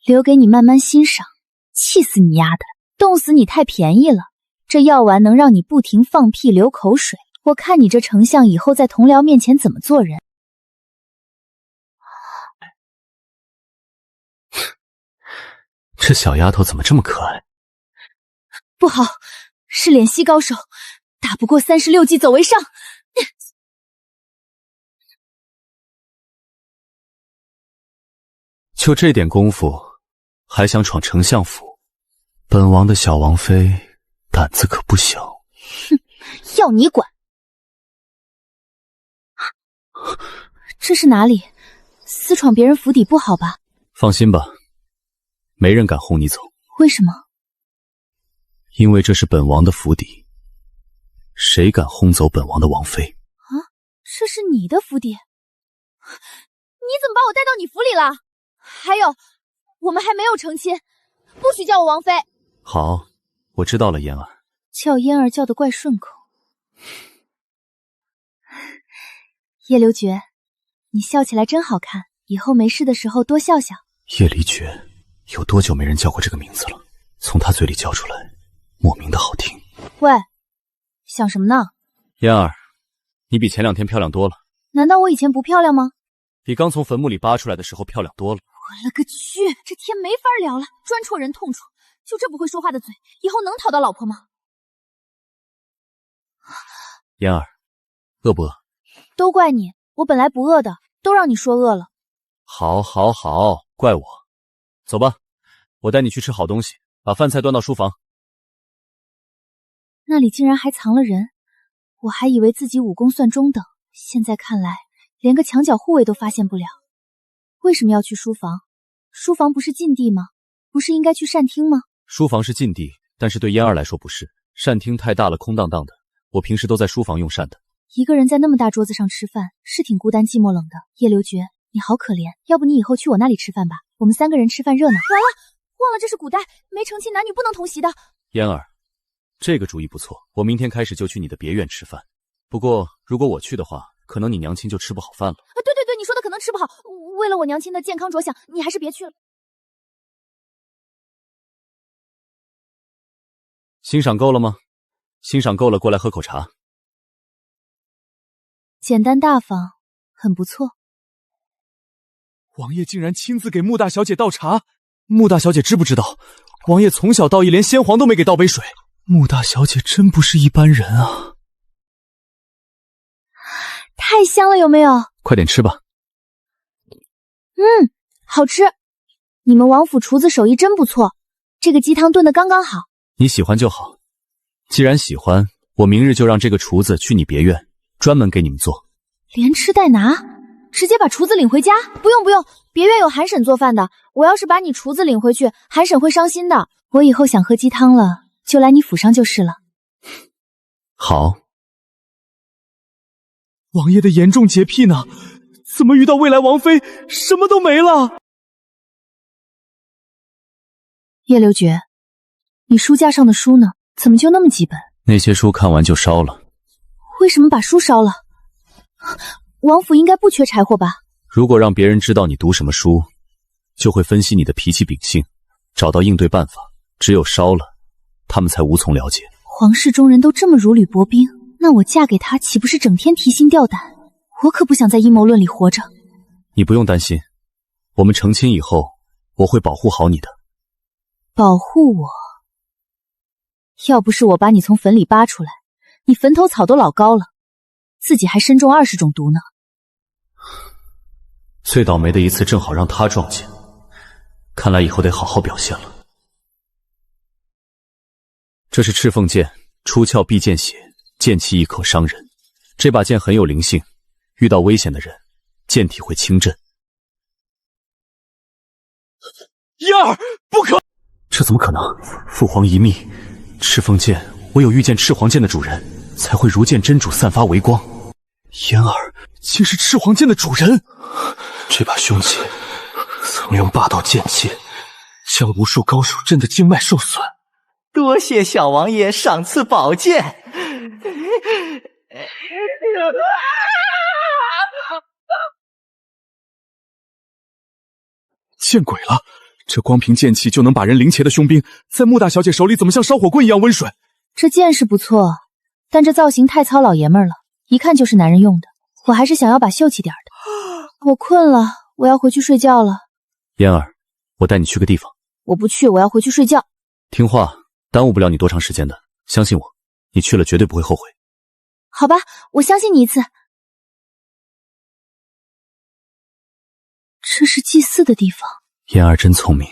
留给你慢慢欣赏。气死你丫的！冻死你太便宜了，这药丸能让你不停放屁流口水，我看你这丞相以后在同僚面前怎么做人。这小丫头怎么这么可爱？不好，是敛息高手，打不过36计走为上。就这点功夫，还想闯丞相府？本王的小王妃胆子可不小。哼，要你管！这是哪里？私闯别人府邸不好吧？放心吧，没人敢轰你走。为什么？因为这是本王的府邸，谁敢轰走本王的王妃？啊，这是你的府邸？你怎么把我带到你府里了？还有，我们还没有成亲，不许叫我王妃。好，我知道了，嫣儿。叫嫣儿叫得怪顺口。叶留觉，你笑起来真好看，以后没事的时候多笑笑。叶离觉，有多久没人叫过这个名字了？从他嘴里叫出来，莫名的好听。喂，想什么呢？嫣儿，你比前2天漂亮多了。难道我以前不漂亮吗？比刚从坟墓里扒出来的时候漂亮多了。我了个去，这天没法聊了，专戳人痛处。就这不会说话的嘴，以后能讨到老婆吗？嫣儿，饿不饿？都怪你，我本来不饿的，都让你说饿了。好，好，好，怪我。走吧，我带你去吃好东西，把饭菜端到书房。那里竟然还藏了人，我还以为自己武功算中等，现在看来连个墙角护卫都发现不了。为什么要去书房？书房不是禁地吗？不是应该去膳厅吗？书房是禁地，但是对嫣儿来说不是。膳厅太大了，空荡荡的，我平时都在书房用膳的。一个人在那么大桌子上吃饭，是挺孤单寂寞冷的。叶留觉，你好可怜，要不你以后去我那里吃饭吧，我们3个人吃饭热闹。完了，忘了这是古代，没成亲男女不能同席的。嫣儿，这个主意不错，我明天开始就去你的别院吃饭。不过如果我去的话，可能你娘亲就吃不好饭了。对，你说的可能吃不好，为了我娘亲的健康着想，你还是别去了。欣赏够了吗？欣赏够了，过来喝口茶。简单大方，很不错。王爷竟然亲自给穆大小姐倒茶，穆大小姐知不知道，王爷从小到大连先皇都没给倒杯水。穆大小姐真不是一般人啊！太香了，有没有？快点吃吧。好吃。你们王府厨子手艺真不错，这个鸡汤炖得刚刚好。你喜欢就好，既然喜欢，我明日就让这个厨子去你别院，专门给你们做。连吃带拿，直接把厨子领回家？不用，别院有韩婶做饭的，我要是把你厨子领回去，韩婶会伤心的。我以后想喝鸡汤了，就来你府上就是了。好。王爷的严重洁癖呢？怎么遇到未来王妃，什么都没了？叶留觉，你书架上的书呢？怎么就那么几本？那些书看完就烧了。为什么把书烧了？王府应该不缺柴火吧？如果让别人知道你读什么书，就会分析你的脾气秉性，找到应对办法。只有烧了，他们才无从了解。皇室中人都这么如履薄冰，那我嫁给他岂不是整天提心吊胆？我可不想在阴谋论里活着。你不用担心，我们成亲以后，我会保护好你的。保护我？要不是我把你从坟里扒出来，你坟头草都老高了，自己还身中20种毒呢。最倒霉的一次正好让他撞见，看来以后得好好表现了。这是赤凤剑，出鞘必见血，剑气亦可伤人。这把剑很有灵性，遇到危险的人，剑体会轻震。嫣儿，不可！这怎么可能？父皇遗密，赤凤剑唯有遇见赤皇剑的主人，才会如见真主散发微光。嫣儿竟是赤皇剑的主人！这把凶剑曾用霸道剑气将无数高手震得经脉受损。多谢小王爷赏赐宝剑。见鬼了！这光凭剑气就能把人凌劫的凶兵，在穆大小姐手里怎么像烧火棍一样温顺？这剑是不错，但这造型太糙老爷们儿了，一看就是男人用的。我还是想要把秀气点的。我困了，我要回去睡觉了。嫣儿，我带你去个地方。我不去，我要回去睡觉。听话，耽误不了你多长时间的，相信我，你去了绝对不会后悔。好吧，我相信你一次。这是祭祀的地方。嫣儿真聪明，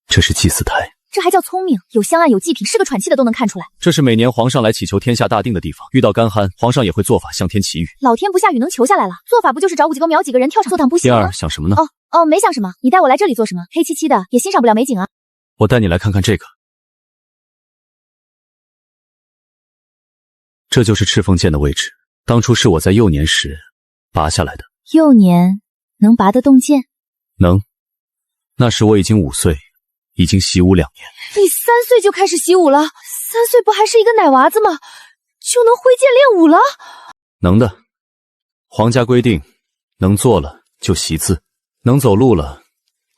这是祭祀台。这还叫聪明？有香案有祭品，是个喘气的都能看出来。这是每年皇上来祈求天下大定的地方，遇到干旱，皇上也会做法向天祈雨。老天不下雨能求下来了，做法不就是找几个苗几个人跳上坐躺不行吗？嫣儿想什么呢？哦，没想什么。你带我来这里做什么？黑漆漆的，也欣赏不了美景啊。我带你来看看这个。这就是赤凤剑的位置，当初是我在幼年时拔下来的。幼年能拔得动剑？能。那时我已经5岁，已经习武2年。你3岁就开始习武了？3岁不还是一个奶娃子吗？就能挥剑练武了？能的。皇家规定，能坐了就习字，能走路了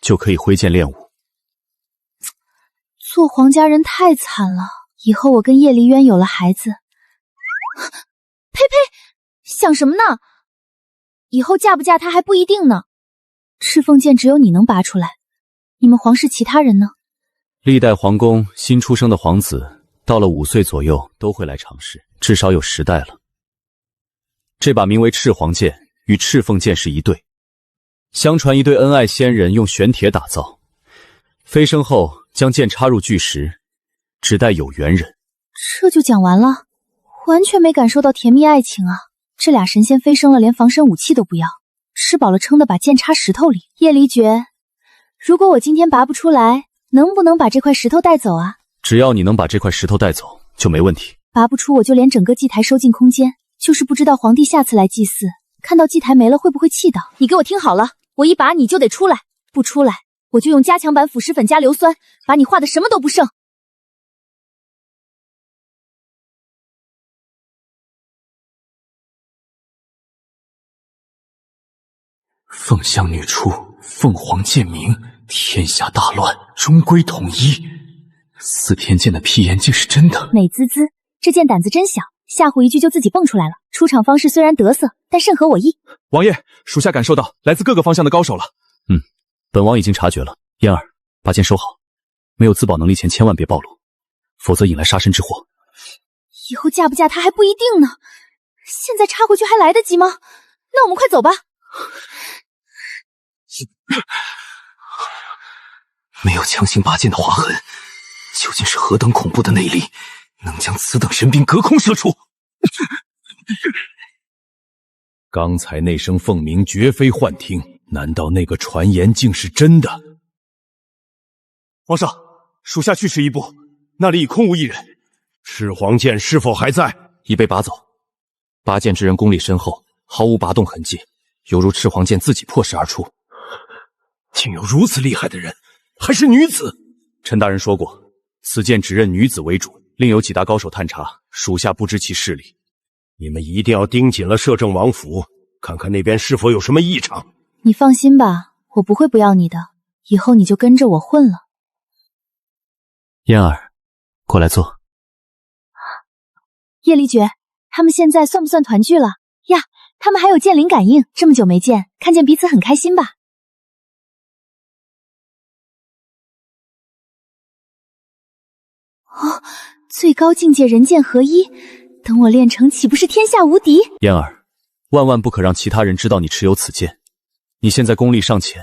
就可以挥剑练武。做皇家人太惨了，以后我跟叶离渊有了孩子。呸呸，想什么呢？以后嫁不嫁他还不一定呢。赤凤剑只有你能拔出来，你们皇室其他人呢？历代皇宫新出生的皇子到了5岁左右都会来尝试，至少有10代了。这把名为赤黄剑，与赤凤剑是一对。相传一对恩爱仙人用玄铁打造，飞升后将剑插入巨石，只待有缘人。这就讲完了？完全没感受到甜蜜爱情啊！这俩神仙飞升了，连防身武器都不要，吃饱了撑的把剑插石头里。叶离诀，如果我今天拔不出来，能不能把这块石头带走啊？只要你能把这块石头带走，就没问题。拔不出，我就连整个祭台收进空间。就是不知道皇帝下次来祭祀，看到祭台没了会不会气到？你给我听好了，我一拔你就得出来，不出来我就用加强版腐蚀粉加硫酸，把你化的什么都不剩。凤香女出，凤凰剑鸣，天下大乱，终归统一。司天剑的屁眼竟是真的，美滋滋，这剑胆子真小，吓唬一句就自己蹦出来了。出场方式虽然得瑟，但甚合我意。王爷，属下感受到来自各个方向的高手了。本王已经察觉了。嫣儿，把剑收好，没有自保能力前千万别暴露，否则引来杀身之祸。以后嫁不嫁他还不一定呢，现在插回去还来得及吗？那我们快走吧。没有强行拔剑的划痕，究竟是何等恐怖的内力，能将此等神兵隔空射出？刚才那声凤鸣绝非幻听，难道那个传言竟是真的？皇上，属下去迟一步，那里已空无一人。赤黄剑是否还在？已被拔走。拔剑之人功力深厚，毫无拔动痕迹，犹如赤黄剑自己破石而出。竟有如此厉害的人，还是女子？陈大人说过，此剑只认女子为主，另有几大高手探查，属下不知其势力。你们一定要盯紧了摄政王府，看看那边是否有什么异常。你放心吧，我不会不要你的，以后你就跟着我混了。嫣儿，过来坐。叶离诀，他们现在算不算团聚了呀？他们还有剑灵感应，这么久没见，看见彼此很开心吧？哦，最高境界人剑合一，等我练成岂不是天下无敌？嫣儿，万万不可让其他人知道你持有此剑。你现在功力尚浅，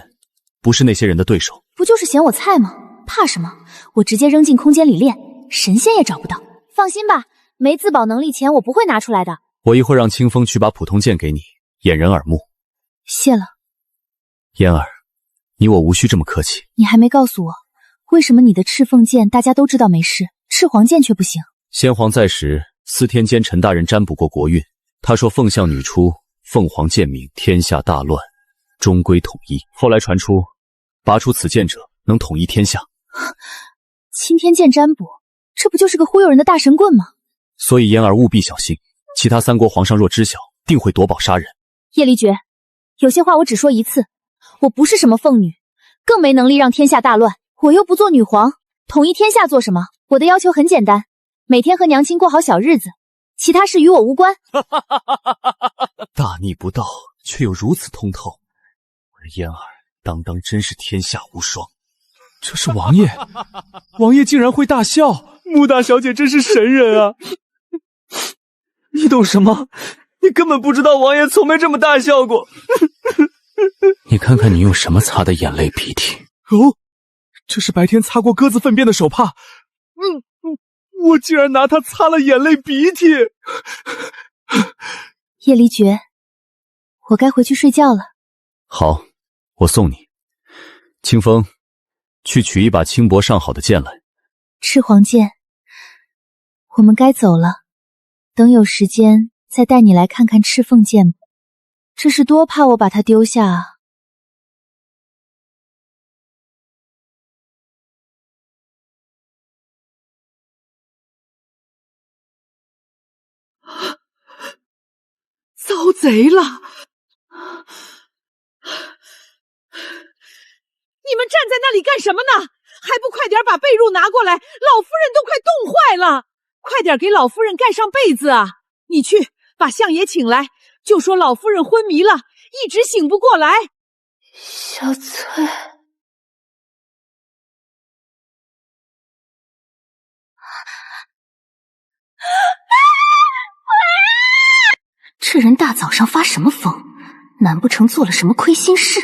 不是那些人的对手。不就是嫌我菜吗？怕什么？我直接扔进空间里练，神仙也找不到。放心吧，没自保能力前我不会拿出来的。我一会儿让清风取把普通剑给你，掩人耳目。谢了。嫣儿，你我无需这么客气。你还没告诉我，为什么你的赤凤剑大家都知道没事，赤黄剑却不行？先皇在时，司天监陈大人占卜过国运，他说凤象女出，凤凰剑鸣，天下大乱。终归统一。后来传出，拔出此剑者能统一天下。青天剑占卜，这不就是个忽悠人的大神棍吗？所以嫣儿务必小心，其他3国皇上若知晓，定会夺宝杀人。叶离绝，有些话我只说一次，我不是什么凤女，更没能力让天下大乱。我又不做女皇，统一天下做什么？我的要求很简单，每天和娘亲过好小日子，其他事与我无关。大逆不道，却又如此通透，我的嫣儿当真是天下无双。这是王爷，王爷竟然会大笑，穆大小姐真是神人啊！你懂什么？你根本不知道王爷从没这么大笑过。你看看你用什么擦的眼泪鼻涕？哦，这是白天擦过鸽子粪便的手帕。我竟然拿它擦了眼泪鼻涕。叶离绝，我该回去睡觉了。好，我送你。清风，去取一把轻薄上好的剑来。赤黄剑，我们该走了。等有时间再带你来看看赤凤剑吧。这是多怕我把它丢下啊！遭贼了！你们站在那里干什么呢？还不快点把被褥拿过来，老夫人都快冻坏了！快点给老夫人盖上被子啊！你去把相爷请来，就说老夫人昏迷了，一直醒不过来。小翠，这人大早上发什么疯？难不成做了什么亏心事？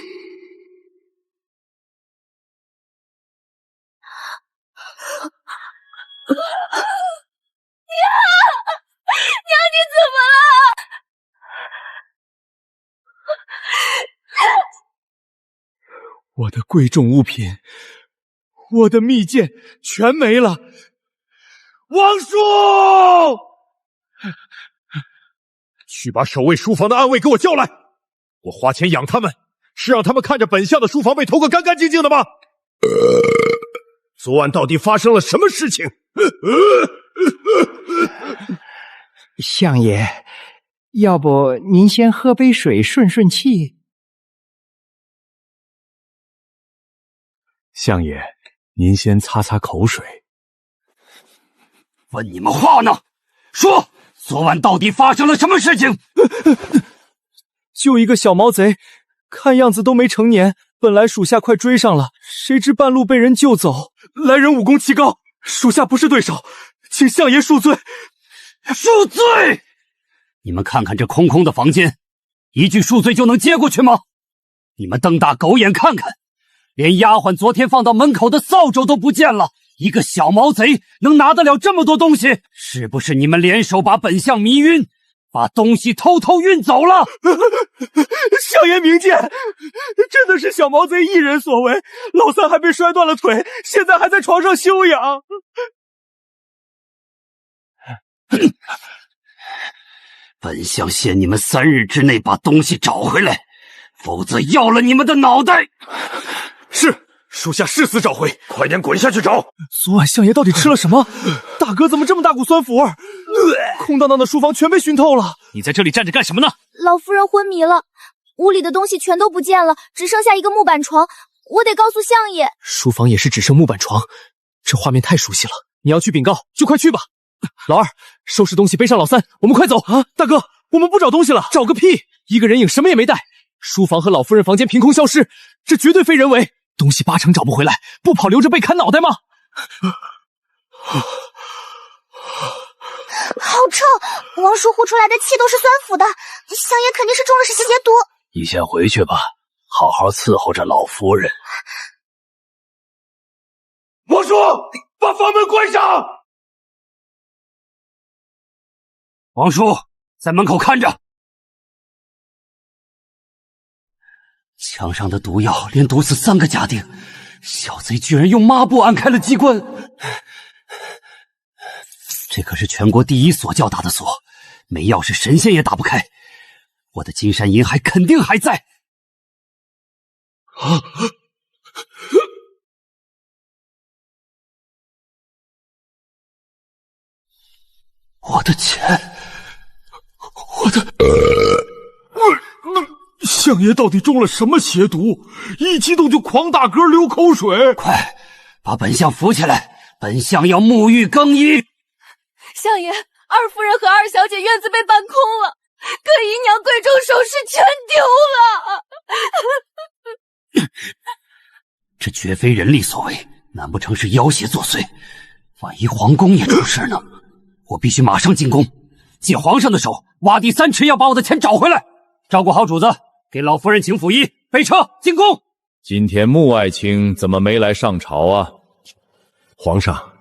娘，你怎么了？我的贵重物品，我的密剑全没了。王叔，去把守卫书房的暗卫给我叫来。我花钱养他们，是让他们看着本相的书房被偷个干干净净的吗？昨晚到底发生了什么事情？相爷，要不您先喝杯水顺顺气？相爷，您先擦擦口水。问你们话呢？说，昨晚到底发生了什么事情？就一个小毛贼，看样子都没成年。本来属下快追上了，谁知半路被人救走。来人武功奇高，属下不是对手，请相爷恕罪。恕罪！你们看看这空空的房间，一句恕罪就能接过去吗？你们瞪大狗眼看看，连丫鬟昨天放到门口的扫帚都不见了。一个小毛贼能拿得了这么多东西？是不是你们联手把本相迷晕，把东西偷运走了？相爷明鉴，真的是小毛贼一人所为。老三还被摔断了腿，现在还在床上休养。本相限你们3日之内把东西找回来，否则要了你们的脑袋。是，属下誓死找回。快点滚下去找！昨晚相爷到底吃了什么？大哥怎么这么大股酸腐味？空荡荡的书房全被熏透了。你在这里站着干什么呢？老夫人昏迷了，屋里的东西全都不见了，只剩下一个木板床。我得告诉相爷。书房也是只剩木板床，这画面太熟悉了。你要去禀告，就快去吧。老二，收拾东西背上老三，我们快走啊！大哥，我们不找东西了。找个屁！一个人影什么也没带，书房和老夫人房间凭空消失，这绝对非人为。东西80%找不回来，不跑留着被砍脑袋吗？好臭！王叔呼出来的气都是酸腐的，相爷肯定是中了什么邪毒。你先回去吧，好好伺候着老夫人。王叔，把房门关上！王叔在门口看着。墙上的毒药连毒死3个家丁，小贼居然用抹布按开了机关。这可是全国第1锁教打的锁，没钥匙神仙也打不开。我的金山银海肯定还在。我的钱，我的……相爷到底中了什么邪毒？一激动就狂打嗝流口水！快，把本相扶起来，本相要沐浴更衣。相爷，二夫人和二小姐院子被搬空了，各姨娘贵重首饰全丢了。这绝非人力所为，难不成是妖邪作祟？万一皇宫也出事呢？我必须马上进宫，借皇上的手挖地3尺，要把我的钱找回来。照顾好主子，给老夫人请府医，备车进宫。今天穆爱卿怎么没来上朝啊？皇上，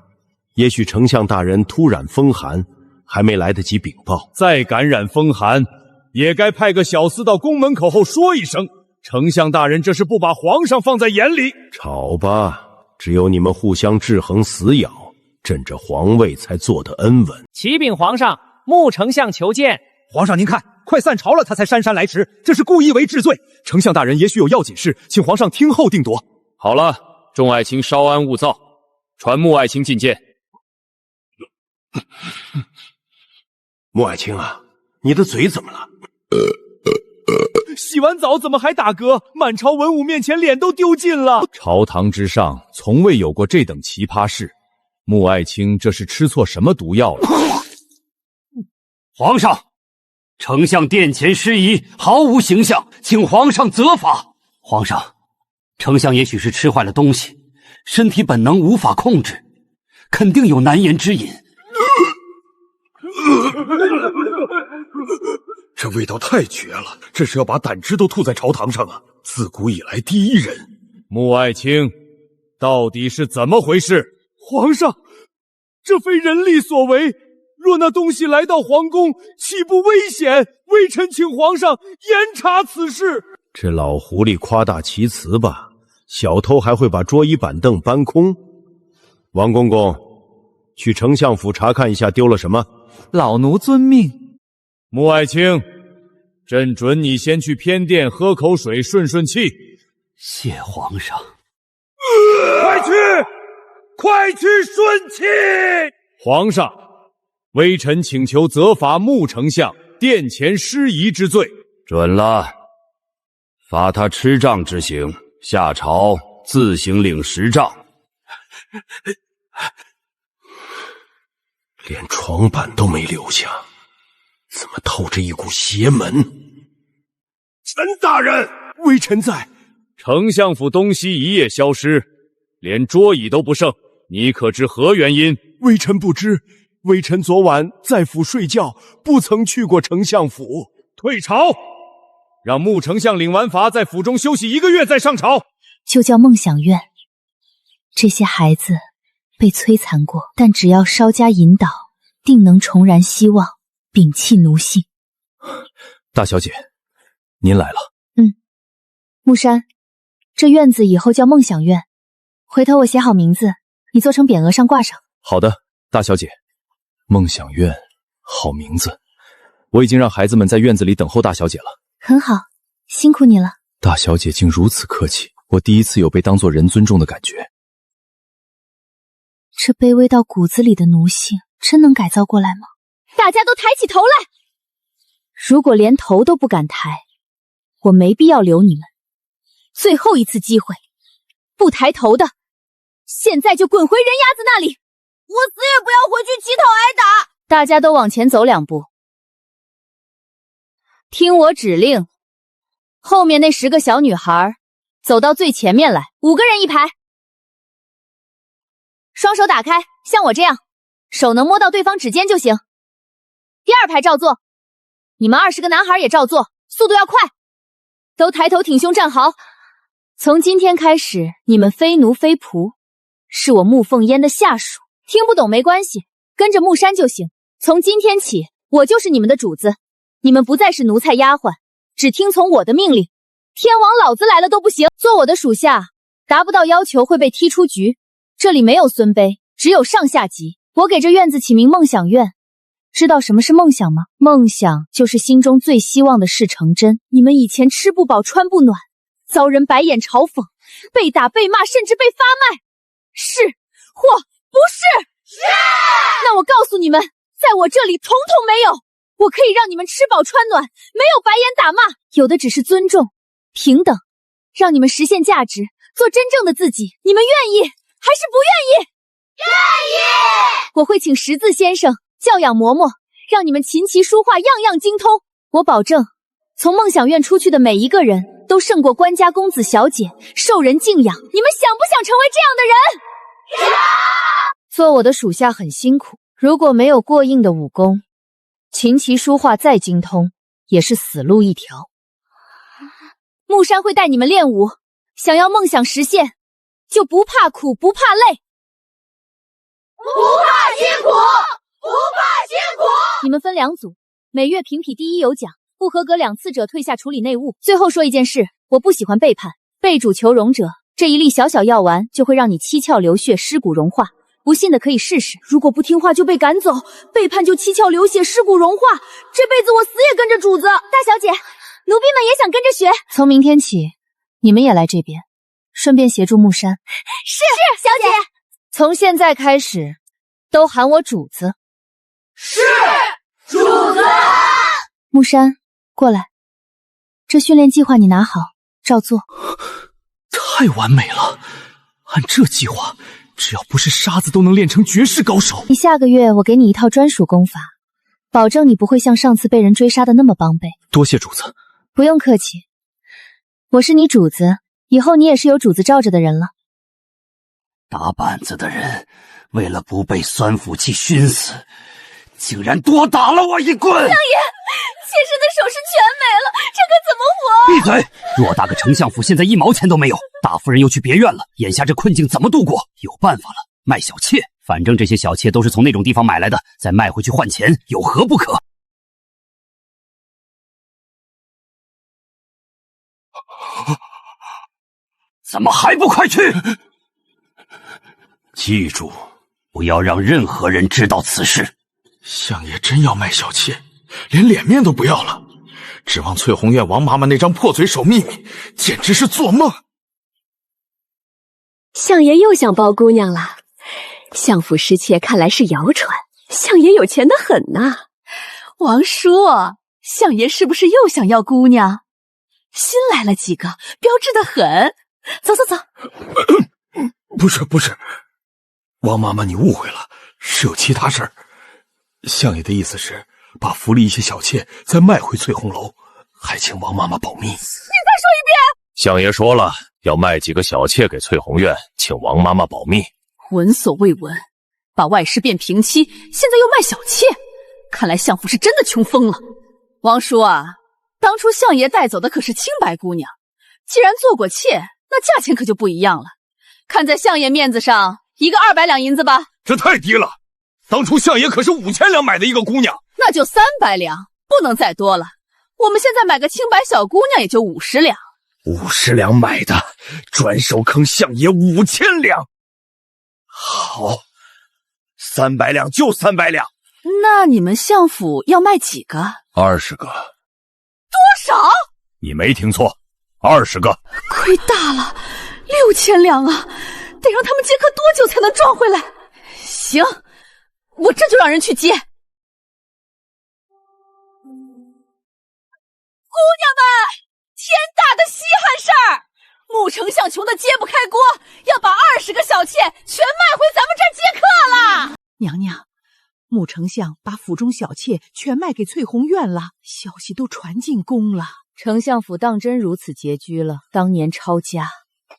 也许丞相大人突染风寒，还没来得及禀报。再感染风寒，也该派个小厮到宫门口后说一声。丞相大人这是不把皇上放在眼里。吵吧，只有你们互相制衡死咬，朕这皇位才坐得安稳。启禀皇上，穆丞相求见。皇上您看，快散朝了，他才姗姗来迟，这是故意为治罪。丞相大人也许有要紧事，请皇上听后定夺。好了，众爱卿稍安勿躁，传穆爱卿觐见。穆爱卿啊，你的嘴怎么了？洗完澡怎么还打嗝？满朝文武面前脸都丢尽了。朝堂之上从未有过这等奇葩事，穆爱卿这是吃错什么毒药了？皇上，丞相殿前失仪，毫无形象，请皇上责罚。皇上，丞相也许是吃坏了东西，身体本能无法控制，肯定有难言之隐。这味道太绝了，这是要把胆汁都吐在朝堂上啊！自古以来第一人。穆爱卿，到底是怎么回事？皇上，这非人力所为，若那东西来到皇宫，岂不危险？微臣请皇上严查此事。这老狐狸夸大其词吧，小偷还会把桌椅板凳搬空？王公公，去丞相府查看一下丢了什么。老奴遵命。穆爱卿，朕准你先去偏殿喝口水顺顺气。谢皇上。快去顺气！皇上，微臣请求责罚穆丞相殿前失仪之罪。准了，罚他吃杖之刑，下朝自行领10杖。连床板都没留下，怎么透着一股邪门？陈大人，微臣在。丞相府东西一夜消失，连桌椅都不剩，你可知何原因？微臣不知，微臣昨晚在府睡觉，不曾去过丞相府。退朝，让穆丞相领完罚，在府中休息1个月再上朝。就叫梦想院。这些孩子被摧残过，但只要稍加引导，定能重燃希望，摒弃奴性。大小姐，您来了。木山，这院子以后叫梦想院，回头我写好名字，你做成匾额上挂上。好的，大小姐。梦想院，好名字。我已经让孩子们在院子里等候大小姐了。很好，辛苦你了。大小姐竟如此客气，我第一次有被当作人尊重的感觉。这卑微到骨子里的奴性，真能改造过来吗？大家都抬起头来！如果连头都不敢抬，我没必要留你们。最后一次机会，不抬头的，现在就滚回人鸭子那里！我死也不要回去乞讨挨打！大家都往前走2步，听我指令。后面那10个小女孩走到最前面来，5个人一排，双手打开，像我这样，手能摸到对方指尖就行。第2排照做，你们20个男孩也照做，速度要快，都抬头挺胸站好。从今天开始，你们非奴非仆，是我穆凤烟的下属。听不懂没关系，跟着木山就行。从今天起，我就是你们的主子，你们不再是奴才丫鬟，只听从我的命令。天王老子来了都不行，做我的属下，达不到要求会被踢出局。这里没有尊卑，只有上下级。我给这院子起名梦想院，知道什么是梦想吗？梦想就是心中最希望的事成真。你们以前吃不饱穿不暖，遭人白眼嘲讽，被打被骂，甚至被发卖，是或不是？是。那我告诉你们，在我这里统统没有。我可以让你们吃饱穿暖，没有白眼打骂，有的只是尊重、平等，让你们实现价值，做真正的自己。你们愿意还是不愿意？愿意。我会请识字先生教养嬷嬷，让你们琴棋书画样样精通。我保证，从梦想院出去的每一个人都胜过官家公子小姐，受人敬仰。你们想不想成为这样的人？做我的属下很辛苦，如果没有过硬的武功，琴棋书画再精通，也是死路一条。木山会带你们练武，想要梦想实现，就不怕苦，不怕累，不怕辛苦，不怕辛苦。你们分2组，每月评比第1有奖，不合格2次者退下处理内务。最后说一件事，我不喜欢背叛，背主求荣者，这一粒小小药丸就会让你七窍流血，尸骨融化。不信的可以试试，如果不听话就被赶走，背叛就七窍流血，尸骨融化，这辈子我死也跟着主子。大小姐，奴婢们也想跟着学。从明天起，你们也来这边，顺便协助木山。是小姐。从现在开始，都喊我主子。是主子。木山，过来，这训练计划你拿好，照做。太完美了，按这计划，只要不是沙子都能练成绝世高手。你下个月我给你一套专属功法，保证你不会像上次被人追杀的那么帮背。多谢主子。不用客气，我是你主子，以后你也是有主子罩着的人了。打板子的人为了不被酸腐气熏死，竟然多打了我一棍。相爷，妾身的首饰全没了，这可怎么活？闭嘴！偌大个丞相府现在1毛钱都没有，大夫人又去别院了，眼下这困境怎么度过？有办法了，卖小妾。反正这些小妾都是从那种地方买来的，再卖回去换钱，有何不可？怎么还不快去？记住，不要让任何人知道此事。相爷真要卖小妾，连脸面都不要了，指望翠红院王妈妈那张破嘴守秘密，简直是做梦。相爷又想包姑娘了，相府失窃看来是谣传，相爷有钱的很呐。王叔，相爷是不是又想要姑娘？新来了几个，标致的很。走走走。不是，王妈妈你误会了，是有其他事儿。相爷的意思是把府里一些小妾再卖回翠红楼，还请王妈妈保密。你再说一遍。相爷说了，要卖几个小妾给翠红院，请王妈妈保密。闻所未闻，把外室变平妻，现在又卖小妾，看来相府是真的穷疯了。王叔啊，当初相爷带走的可是清白姑娘，既然做过妾，那价钱可就不一样了。看在相爷面子上，一个200两银子吧。这太低了，当初相爷可是5000两买的一个姑娘。那就300两，不能再多了。我们现在买个清白小姑娘也就50两。50两买的，转手坑相爷5000两。好，300两就300两。那你们相府要卖几个？20个。多少？你没听错，20个。亏大了，6000两啊！得让他们接客多久才能赚回来？行，我这就让人去接。姑娘们，天大的稀罕事儿！穆丞相穷得揭不开锅，要把20个小妾全卖回咱们这儿接客了。娘娘，穆丞相把府中小妾全卖给翠红院了，消息都传进宫了。丞相府当真如此拮据了？当年抄家，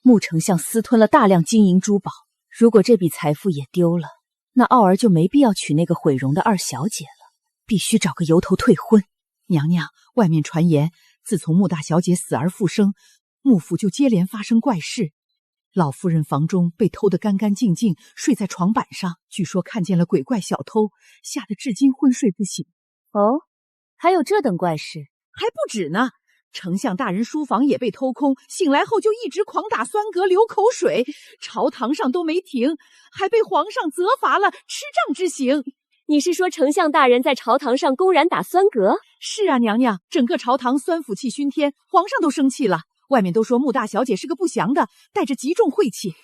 穆丞相私吞了大量金银珠宝，如果这笔财富也丢了，那傲儿就没必要娶那个毁容的2小姐了，必须找个由头退婚。娘娘，外面传言，自从穆大小姐死而复生，穆府就接连发生怪事。老夫人房中被偷得干干净净，睡在床板上，据说看见了鬼怪小偷，吓得至今昏睡不醒。哦，还有这等怪事？还不止呢。丞相大人书房也被偷空，醒来后就一直狂打酸嗝流口水，朝堂上都没停，还被皇上责罚了吃杖之刑。你是说丞相大人在朝堂上公然打酸嗝？是啊，娘娘，整个朝堂酸腐气熏天，皇上都生气了。外面都说穆大小姐是个不祥的，带着极重晦气。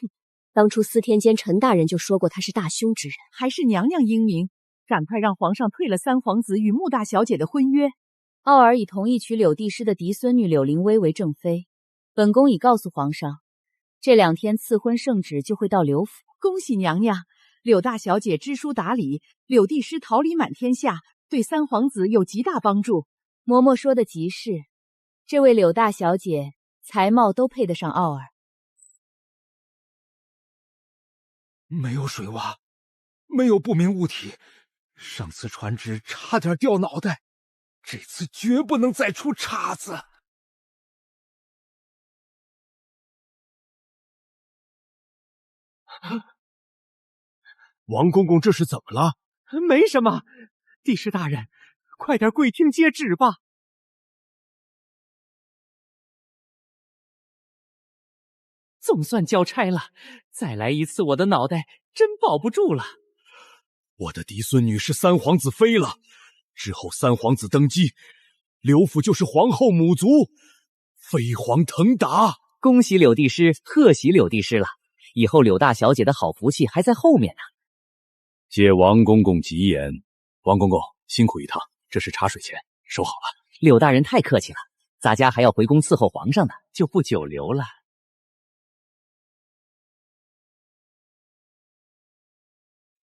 当初司天监陈大人就说过她是大凶之人，还是娘娘英明，赶快让皇上退了三皇子与穆大小姐的婚约。奥尔已同意娶柳帝师的嫡孙女柳灵薇为正妃。本宫已告诉皇上，这2天赐婚圣旨就会到柳府。恭喜娘娘，柳大小姐知书达理，柳帝师桃李满天下，对三皇子有极大帮助。嬷嬷说的极是，这位柳大小姐才貌都配得上奥尔。没有水洼，没有不明物体，上次传旨差点掉脑袋，这次绝不能再出岔子。王公公这是怎么了？没什么，帝师大人，快点跪听接旨吧。总算交差了，再来一次我的脑袋真保不住了。我的嫡孙女是三皇子妃了，之后三皇子登基，柳府就是皇后母族，飞黄腾达。恭喜柳帝师，贺喜柳帝师了！以后柳大小姐的好福气还在后面呢。借王公公吉言，王公公辛苦一趟，这是茶水钱，收好了。柳大人太客气了，咱家还要回宫伺候皇上呢，就不久留了。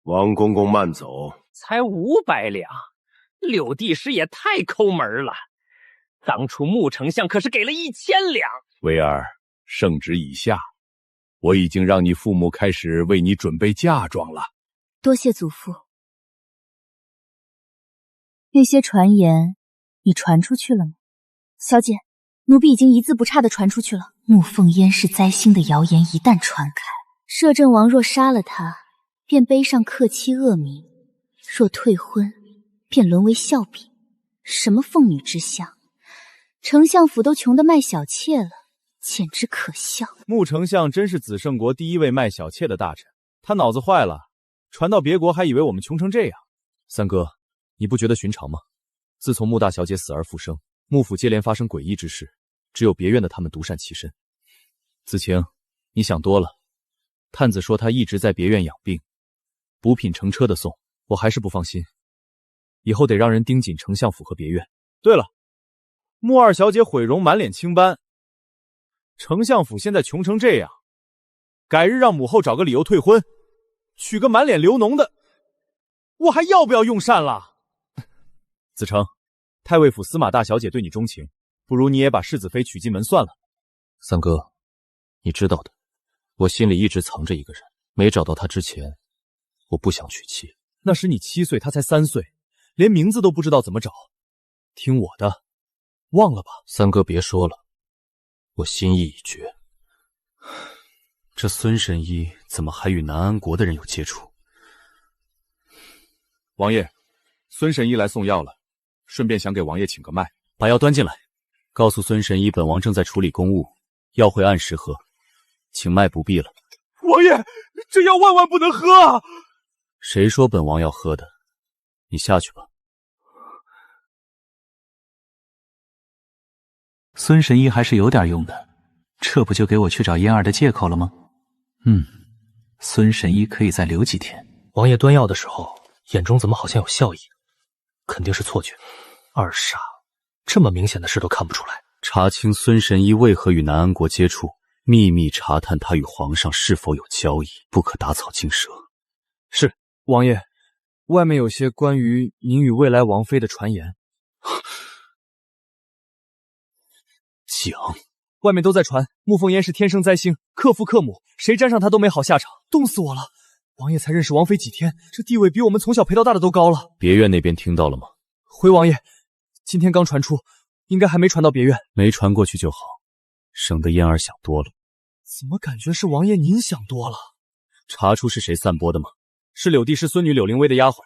王公公慢走，才500两，柳帝师也太抠门了。当初穆丞相可是给了1000两。薇儿，圣旨已下，我已经让你父母开始为你准备嫁妆了。多谢祖父。那些传言你传出去了吗？小姐，奴婢已经一字不差地传出去了。穆凤烟是灾星的谣言一旦传开，摄政王若杀了他，便背上克妻恶名；若退婚，便沦为笑柄。什么凤女之相，丞相府都穷得卖小妾了，简直可笑。穆丞相真是子圣国第一位卖小妾的大臣，他脑子坏了，传到别国还以为我们穷成这样。三哥，你不觉得寻常吗？自从穆大小姐死而复生，穆府接连发生诡异之事，只有别院的他们独善其身。子晴，你想多了。探子说他一直在别院养病，补品成车的送，我还是不放心。以后得让人盯紧丞相府和别院。对了，穆二小姐毁容，满脸青斑，丞相府现在穷成这样，改日让母后找个理由退婚，娶个满脸流脓的，我还要不要用膳了？子成，太尉府司马大小姐对你钟情，不如你也把世子妃娶进门算了。三哥，你知道的，我心里一直藏着一个人，没找到他之前，我不想娶妻。那时你7岁，他才3岁，连名字都不知道怎么找。听我的，忘了吧。三哥别说了，我心意已决。这孙神医怎么还与南安国的人有接触？王爷，孙神医来送药了，顺便想给王爷请个脉。把药端进来，告诉孙神医本王正在处理公务，药会按时喝，请脉不必了。王爷，这药万万不能喝啊！谁说本王要喝的？你下去吧。孙神医还是有点用的，这不就给我去找嫣儿的借口了吗？孙神医可以再留几天。王爷端药的时候，眼中怎么好像有笑意？肯定是错觉。二傻，这么明显的事都看不出来。查清孙神医为何与南安国接触，秘密查探他与皇上是否有交易，不可打草惊蛇。是，王爷，外面有些关于您与未来王妃的传言。讲，外面都在传穆凤烟是天生灾星，克父克母，谁沾上她都没好下场，冻死我了。王爷才认识王妃几天，这地位比我们从小陪到大的都高了。别院那边听到了吗？回王爷，今天刚传出，应该还没传到别院。没传过去就好，省得嫣儿想多了。怎么感觉是王爷您想多了？查出是谁散播的吗？是柳帝师孙女柳灵薇的丫鬟。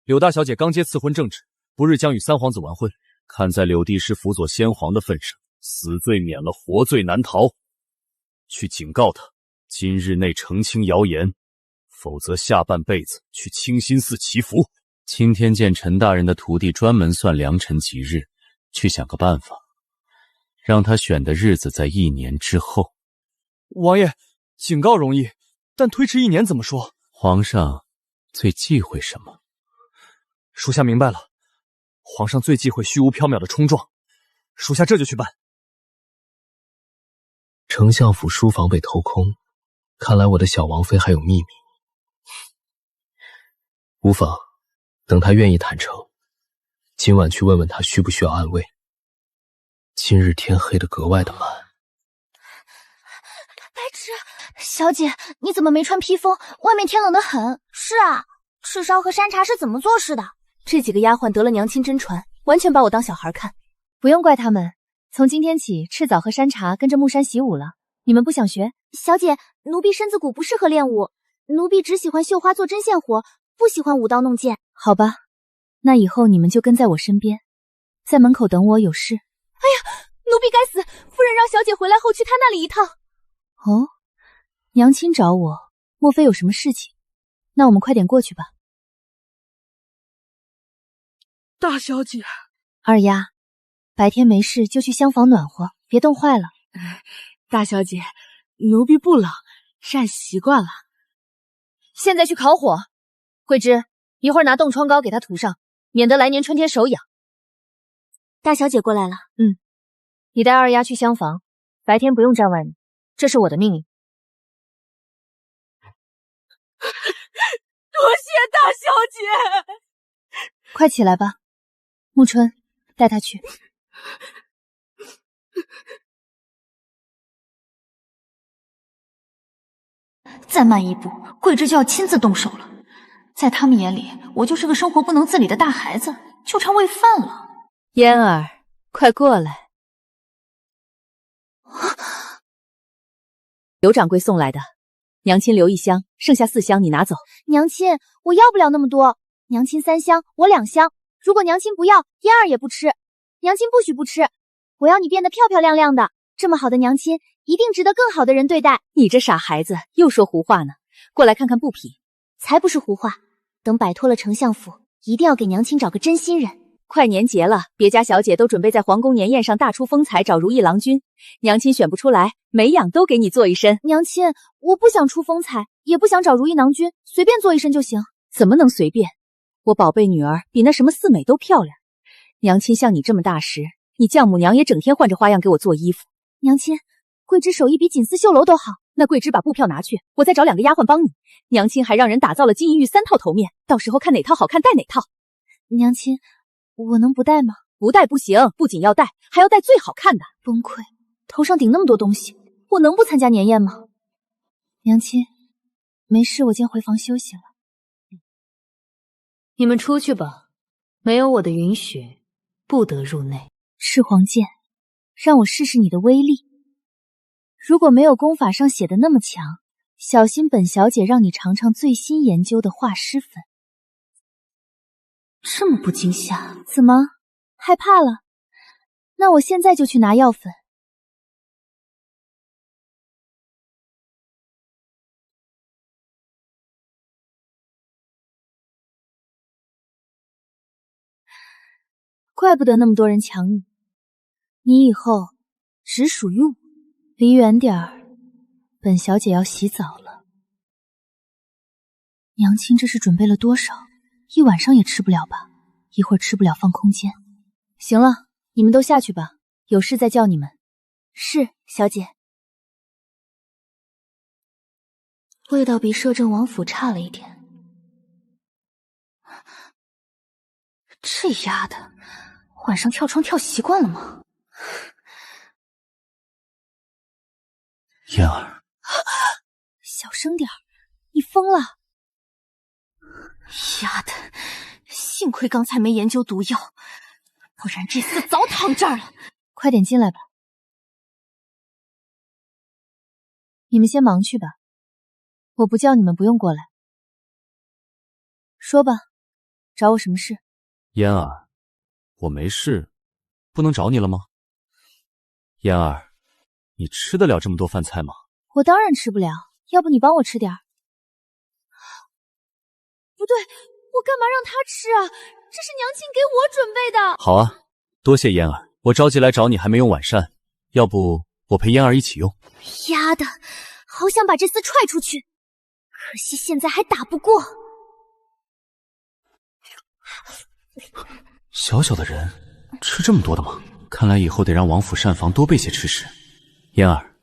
柳大小姐刚接赐婚正旨，不日将与三皇子完婚。看在柳帝师辅佐先皇的份上，死罪免了，活罪难逃。去警告他，今日内澄清谣言，否则下半辈子去清心寺祈福。今天见陈大人的徒弟专门算良辰吉日，去想个办法，让他选的日子在1年之后。王爷，警告容易，但推迟1年怎么说？皇上最忌讳什么？属下明白了，皇上最忌讳虚无缥缈的冲撞，属下这就去办。丞相府书房被偷空，看来我的小王妃还有秘密。无妨，等她愿意坦诚，今晚去问问她需不需要暗卫。今日天黑得格外的慢。白芷，小姐，你怎么没穿披风？外面天冷得很。是啊，赤烧和山茶是怎么做事的？这几个丫鬟得了娘亲真传，完全把我当小孩看。不用怪他们，从今天起，赤枣和山茶跟着木山习武了。你们不想学？小姐，奴婢身子骨不适合练武，奴婢只喜欢绣花做针线活，不喜欢舞刀弄剑。好吧，那以后你们就跟在我身边，在门口等我，有事。哎呀，奴婢该死！夫人让小姐回来后去她那里一趟。哦，娘亲找我，莫非有什么事情？那我们快点过去吧。大小姐，二丫，白天没事就去厢房暖和，别冻坏了。大小姐，奴婢不冷，晒习惯了。现在去烤火。桂枝，一会儿拿冻疮膏给她涂上，免得来年春天手痒。大小姐过来了。你带二丫去厢房，白天不用站外面，这是我的命令。多谢大小姐。快起来吧，沐春，带她去。再慢一步，桂枝就要亲自动手了。在他们眼里，我就是个生活不能自理的大孩子，就差喂饭了。嫣儿，快过来。刘掌柜送来的，娘亲留1箱，剩下4箱你拿走。娘亲，我要不了那么多。娘亲3箱，我2箱。如果娘亲不要，嫣儿也不吃。娘亲不许不吃。我要你变得漂漂亮亮的，这么好的娘亲，一定值得更好的人对待。你这傻孩子，又说胡话呢。过来看看布匹。才不是胡话。等摆脱了丞相府，一定要给娘亲找个真心人。快年节了，别家小姐都准备在皇宫年宴上大出风采，找如意郎君。娘亲选不出来，每样都给你做一身。娘亲，我不想出风采，也不想找如意郎君，随便做一身就行。怎么能随便？我宝贝女儿比那什么四美都漂亮。娘亲像你这么大时，你丈母娘也整天换着花样给我做衣服。娘亲，桂枝手艺比锦丝绣楼都好。那桂枝把布票拿去，我再找2个丫鬟帮你。娘亲还让人打造了金银玉3套头面，到时候看哪套好看带哪套。娘亲，我能不戴吗？不戴不行，不仅要戴，还要戴最好看的。崩溃，头上顶那么多东西，我能不参加年宴吗？娘亲，没事，我先回房休息了。你们出去吧，没有我的允许，不得入内。赤黄剑，让我试试你的威力。如果没有功法上写的那么强，小心本小姐让你尝尝最新研究的化尸粉。这么不惊吓，怎么害怕了？那我现在就去拿药粉。怪不得那么多人抢你，你以后只属于我。离远点儿，本小姐要洗澡了。娘亲这是准备了多少？一晚上也吃不了吧？一会儿吃不了放空间。行了，你们都下去吧，有事再叫你们。是，小姐。味道比摄政王府差了一点。这丫的，晚上跳窗跳习惯了吗？嫣儿，小声点儿，你疯了！丫的，幸亏刚才没研究毒药，不然这厮早躺这儿了。快点进来吧。你们先忙去吧，我不叫你们不用过来。说吧，找我什么事？嫣儿，我没事，不能找你了吗？嫣儿，你吃得了这么多饭菜吗？我当然吃不了，要不你帮我吃点儿。不对，我干嘛让他吃啊？这是娘亲给我准备的。好啊，多谢嫣儿，我着急来找你还没用晚膳，要不我陪嫣儿一起用？丫的，好想把这厮踹出去，可惜现在还打不过。小小的人吃这么多的吗？看来以后得让王府膳房多备些吃食。嫣儿，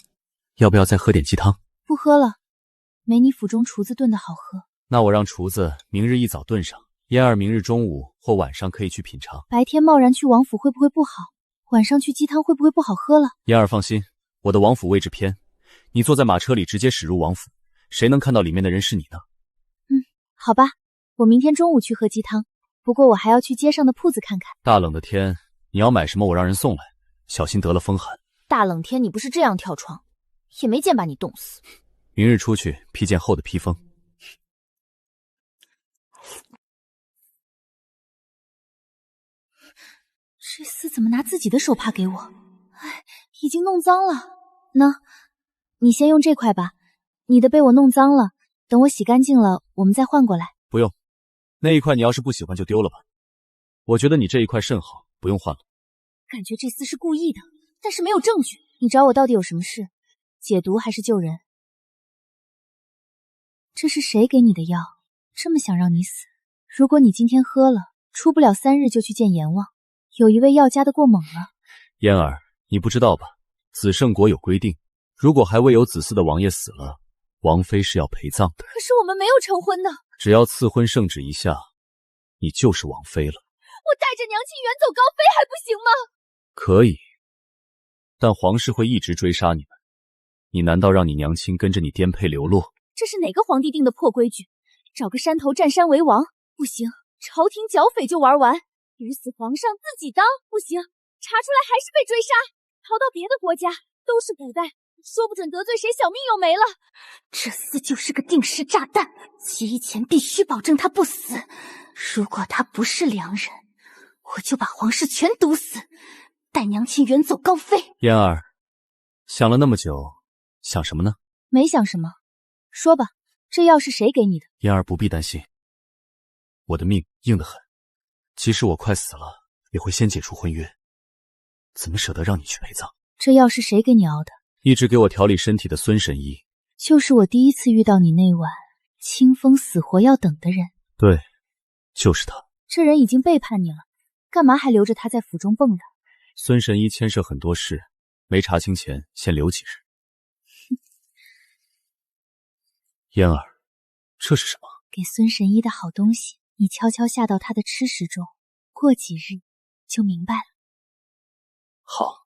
要不要再喝点鸡汤？不喝了，没你府中厨子炖的好喝。那我让厨子明日一早炖上，嫣儿明日中午或晚上可以去品尝。白天贸然去王府会不会不好？晚上去鸡汤会不会不好喝了？嫣儿放心，我的王府位置偏，你坐在马车里直接驶入王府，谁能看到里面的人是你呢？好吧，我明天中午去喝鸡汤，不过我还要去街上的铺子看看。大冷的天，你要买什么我让人送来，小心得了风寒。大冷天你不是这样跳窗，也没见把你冻死。明日出去披件厚的披风。这厮怎么拿自己的手帕给我？哎，已经弄脏了。那，你先用这块吧，你的被我弄脏了，等我洗干净了，我们再换过来。不用，那一块你要是不喜欢就丢了吧。我觉得你这一块甚好，不用换了。感觉这厮是故意的，但是没有证据。你找我到底有什么事？解毒还是救人？这是谁给你的药？这么想让你死？如果你今天喝了，出不了3日就去见阎王。有一味药加的过猛了。嫣儿，你不知道吧？子圣国有规定，如果还未有子嗣的王爷死了，王妃是要陪葬的。可是我们没有成婚的。只要赐婚圣旨一下，你就是王妃了。我带着娘亲远走高飞还不行吗？可以，但皇室会一直追杀你们。你难道让你娘亲跟着你颠沛流落？这是哪个皇帝定的破规矩？找个山头占山为王？不行，朝廷剿匪就玩完。鱼死皇上自己当不行，查出来还是被追杀，逃到别的国家都是古代，说不准得罪谁小命又没了。这厮就是个定时炸弹，起义前必须保证他不死。如果他不是良人，我就把皇室全毒死，带娘亲远走高飞。嫣儿，想了那么久，想什么呢？没想什么，说吧，这药是谁给你的？嫣儿不必担心，我的命硬得很。即使我快死了，也会先解除婚约。怎么舍得让你去陪葬？这药是谁给你熬的？一直给我调理身体的孙神医。就是我第一次遇到你那晚，清风死活要等的人。对，就是他。这人已经背叛你了，干嘛还留着他在府中蹦跶？孙神医牵涉很多事，没查清前先留几日。嫣儿，这是什么？给孙神医的好东西。你悄悄下到他的吃食中，过几日就明白了。好，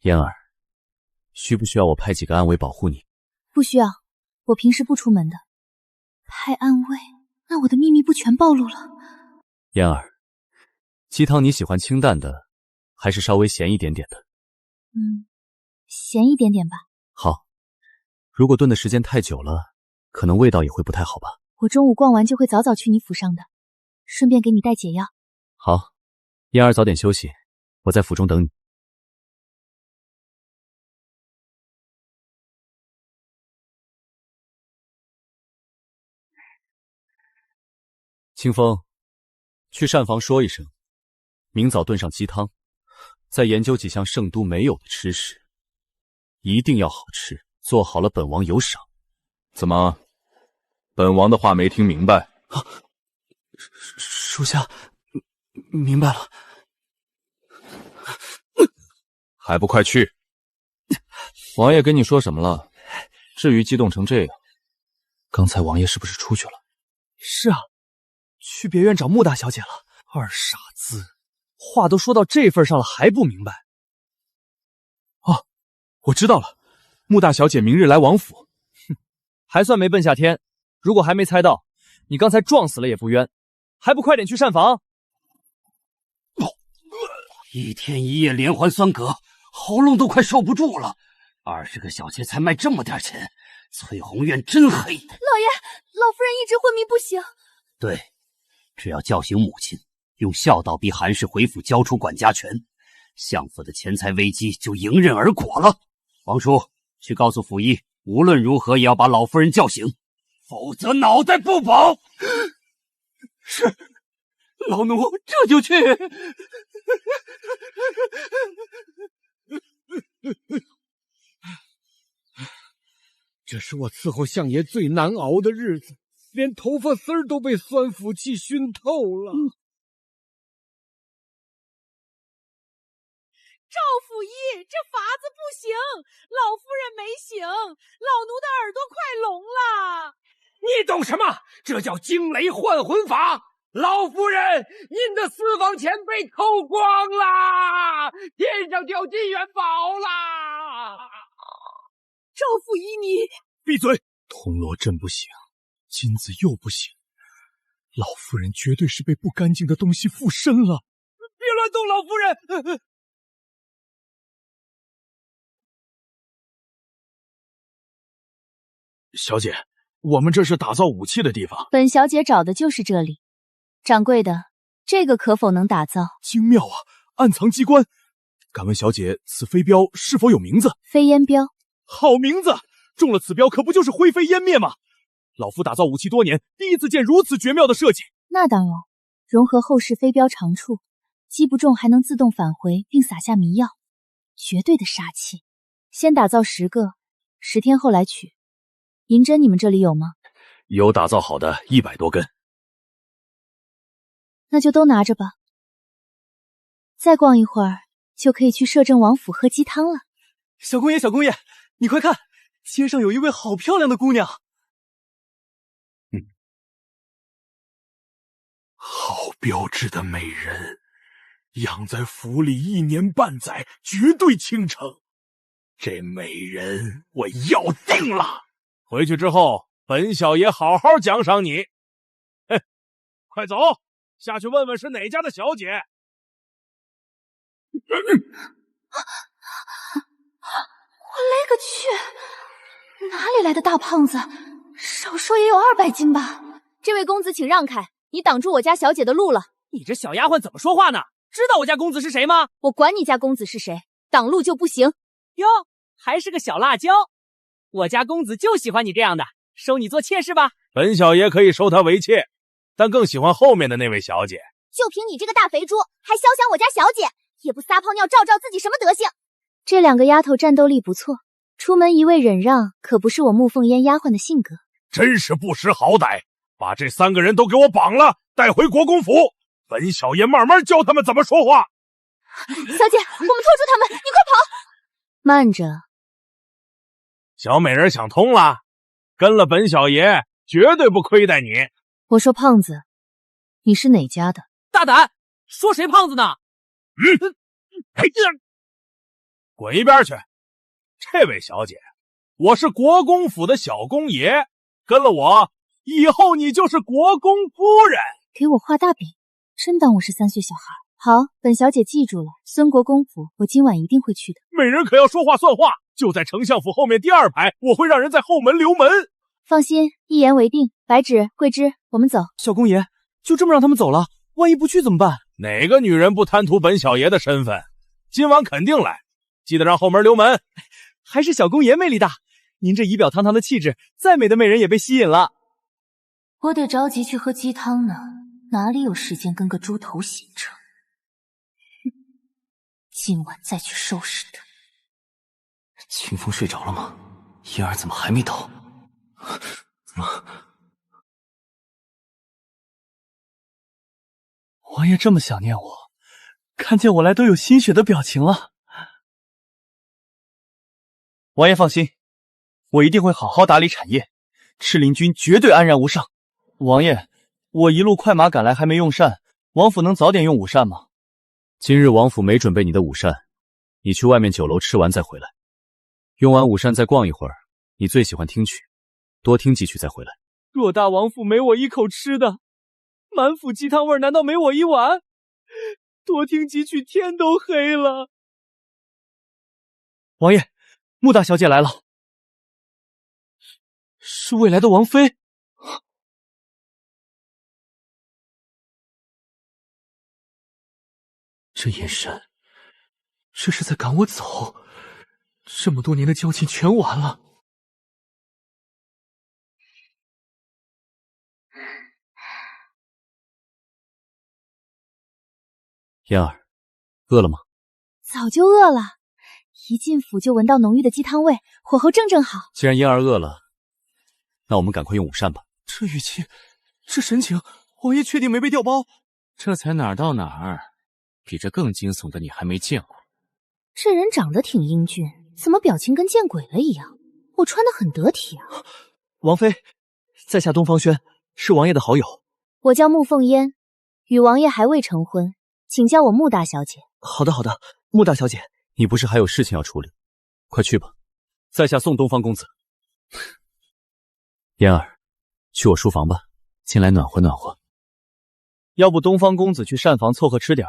嫣儿，需不需要我派几个暗卫保护你？不需要，我平时不出门的。派暗卫，那我的秘密不全暴露了？嫣儿，鸡汤你喜欢清淡的，还是稍微咸一点点的？咸一点点吧。好，如果炖的时间太久了，可能味道也会不太好吧。我中午逛完就会早早去你府上的，顺便给你带解药。好，嫣儿早点休息，我在府中等你。清风，去膳房说一声，明早炖上鸡汤，再研究几项圣都没有的吃食，一定要好吃，做好了本王有赏。怎么？本王的话没听明白？属下明白了。还不快去！王爷跟你说什么了？至于激动成这样？刚才王爷是不是出去了？是啊，去别院找穆大小姐了。二傻子，话都说到这份上了还不明白？哦，我知道了，穆大小姐明日来王府。哼，还算没笨下天。如果还没猜到，你刚才撞死了也不冤，还不快点去膳房？一天一夜连环酸嗝，喉咙都快受不住了。20个小妾才卖这么点钱，翠红院真黑。老爷，老夫人一直昏迷不醒。对，只要叫醒母亲，用孝道逼韩氏回府交出管家权，相府的钱财危机就迎刃而果了。王叔，去告诉府医，无论如何也要把老夫人叫醒，否则脑袋不保。是，老奴这就去。这是我伺候相爷最难熬的日子，连头发丝儿都被酸腐气熏透了。赵府医，这法子不行，老夫人没醒，老奴的耳朵快聋了。你懂什么？这叫惊雷换魂法。老夫人，您的私房钱被偷光啦，天上掉金元宝啦！赵府医，你闭嘴！铜锣阵不行，金子又不行，老夫人绝对是被不干净的东西附身了。别乱动，老夫人！小姐，我们这是打造武器的地方。本小姐找的就是这里。掌柜的，这个可否能打造？精妙啊，暗藏机关。敢问小姐，此飞镖是否有名字？飞烟镖。好名字！中了此镖，可不就是灰飞烟灭吗？老夫打造武器多年，第一次见如此绝妙的设计。那当然，融合后世飞镖长处，击不中还能自动返回，并撒下迷药，绝对的杀气。先打造10个，10天后来取。银针你们这里有吗？有打造好的100多根。那就都拿着吧。再逛一会儿，就可以去摄政王府喝鸡汤了。小公爷，小公爷，你快看，街上有一位好漂亮的姑娘。好标致的美人，养在府里1年半载，绝对倾城。这美人我要定了。回去之后，本小爷好好奖赏你。嘿，快走，下去问问是哪家的小姐。我勒个去！哪里来的大胖子？少说也有200斤吧？这位公子，请让开，你挡住我家小姐的路了。你这小丫鬟怎么说话呢？知道我家公子是谁吗？我管你家公子是谁，挡路就不行。哟，还是个小辣椒。我家公子就喜欢你这样的，收你做妾是吧？本小爷可以收她为妾，但更喜欢后面的那位小姐。就凭你这个大肥猪，还肖想我家小姐，也不撒泡尿照照自己什么德行？这2个丫头战斗力不错，出门一味忍让，可不是我沐凤烟丫鬟的性格。真是不识好歹，把这3个人都给我绑了，带回国公府，本小爷慢慢教他们怎么说话。小姐，我们拖住他们，你快跑！慢着。小美人想通了，跟了本小爷，绝对不亏待你。我说胖子，你是哪家的？大胆，说谁胖子呢？滚一边去！这位小姐，我是国公府的小公爷，跟了我，以后你就是国公夫人。给我画大饼，真当我是3岁小孩？好，本小姐记住了，孙国公府，我今晚一定会去的。美人可要说话算话，就在丞相府后面第2排，我会让人在后门留门。放心，一言为定。白芷、桂枝，我们走。小公爷，就这么让他们走了？万一不去怎么办？哪个女人不贪图本小爷的身份？今晚肯定来，记得让后门留门。还是小公爷魅力大，您这仪表堂堂的气质，再美的美人也被吸引了。我得着急去喝鸡汤呢，哪里有时间跟个猪头闲扯？今晚再去收拾他。清风睡着了吗？燕儿怎么还没到？王爷这么想念我，看见我来都有心血的表情了。王爷放心，我一定会好好打理产业，赤灵军绝对安然无恙。王爷，我一路快马赶来还没用膳，王府能早点用午膳吗？今日王府没准备你的午膳，你去外面酒楼吃完再回来。用完午膳再逛一会儿，你最喜欢听曲，多听几曲再回来。偌大王府没我一口吃的，满府鸡汤味难道没我一碗？多听几曲天都黑了。王爷，穆大小姐来了，是未来的王妃。这眼神，这是在赶我走。这么多年的交情全完了。燕儿，饿了吗？早就饿了，一进府就闻到浓郁的鸡汤味，火候正好。既然嫣儿饿了，那我们赶快用午膳吧。这语气，这神情，王爷确定没被调包？这才哪儿到哪儿，比这更惊悚的你还没见过。这人长得挺英俊，怎么表情跟见鬼了一样？我穿得很得体啊。王妃，在下东方轩，是王爷的好友。我叫穆凤烟，与王爷还未成婚，请叫我穆大小姐。好的，好的，穆大小姐。你不是还有事情要处理？快去吧，在下送东方公子。嫣儿，去我书房吧，进来暖和暖和。要不东方公子去膳房凑合吃点。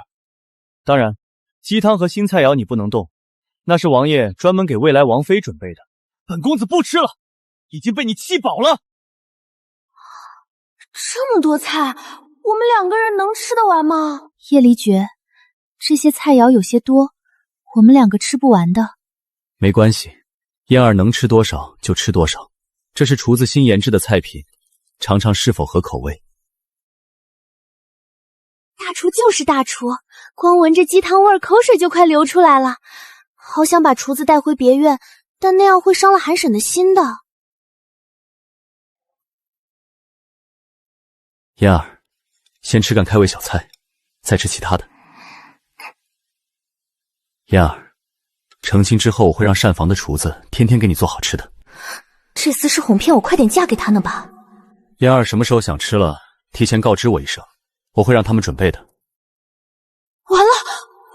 当然，鸡汤和新菜肴你不能动，那是王爷专门给未来王妃准备的。本公子不吃了，已经被你气饱了。这么多菜，我们2个人能吃得完吗？叶离觉，这些菜肴有些多，我们2个吃不完的。没关系，嫣儿能吃多少就吃多少，这是厨子新研制的菜品，尝尝是否合口味。大厨就是大厨，光闻着鸡汤味儿，口水就快流出来了。好想把厨子带回别院，但那样会伤了韩婶的心的。嫣儿，先吃干开胃小菜，再吃其他的。嫣儿，成亲之后我会让膳房的厨子天天给你做好吃的。这厮是哄骗我快点嫁给他呢吧？嫣儿什么时候想吃了，提前告知我一声，我会让他们准备的。完了，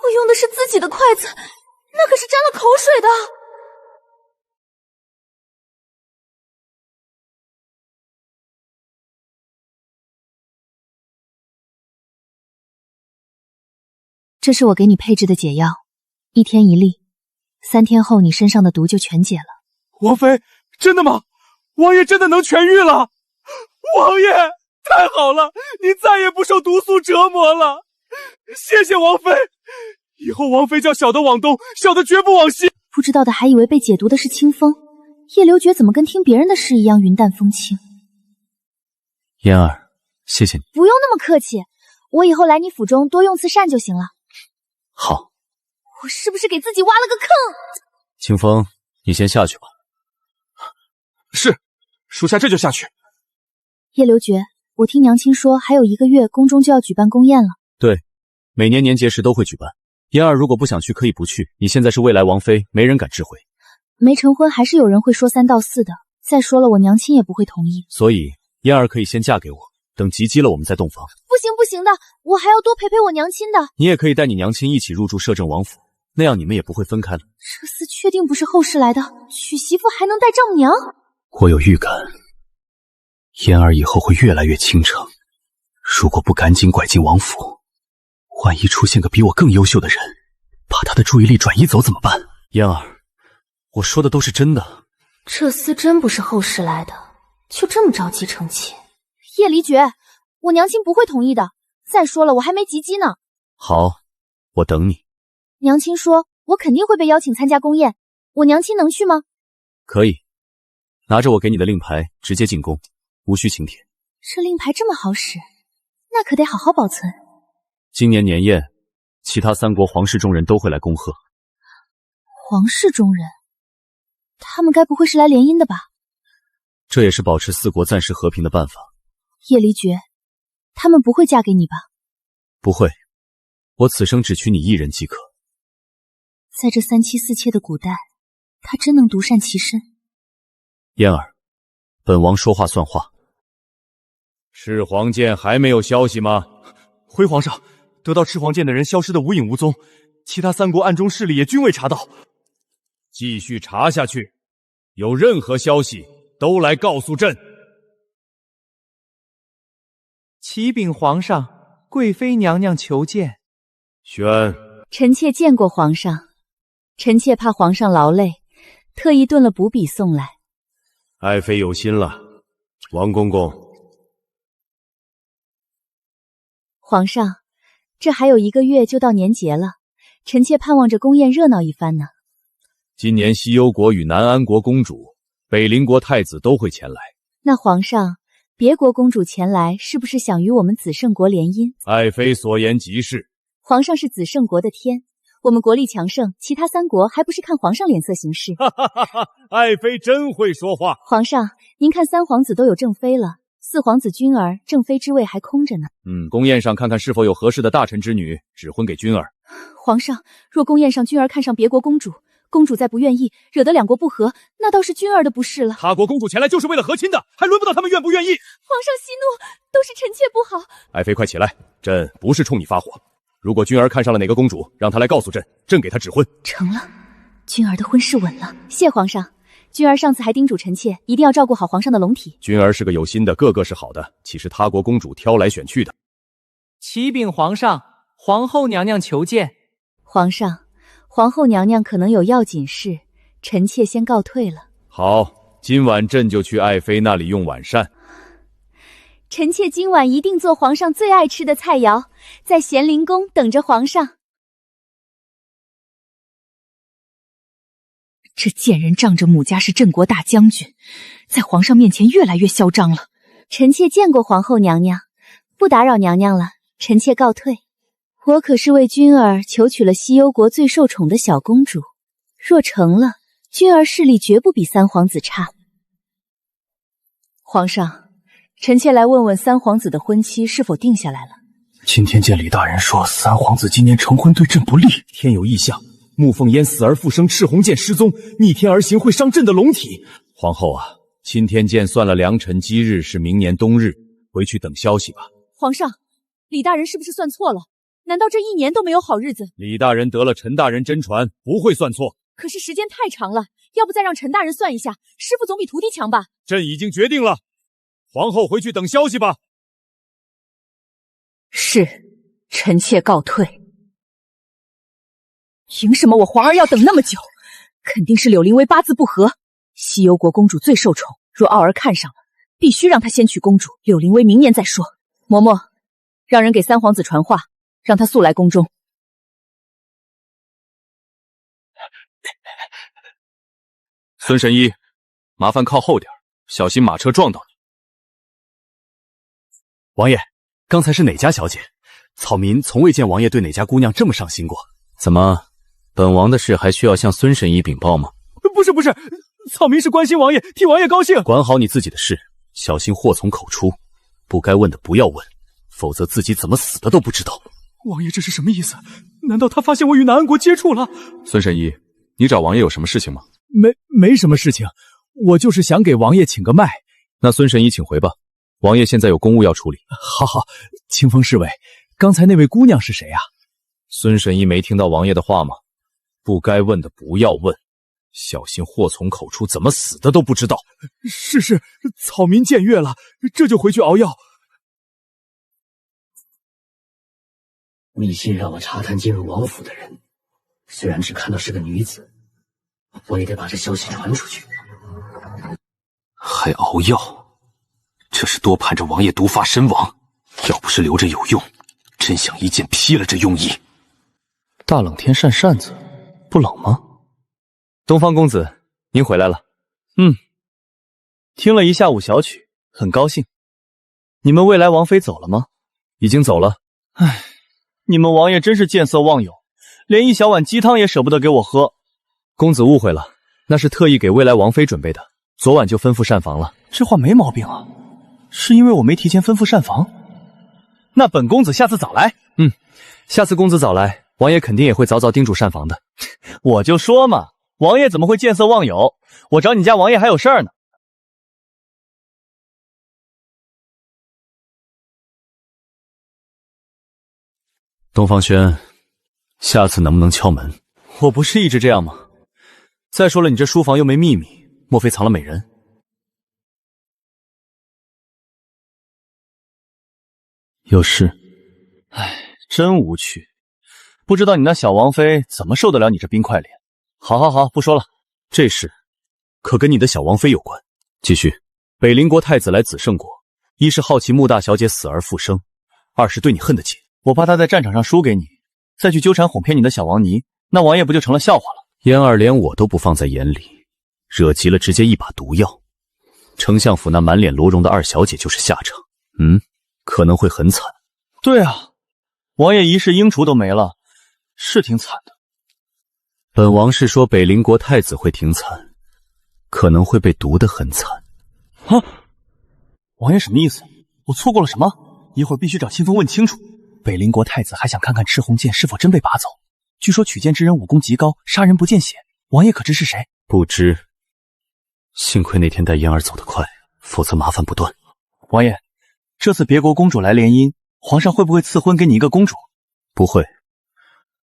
我用的是自己的筷子，那可是沾了口水的。这是我给你配制的解药，1天1粒，3天后你身上的毒就全解了。王妃，真的吗？王爷真的能痊愈了？王爷，太好了，您再也不受毒素折磨了。谢谢王妃，以后王妃叫小的往东，小的绝不往西。不知道的还以为被解毒的是清风，叶流觉怎么跟听别人的事一样云淡风轻。嫣儿，谢谢你。不用那么客气，我以后来你府中多用次膳就行了。好。我是不是给自己挖了个坑？清风，你先下去吧。是，属下这就下去。叶流觉，我听娘亲说还有1个月宫中就要举办宫宴了。对，每年年节时都会举办。嫣儿如果不想去可以不去，你现在是未来王妃，没人敢智慧。没成婚还是有人会说3道4的，再说了我娘亲也不会同意。所以嫣儿可以先嫁给我，等及笄了我们再洞房。不行不行的，我还要多陪陪我娘亲的。你也可以带你娘亲一起入住摄政王府，那样你们也不会分开了。这厮确定不是后世来的，娶媳妇还能带丈母娘？我有预感，嫣儿以后会越来越倾城。如果不赶紧拐进王府，万一出现个比我更优秀的人，把他的注意力转移走怎么办？嫣儿，我说的都是真的。这厮真不是后世来的，就这么着急成亲？叶离觉，我娘亲不会同意的。再说了，我还没及笄呢。好，我等你。娘亲说我肯定会被邀请参加宫宴，我娘亲能去吗？可以，拿着我给你的令牌直接进宫，无需请帖。这令牌这么好使，那可得好好保存。今年年宴，其他3国皇室中人都会来恭贺。皇室中人？他们该不会是来联姻的吧？这也是保持4国暂时和平的办法。叶离觉，他们不会嫁给你吧？不会，我此生只娶你一人即可。在这3妻4妾的古代，他真能独善其身。嫣儿，本王说话算话。赤黄剑还没有消息吗？回皇上，得到赤黄剑的人消失的无影无踪，其他3国暗中势力也均未查到。继续查下去，有任何消息都来告诉朕。启禀皇上，贵妃娘娘求见。宣，臣妾见过皇上，臣妾怕皇上劳累，特意炖了补笔送来。爱妃有心了，王公公。皇上，这还有1个月就到年节了，臣妾盼望着宫宴热闹一番呢。今年西幽国与南安国公主、北邻国太子都会前来。那皇上，别国公主前来是不是想与我们紫圣国联姻？爱妃所言极是。皇上是紫圣国的天，我们国力强盛，其他3国还不是看皇上脸色行事？哈哈哈哈！爱妃真会说话。皇上，您看3皇子都有正妃了，4皇子君儿正妃之位还空着呢。宫宴上看看是否有合适的大臣之女指婚给君儿。皇上，若宫宴上君儿看上别国公主，公主再不愿意，惹得2国不和，那倒是君儿的不是了。他国公主前来就是为了和亲的，还轮不到他们愿不愿意。皇上息怒，都是臣妾不好。爱妃快起来，朕不是冲你发火。如果君儿看上了哪个公主，让她来告诉朕，朕给她指婚。成了，君儿的婚事稳了。谢皇上。君儿上次还叮嘱臣妾一定要照顾好皇上的龙体。君儿是个有心的，个个是好的，岂是他国公主挑来选去的？启禀皇上，皇后娘娘求见。皇上，皇后娘娘可能有要紧事，臣妾先告退了。好，今晚朕就去爱妃那里用晚膳。臣妾今晚一定做皇上最爱吃的菜肴，在咸宁宫等着皇上。这贱人仗着母家是镇国大将军，在皇上面前越来越嚣张了。臣妾见过皇后娘娘，不打扰娘娘了，臣妾告退。我可是为君儿求娶了西幽国最受宠的小公主，若成了，君儿势力绝不比3皇子差。皇上，臣妾来问问3皇子的婚期是否定下来了。今天见李大人说3皇子今年成婚对朕不利，天有异象，穆凤烟死而复生，赤红剑失踪，逆天而行会伤朕的龙体。皇后啊，钦天监算了良辰吉日是明年冬日，回去等消息吧。皇上，李大人是不是算错了？难道这1年都没有好日子？李大人得了陈大人真传，不会算错。可是时间太长了，要不再让陈大人算一下，师傅总比徒弟强吧？朕已经决定了，皇后回去等消息吧。是，臣妾告退。凭什么我皇儿要等那么久？肯定是柳灵薇八字不合。西幽国公主最受宠，若傲儿看上了，必须让她先娶公主。柳灵薇明年再说。嬷嬷，让人给3皇子传话，让他速来宫中。孙神医，麻烦靠后点，小心马车撞到你。王爷，刚才是哪家小姐？草民从未见王爷对哪家姑娘这么上心过。怎么，本王的事还需要向孙神医禀报吗？不是，草民是关心王爷，替王爷高兴。管好你自己的事，小心祸从口出。不该问的不要问，否则自己怎么死的都不知道。王爷这是什么意思？难道他发现我与南安国接触了？孙神医，你找王爷有什么事情吗？没什么事情，我就是想给王爷请个脉。那孙神医请回吧，王爷现在有公务要处理。好，清风侍卫，刚才那位姑娘是谁啊？孙神医没听到王爷的话吗？不该问的不要问，小心祸从口出，怎么死的都不知道。是，草民僭越了，这就回去熬药。密信让我查探进入王府的人，虽然只看到是个女子，我也得把这消息传出去。还熬药，这是多盼着王爷毒发身亡。要不是留着有用，真想一剑劈了这庸医。大冷天扇扇子，不冷吗？东方公子，您回来了。听了一下午小曲，很高兴。你们未来王妃走了吗？已经走了。唉，你们王爷真是见色忘友，连一小碗鸡汤也舍不得给我喝。公子误会了，那是特意给未来王妃准备的，昨晚就吩咐膳房了。这话没毛病啊，是因为我没提前吩咐膳房？那本公子下次早来。下次公子早来，王爷肯定也会早早叮嘱膳房的。我就说嘛，王爷怎么会见色忘友？我找你家王爷还有事儿呢。东方轩，下次能不能敲门？我不是一直这样吗？再说了，你这书房又没秘密，莫非藏了美人？有事。唉，真无趣。不知道你那小王妃怎么受得了你这冰块脸。好，不说了。这事可跟你的小王妃有关。继续。北邻国太子来紫圣国，一是好奇穆大小姐死而复生，二是对你恨得紧。我怕他在战场上输给你，再去纠缠哄骗你的小王尼，那王爷不就成了笑话了？嫣儿连我都不放在眼里，惹急了直接一把毒药。丞相府那满脸罗容的二小姐就是下场。可能会很惨。对啊，王爷一世英雏都没了，是挺惨的。本王是说北邻国太子会挺惨，可能会被毒得很惨。啊！王爷什么意思？我错过了什么？一会儿必须找清风问清楚。北邻国太子还想看看赤红剑是否真被拔走。据说取剑之人武功极高，杀人不见血。王爷可知是谁？不知。幸亏那天带嫣儿走得快，否则麻烦不断。王爷，这次别国公主来联姻，皇上会不会赐婚给你一个公主？不会。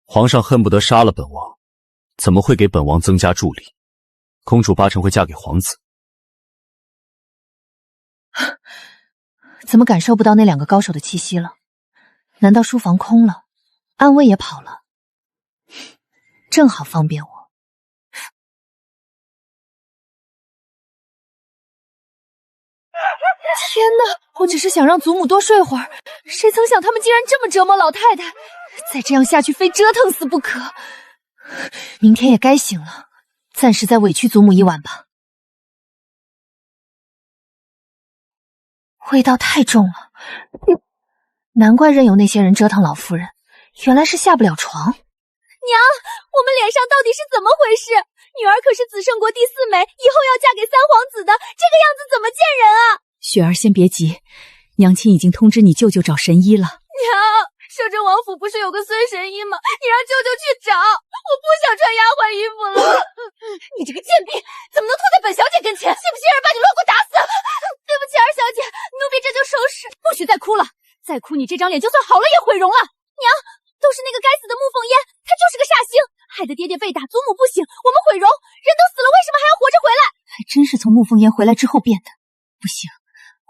皇上恨不得杀了本王，怎么会给本王增加助力？公主八成会嫁给皇子。怎么感受不到那2个高手的气息了？难道书房空了，暗卫也跑了？正好方便我。天哪！我只是想让祖母多睡会儿，谁曾想他们竟然这么折磨老太太，再这样下去非折腾死不可。明天也该醒了，暂时再委屈祖母一晚吧。味道太重了，难怪任由那些人折腾老夫人，原来是下不了床。娘，我们脸上到底是怎么回事？女儿可是紫圣国第4美，以后要嫁给3皇子的，这个样子怎么见人啊？雪儿，先别急，娘亲已经通知你舅舅找神医了。娘，摄政王府不是有个孙神医吗？你让舅舅去找，我不想穿丫鬟衣服了。你这个贱婢，怎么能拖在本小姐跟前？信不信儿把你乱棍打死？对不起，二小姐，奴婢这就收拾。不许再哭了，再哭你这张脸就算好了也毁容了。娘，都是那个该死的穆凤烟，她就是个煞星，害得爹爹被打，祖母不醒，我们毁容。人都死了，为什么还要活着回来？还真是从穆凤烟回来之后变的。不行，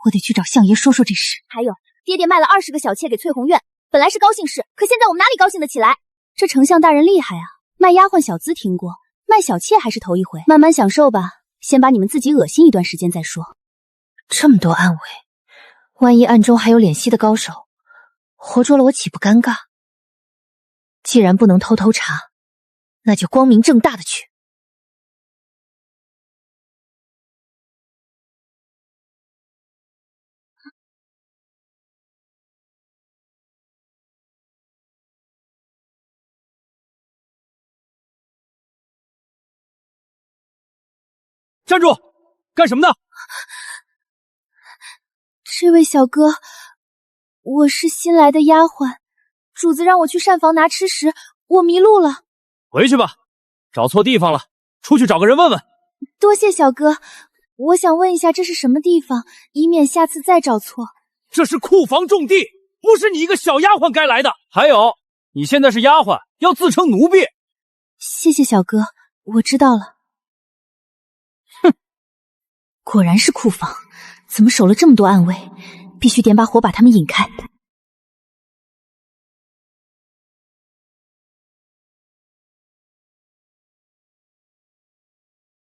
我得去找相爷说说这事。还有，爹爹卖了20个小妾给翠红院，本来是高兴事，可现在我们哪里高兴得起来？这丞相大人厉害啊，卖丫鬟小资听过，卖小妾还是头一回。慢慢享受吧，先把你们自己恶心一段时间再说。这么多暗卫，万一暗中还有脸息的高手，活捉了我岂不尴尬？既然不能偷偷查，那就光明正大的去。站住！干什么呢？这位小哥，我是新来的丫鬟，主子让我去膳房拿吃食，我迷路了。回去吧，找错地方了，出去找个人问问。多谢小哥，我想问一下这是什么地方，以免下次再找错。这是库房重地，不是你一个小丫鬟该来的。还有，你现在是丫鬟，要自称奴婢。谢谢小哥，我知道了。哼，果然是库房，怎么守了这么多暗卫？必须点把火把他们引开。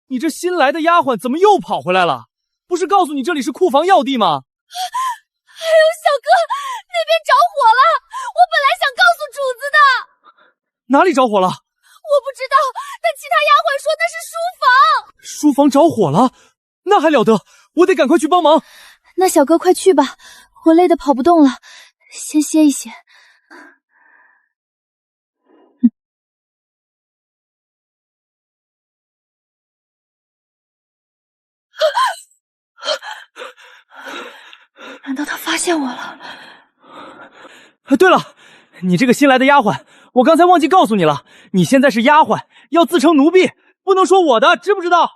你这新来的丫鬟怎么又跑回来了？不是告诉你这里是库房要地吗？哎呦，小哥，那边着火了！我本来想告诉主子的。哪里着火了？我不知道，但其他丫鬟说那是书房。书房着火了？那还了得！我得赶快去帮忙。那小哥快去吧，我累得跑不动了，先歇一歇。难道他发现我了？对了，你这个新来的丫鬟，我刚才忘记告诉你了，你现在是丫鬟，要自称奴婢，不能说我的，知不知道？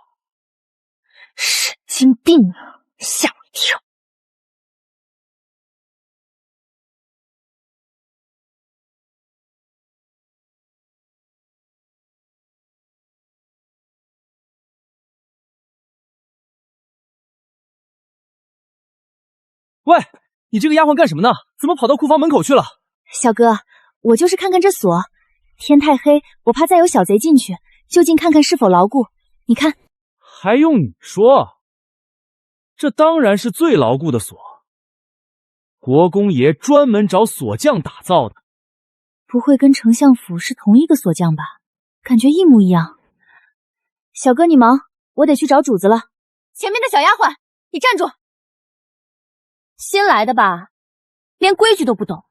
神经病啊，吓我一跳。喂，你这个丫鬟干什么呢？怎么跑到库房门口去了？小哥，我就是看看这锁，天太黑，我怕再有小贼进去，就近看看是否牢固。你看，还用你说？这当然是最牢固的锁，国公爷专门找锁匠打造的。不会跟丞相府是同一个锁匠吧？感觉一模一样。小哥你忙，我得去找主子了。前面的小丫鬟，你站住！新来的吧，连规矩都不懂。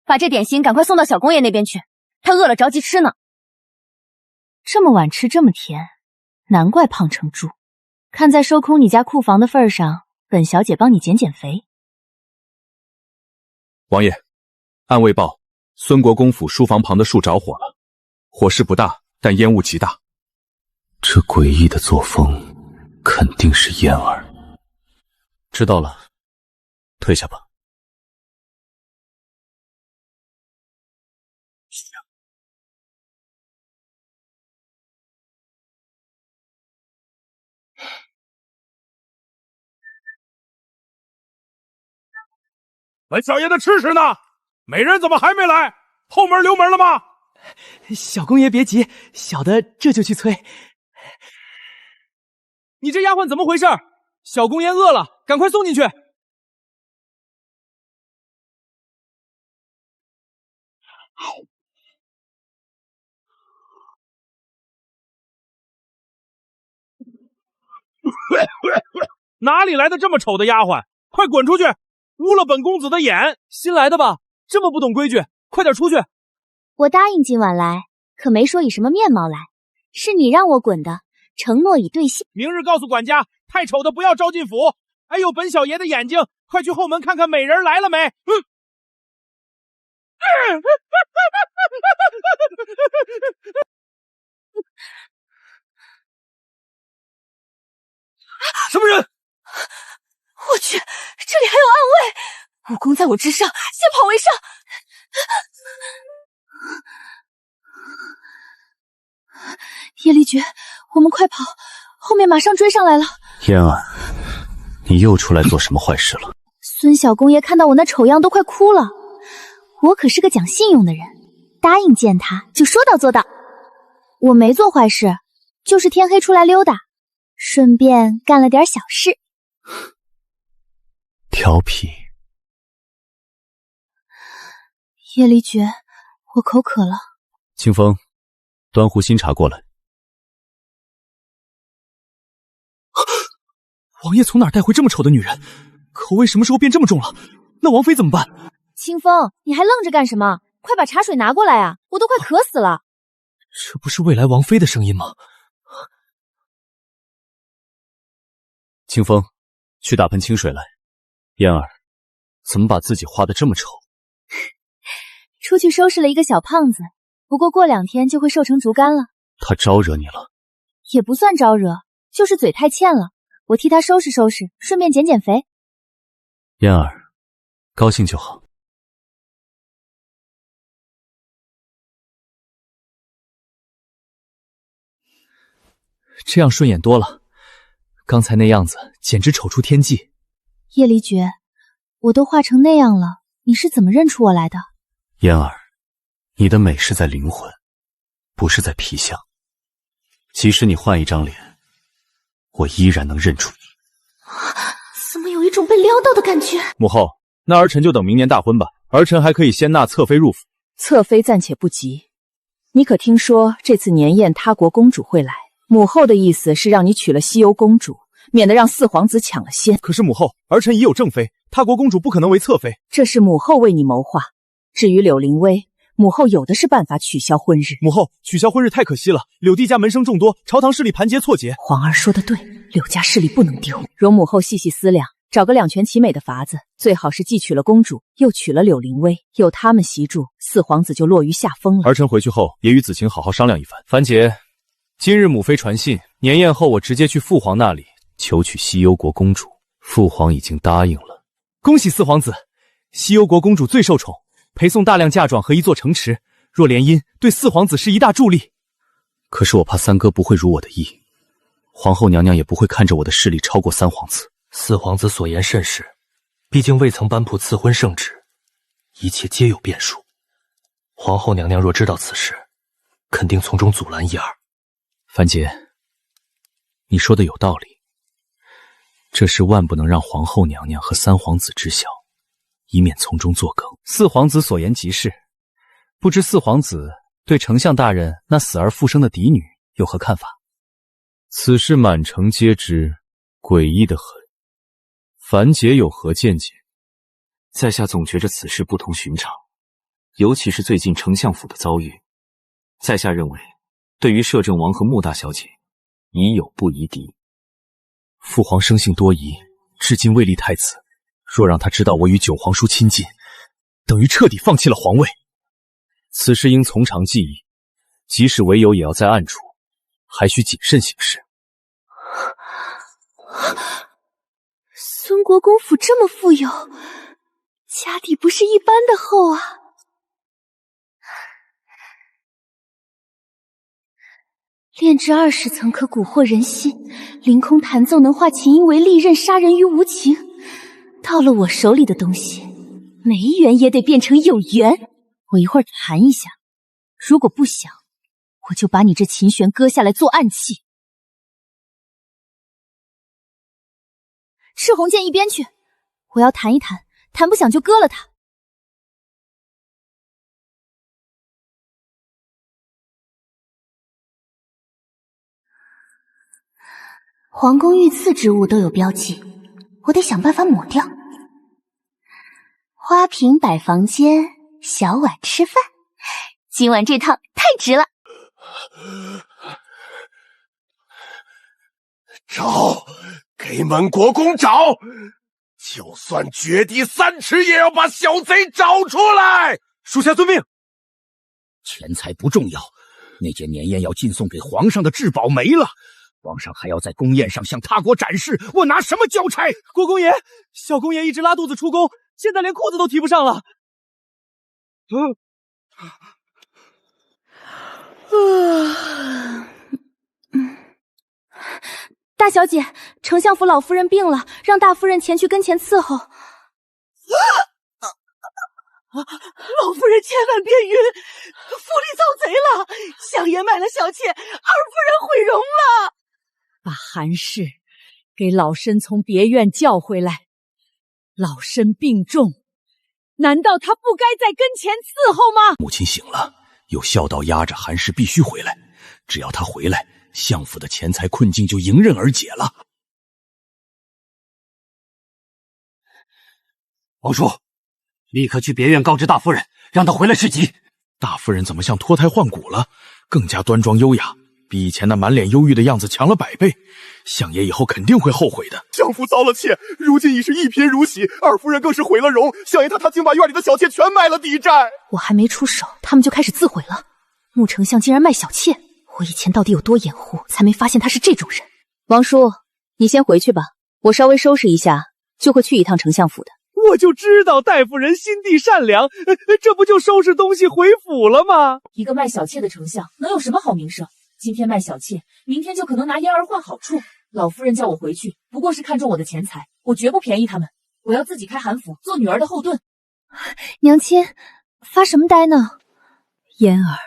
把这点心赶快送到小公爷那边去，他饿了着急吃呢。这么晚吃这么甜，难怪胖成猪。看在收空你家库房的份上，本小姐帮你减减肥。王爷，按卫报，孙国公府书房旁的树着火了，火势不大，但烟雾极大。这诡异的作风，肯定是燕儿。知道了，退下吧。文小爷的吃食呢？美人怎么还没来？后门留门了吗？小公爷别急，小的这就去催。你这丫鬟怎么回事？小公爷饿了，赶快送进去。哪里来的这么丑的丫鬟？快滚出去！污了本公子的眼！新来的吧？这么不懂规矩，快点出去！我答应今晚来，可没说以什么面貌来，是你让我滚的，承诺已兑现。明日告诉管家，太丑的不要招进府。哎呦，本小爷的眼睛，快去后门看看美人来了没？什么人？我去，这里还有暗卫！武功在我之上，先跑为上。叶离绝，我们快跑，后面马上追上来了。燕儿，你又出来做什么坏事了？孙小公爷看到我那丑样都快哭了。我可是个讲信用的人，答应见他就说到做到。我没做坏事，就是天黑出来溜达，顺便干了点小事。调皮。叶离绝，我口渴了。清风，端壶新茶过来。王爷从哪儿带回这么丑的女人？口味什么时候变这么重了？那王妃怎么办？清风，你还愣着干什么？快把茶水拿过来啊！我都快渴死了。这不是未来王妃的声音吗？清风，去打盆清水来。燕儿，怎么把自己画得这么丑？出去收拾了一个小胖子，不过过2天就会瘦成竹竿了。他招惹你了？也不算招惹，就是嘴太欠了，我替他收拾收拾，顺便减减肥。燕儿，高兴就好。这样顺眼多了，刚才那样子简直丑出天际。叶离绝，我都画成那样了，你是怎么认出我来的？燕儿，你的美是在灵魂，不是在皮相。即使你换一张脸，我依然能认出你。怎么有一种被撩到的感觉？母后，那儿臣就等明年大婚吧，儿臣还可以先纳侧妃入府。侧妃暂且不急，你可听说这次年宴他国公主会来？母后的意思是让你娶了西游公主，免得让四皇子抢了先。可是母后，儿臣已有正妃，他国公主不可能为侧妃。这是母后为你谋划。至于柳灵薇，母后有的是办法取消婚日。母后，取消婚日太可惜了，柳地家门生众多，朝堂势力盘结错节。皇儿说的对，柳家势力不能丢。容母后细细思量，找个两全其美的法子，最好是既娶了公主，又娶了柳灵薇，有他们协助，四皇子就落于下风了。儿臣回去后也与子晴好好商量一番。樊姐，今日母妃传信，年宴后我直接去父皇那里求娶西幽国公主，父皇已经答应了。恭喜四皇子，西幽国公主最受宠，陪送大量嫁妆和一座城池，若联姻，对四皇子是一大助力。可是我怕三哥不会如我的意，皇后娘娘也不会看着我的势力超过三皇子。四皇子所言甚是，毕竟未曾颁布赐婚圣旨，一切皆有变数。皇后娘娘若知道此事，肯定从中阻拦一二。樊姐，你说的有道理，这事万不能让皇后娘娘和三皇子知晓，以免从中作梗。四皇子所言极是，不知四皇子对丞相大人那死而复生的嫡女有何看法？此事满城皆知，诡异得很。樊姐有何见解？在下总觉着此事不同寻常，尤其是最近丞相府的遭遇。在下认为，对于摄政王和穆大小姐，宜有不宜敌。父皇生性多疑，至今未立太子。若让他知道我与九皇叔亲近，等于彻底放弃了皇位。此事应从长计议，即使为友也要在暗处，还需谨慎行事。孙国公府这么富有，家底不是一般的厚啊！炼制20层可蛊惑人心，凌空弹奏能化琴音为利刃，杀人于无情。到了我手里的东西，没缘也得变成有缘。我一会儿弹一下，如果不响，我就把你这琴弦割下来做暗器。赤红剑一边去，我要弹一弹，弹不响就割了它。皇宫御赐之物都有标记，我得想办法抹掉。花瓶摆房间，小碗吃饭，今晚这趟太值了。找，给门国公找，就算掘地3尺，也要把小贼找出来。属下遵命。钱财不重要，那件年宴要进送给皇上的至宝没了。皇上还要在宫宴上向他国展示，我拿什么交差？国公爷，小公爷一直拉肚子出宫，现在连裤子都提不上了。大小姐，丞相府老夫人病了，让大夫人前去跟前伺候。老夫人千万别晕，府里遭贼了，相爷卖了小妾，二夫人毁容了。把韩氏给老身从别院叫回来。老身病重，难道他不该在跟前伺候吗？母亲醒了，有孝道压着，韩氏必须回来。只要他回来，相府的钱财困境就迎刃而解了。王叔，立刻去别院告知大夫人，让她回来侍疾。大夫人怎么像脱胎换骨了？更加端庄优雅，比以前那满脸忧郁的样子强了100倍。相爷以后肯定会后悔的。相府遭了窃，如今已是一贫如洗，二夫人更是毁了容。相爷他竟把院里的小妾全卖了抵债。我还没出手，他们就开始自毁了。穆丞相竟然卖小妾，我以前到底有多掩护，才没发现他是这种人。王叔，你先回去吧，我稍微收拾一下，就会去一趟丞相府的。我就知道戴夫人心地善良，这不就收拾东西回府了吗？一个卖小妾的丞相能有什么好名声？今天卖小妾，明天就可能拿嫣儿换好处。老夫人叫我回去，不过是看中我的钱财，我绝不便宜他们。我要自己开韩府，做女儿的后盾。娘亲，发什么呆呢？嫣儿，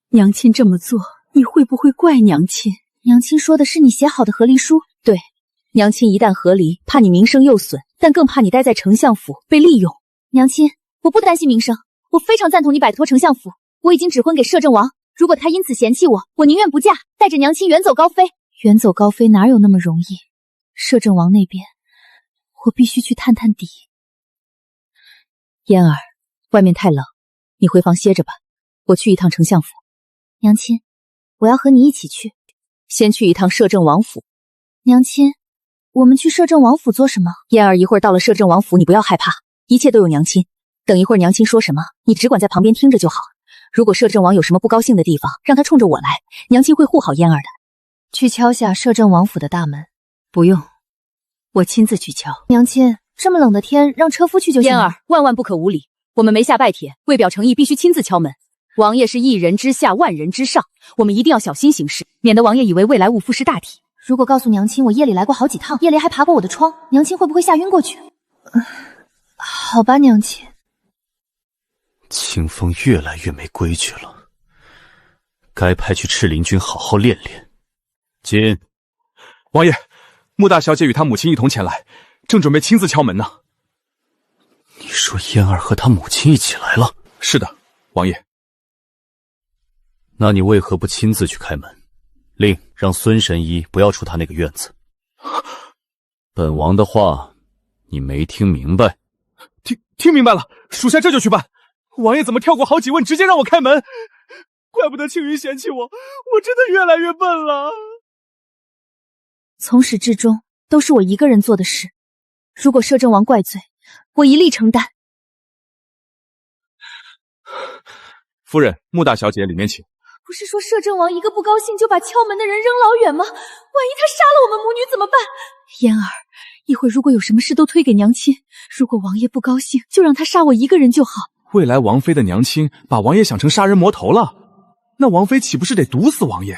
娘亲这么做，你会不会怪娘亲？娘亲说的是你写好的和离书？对，娘亲一旦和离，怕你名声又损，但更怕你待在丞相府被利用。娘亲，我不担心名声，我非常赞同你摆脱丞相府。我已经指婚给摄政王，如果他因此嫌弃我，我宁愿不嫁，带着娘亲远走高飞。远走高飞哪有那么容易？摄政王那边，我必须去探探底。嫣儿，外面太冷，你回房歇着吧，我去一趟丞相府。娘亲，我要和你一起去。先去一趟摄政王府。娘亲，我们去摄政王府做什么？嫣儿，一会儿到了摄政王府，你不要害怕，一切都有娘亲。等一会儿娘亲说什么，你只管在旁边听着就好。如果摄政王有什么不高兴的地方，让他冲着我来，娘亲会护好嫣儿的。去敲下摄政王府的大门。不用，我亲自去敲。娘亲，这么冷的天，让车夫去就行了。嫣儿，万万不可无礼。我们没下拜帖，为表诚意，必须亲自敲门。王爷是一人之下，万人之上，我们一定要小心行事，免得王爷以为未来勿复是大体。如果告诉娘亲我夜里来过好几趟，夜雷还爬过我的窗，娘亲会不会吓晕过去？好吧，娘亲。清风越来越没规矩了，该派去赤林军好好练练。进。王爷，穆大小姐与她母亲一同前来，正准备亲自敲门呢。你说嫣儿和她母亲一起来了？是的，王爷。那你为何不亲自去开门？令让孙神医不要出他那个院子。本王的话，你没听明白？听明白了，属下这就去办。王爷怎么跳过好几问，直接让我开门？怪不得青云嫌弃我，我真的越来越笨了。从始至终都是我一个人做的事，如果摄政王怪罪，我一力承担。夫人，穆大小姐，里面请。不是说摄政王一个不高兴就把敲门的人扔老远吗？万一他杀了我们母女怎么办？嫣儿，一会儿如果有什么事都推给娘亲，如果王爷不高兴，就让他杀我一个人就好。未来王妃的娘亲把王爷想成杀人魔头了，那王妃岂不是得毒死王爷？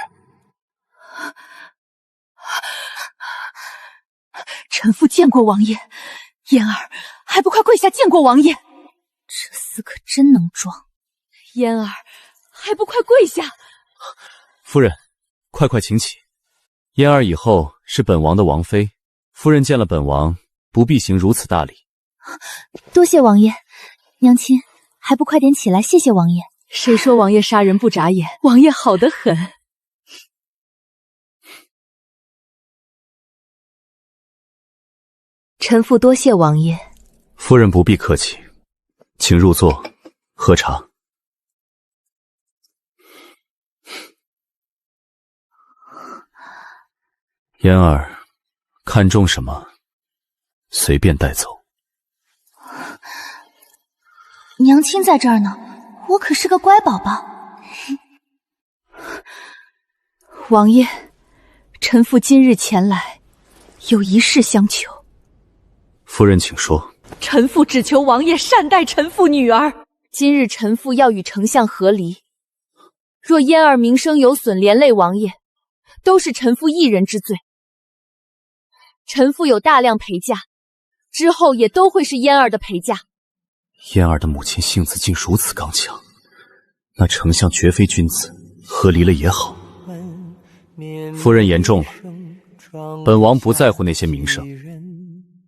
臣妇见过王爷，嫣儿，还不快跪下见过王爷！这厮可真能装。嫣儿，还不快跪下！夫人，快请起。嫣儿以后是本王的王妃，夫人见了本王，不必行如此大礼。多谢王爷，娘亲还不快点起来，谢谢王爷。谁说王爷杀人不眨眼？王爷好得很。臣妇多谢王爷。夫人不必客气，请入座，喝茶。嫣儿，看中什么，随便带走。娘亲在这儿呢，我可是个乖宝宝。王爷，臣妇今日前来，有一事相求。夫人请说。臣妇只求王爷善待臣妇女儿。今日臣妇要与丞相和离，若嫣儿名声有损，连累王爷，都是臣妇一人之罪。臣妇有大量陪嫁，之后也都会是嫣儿的陪嫁。嫣儿的母亲性子竟如此刚强，那丞相绝非君子，和离了也好。夫人言重了，本王不在乎那些名声。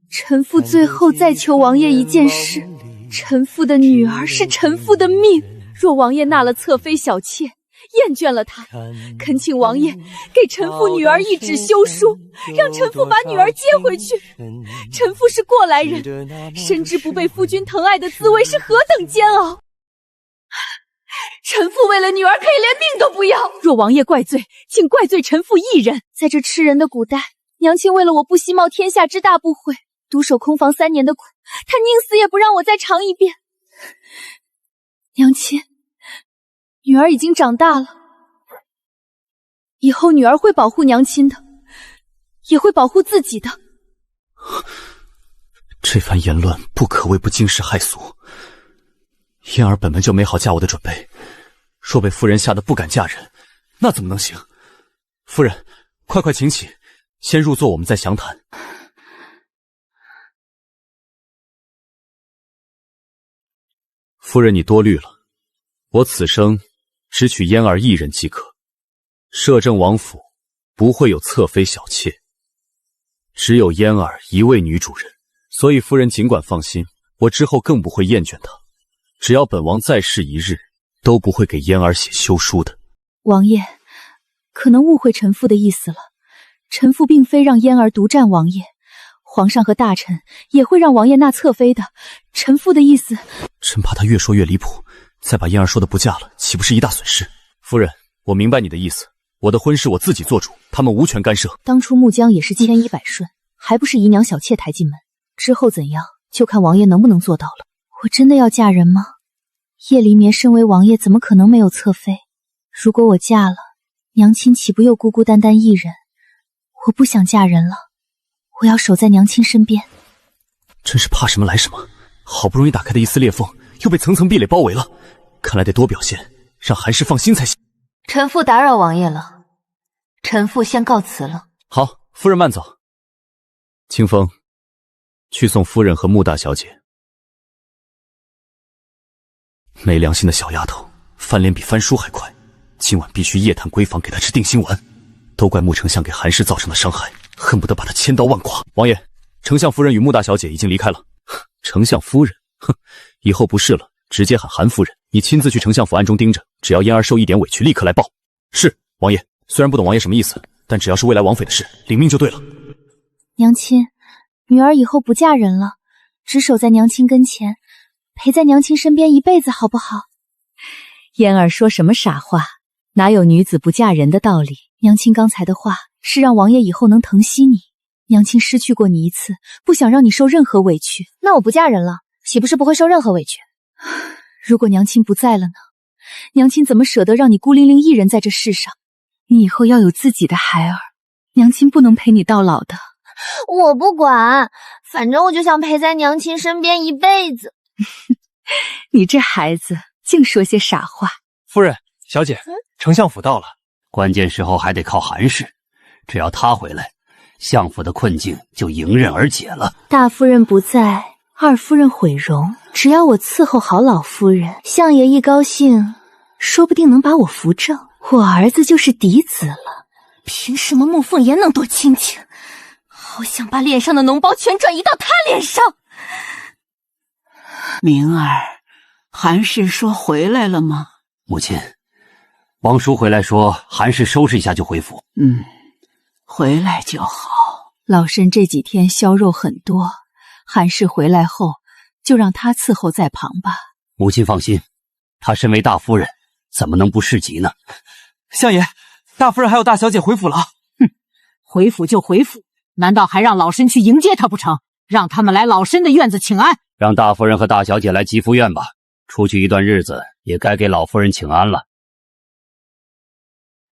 臣妇最后再求王爷一件事，臣妇的女儿是臣妇的命，若王爷纳了侧妃小妾，厌倦了她，恳请王爷给臣妇女儿一纸休书，让臣妇把女儿接回去。臣妇是过来人，深知不被夫君疼爱的滋味是何等煎熬。臣妇为了女儿可以连命都不要，若王爷怪罪，请怪罪臣妇一人。在这吃人的古代，娘亲为了我不惜冒天下之大不讳，独守空房3年的苦，她宁死也不让我再尝一遍。娘亲，女儿已经长大了，以后女儿会保护娘亲的，也会保护自己的。这番言论不可谓不惊世骇俗。嫣儿本就没好嫁我的准备，若被夫人吓得不敢嫁人，那怎么能行？夫人，快请起，先入座，我们再详谈。夫人，你多虑了，我此生只娶嫣儿一人即可。摄政王府不会有侧妃小妾，只有嫣儿一位女主人，所以夫人尽管放心，我之后更不会厌倦她。只要本王在世一日，都不会给嫣儿写休书的。王爷可能误会臣妇的意思了，臣妇并非让嫣儿独占王爷，皇上和大臣也会让王爷纳侧妃的。臣妇的意思，真怕他越说越离谱，再把嫣儿说的不嫁了，岂不是一大损失？夫人，我明白你的意思，我的婚事我自己做主，他们无权干涉。当初穆姜也是千依百顺，还不是姨娘小妾抬进门，之后怎样就看王爷能不能做到了。我真的要嫁人吗？叶离眠身为王爷，怎么可能没有侧妃？如果我嫁了，娘亲岂不又孤孤单单一人？我不想嫁人了，我要守在娘亲身边。真是怕什么来什么，好不容易打开的一丝裂缝，又被层层壁垒包围了。看来得多表现，让韩氏放心才行。臣妇打扰王爷了，臣妇先告辞了。好，夫人慢走。清风，去送夫人和穆大小姐。没良心的小丫头，翻脸比翻书还快。今晚必须夜探闺房，给她吃定心丸。都怪穆丞相给韩氏造成的伤害，恨不得把她千刀万剐。王爷，丞相夫人与穆大小姐已经离开了。丞相夫人，哼，以后不是了，直接喊韩夫人。你亲自去丞相府暗中盯着，只要嫣儿受一点委屈，立刻来报。是，王爷。虽然不懂王爷什么意思，但只要是未来王妃的事，领命就对了。娘亲，女儿以后不嫁人了，只守在娘亲跟前，陪在娘亲身边一辈子，好不好？嫣儿说什么傻话？哪有女子不嫁人的道理？娘亲刚才的话是让王爷以后能疼惜你。娘亲失去过你一次，不想让你受任何委屈。那我不嫁人了，岂不是不会受任何委屈？如果娘亲不在了呢？娘亲怎么舍得让你孤零零一人在这世上？你以后要有自己的孩儿，娘亲不能陪你到老的。我不管，反正我就想陪在娘亲身边一辈子。你这孩子净说些傻话。夫人，小姐，丞相府到了。关键时候还得靠韩氏，只要他回来，相府的困境就迎刃而解了。大夫人不在，二夫人毁容，只要我伺候好老夫人，相爷一高兴，说不定能把我扶正，我儿子就是嫡子了。凭什么穆凤言能多亲情？好想把脸上的脓包全转移到他脸上。明儿，韩氏说回来了吗？母亲，王叔回来说韩氏收拾一下就回府。回来就好。老身这几天消肉很多，韩氏回来后就让他伺候在旁吧。母亲放心，她身为大夫人，怎么能不侍疾呢？相爷，大夫人还有大小姐回府了。回府就回府，难道还让老身去迎接她不成？让他们来老身的院子请安。让大夫人和大小姐来吉福院吧，出去一段日子，也该给老夫人请安了。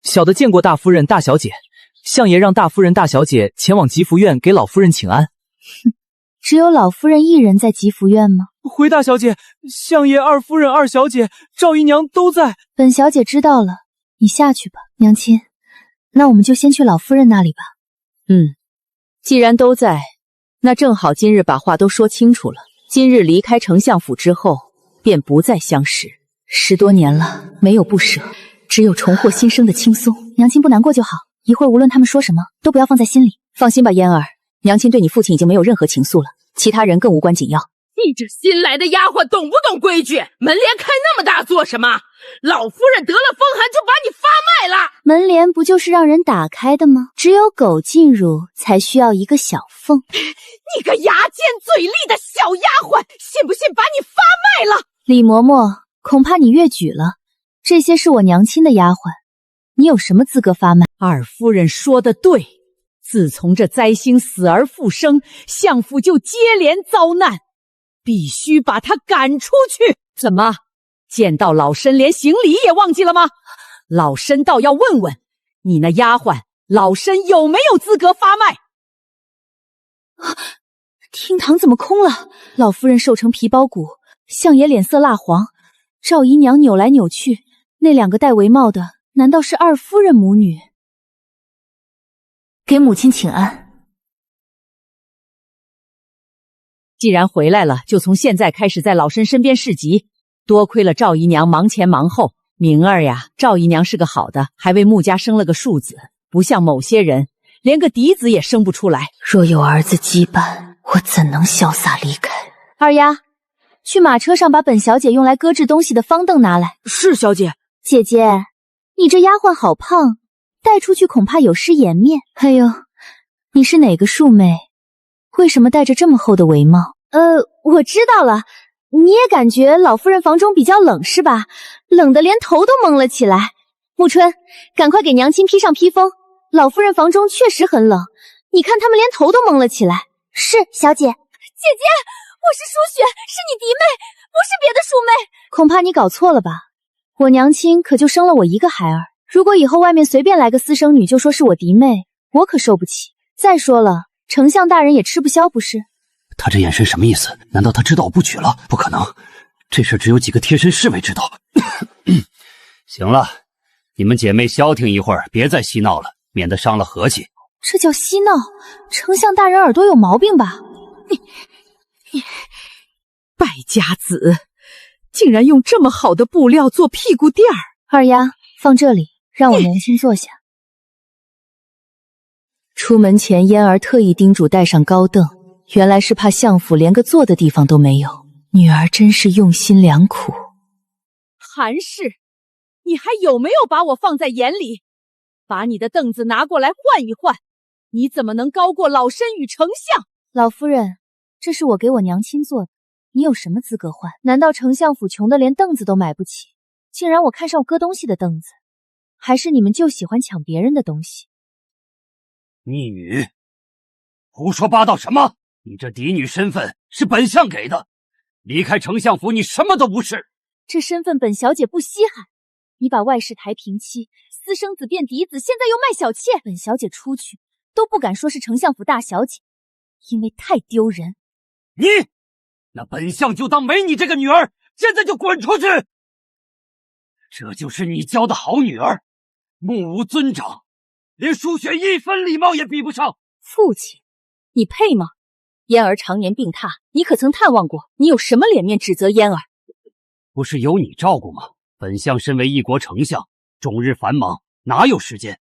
小的见过大夫人、大小姐，相爷让大夫人、大小姐前往吉福院给老夫人请安。只有老夫人一人在吉福院吗？回大小姐，相爷、二夫人、二小姐、赵姨娘都在。本小姐知道了，你下去吧。娘亲，那我们就先去老夫人那里吧。既然都在，那正好今日把话都说清楚了。今日离开丞相府之后，便不再相识。10多年了，没有不舍，只有重获新生的轻松。娘亲不难过就好，一会儿无论他们说什么，都不要放在心里。放心吧，嫣儿，娘亲对你父亲已经没有任何情愫了，其他人更无关紧要。你这新来的丫鬟懂不懂规矩？门帘开那么大做什么？老夫人得了风寒就把你发卖了。门帘不就是让人打开的吗？只有狗进入才需要一个小缝。你个牙尖嘴利的小丫鬟，信不信把你发卖了？李嬷嬷，恐怕你越矩了，这些是我娘亲的丫鬟，你有什么资格发卖？二夫人说的对，自从这灾星死而复生，相府就接连遭难，必须把他赶出去。怎么，见到老身连行礼也忘记了吗？老身倒要问问你那丫鬟，老身有没有资格发卖？厅堂怎么空了？老夫人瘦成皮包骨，相爷脸色蜡黄，赵姨娘扭来扭去，那2个戴帷帽的，难道是二夫人母女？给母亲请安。既然回来了，就从现在开始在老身身边侍疾。多亏了赵姨娘忙前忙后，明儿呀，赵姨娘是个好的，还为穆家生了个庶子，不像某些人连个嫡子也生不出来。若有儿子羁绊，我怎能潇洒离开？二丫，去马车上把本小姐用来搁置东西的方凳拿来。是，小姐。姐姐，你这丫鬟好胖，带出去恐怕有失颜面。还有，你是哪个庶妹？为什么戴着这么厚的帷帽？我知道了。你也感觉老夫人房中比较冷是吧？冷得连头都蒙了起来。沐春，赶快给娘亲披上披风。老夫人房中确实很冷，你看他们连头都蒙了起来。是，小姐。姐姐，我是舒雪，是你嫡妹，不是别的庶妹。恐怕你搞错了吧？我娘亲可就生了我一个孩儿，如果以后外面随便来个私生女就说是我嫡妹，我可受不起。再说了，丞相大人也吃不消不是？他这眼神什么意思？难道他知道我不娶了？不可能，这事只有几个贴身侍卫知道。行了，你们姐妹消停一会儿，别再嬉闹了，免得伤了和气。这叫嬉闹？丞相大人耳朵有毛病吧？你败家子，竟然用这么好的布料做屁股垫儿。二丫，放这里，让我娘亲坐下。出门前，嫣儿特意叮嘱带上高凳，原来是怕相府连个坐的地方都没有。女儿真是用心良苦。韩氏，你还有没有把我放在眼里？把你的凳子拿过来换一换，你怎么能高过老身与丞相？老夫人，这是我给我娘亲做的，你有什么资格换？难道丞相府穷得连凳子都买不起，竟然我看上搁东西的凳子？还是你们就喜欢抢别人的东西？逆女，胡说八道什么？你这嫡女身份是本相给的，离开丞相府你什么都不是。这身份本小姐不稀罕。你把外室抬平妻，私生子变嫡子，现在又卖小妾，本小姐出去都不敢说是丞相府大小姐，因为太丢人。你，那本相就当没你这个女儿，现在就滚出去！这就是你教的好女儿，目无尊长，连淑雪一分礼貌也比不上。父亲，你配吗？嫣儿常年病榻，你可曾探望过？你有什么脸面指责嫣儿？不是有你照顾吗？本相身为一国丞相，终日繁忙，哪有时间？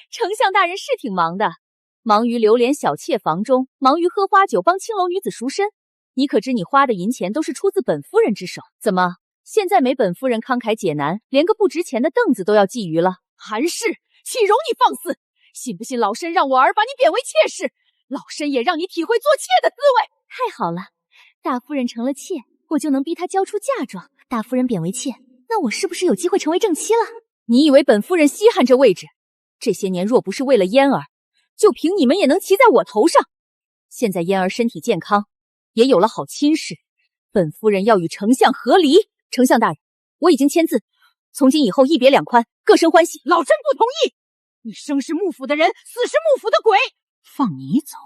丞相大人是挺忙的，忙于流连小妾房中，忙于喝花酒帮青楼女子赎身。你可知你花的银钱都是出自本夫人之手？怎么，现在没本夫人慷慨解囊，连个不值钱的凳子都要觊觎了？韩氏，岂容你放肆！信不信老身让我儿把你贬为妾室，老身也让你体会做妾的滋味？太好了，大夫人成了妾，我就能逼她交出嫁妆。大夫人贬为妾，那我是不是有机会成为正妻了？你以为本夫人稀罕这位置？这些年若不是为了嫣儿，就凭你们也能骑在我头上。现在嫣儿身体健康，也有了好亲事，本夫人要与丞相和离。丞相大人，我已经签字，从今以后一别两宽，各生欢喜。老身不同意！你生是幕府的人，死是幕府的鬼。放你走，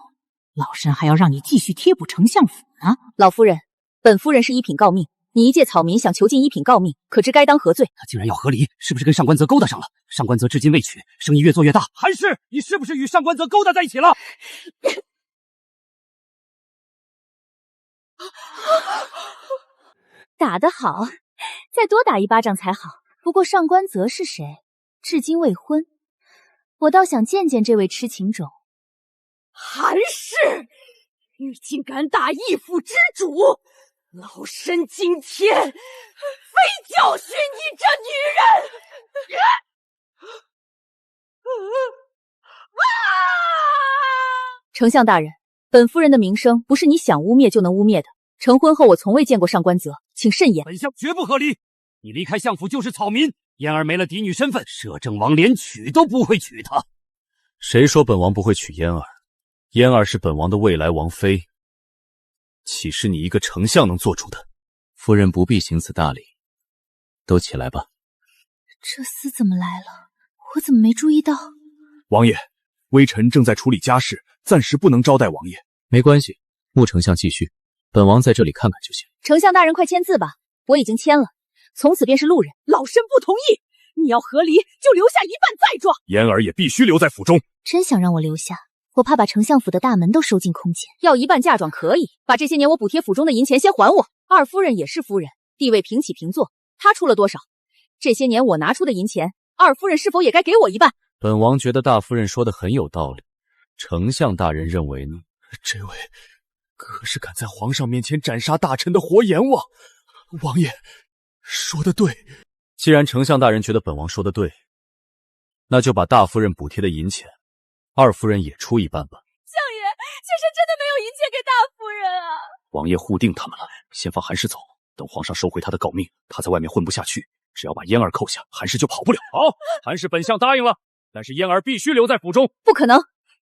老身还要让你继续贴补丞相府呢。老夫人，本夫人是一品诰命，你一介草民想囚禁一品诰命，可知该当何罪？他竟然要和离，是不是跟上官泽勾搭上了？上官泽至今未娶，生意越做越大。韩氏，你是不是与上官泽勾搭在一起了？打得好，再多打一巴掌才好。不过上官泽是谁？至今未婚，我倒想见见这位痴情种。韩氏，你竟敢打义府之主！老身今天非教训你这女人！丞相大人，本夫人的名声不是你想污蔑就能污蔑的。成婚后我从未见过上官泽，请慎言。本相绝不和离。你离开相府就是草民，嫣儿没了嫡女身份，摄政王连娶都不会娶她。谁说本王不会娶嫣儿？嫣儿是本王的未来王妃，岂是你一个丞相能做主的？夫人不必行此大礼，都起来吧。这厮怎么来了？我怎么没注意到？王爷，微臣正在处理家事，暂时不能招待王爷。没关系，穆丞相继续，本王在这里看看就行。丞相大人快签字吧，我已经签了，从此便是路人。老身不同意，你要和离就留下一半再说。嫣儿也必须留在府中。真想让我留下，我怕把丞相府的大门都收进空间。要一半嫁妆可以，把这些年我补贴府中的银钱先还我。二夫人也是夫人，地位平起平坐，她出了多少？这些年我拿出的银钱，二夫人是否也该给我一半？本王觉得大夫人说的很有道理，丞相大人认为呢？这位可是敢在皇上面前斩杀大臣的活阎王，王爷说的对。既然丞相大人觉得本王说的对，那就把大夫人补贴的银钱，二夫人也出一半吧。相爷，妾身真的没有银钱给大夫人啊！王爷护定他们了，先放韩氏走，等皇上收回他的诰命，他在外面混不下去，只要把嫣儿扣下，韩氏就跑不了。好，韩氏本相答应了，但是嫣儿必须留在府中。不可能，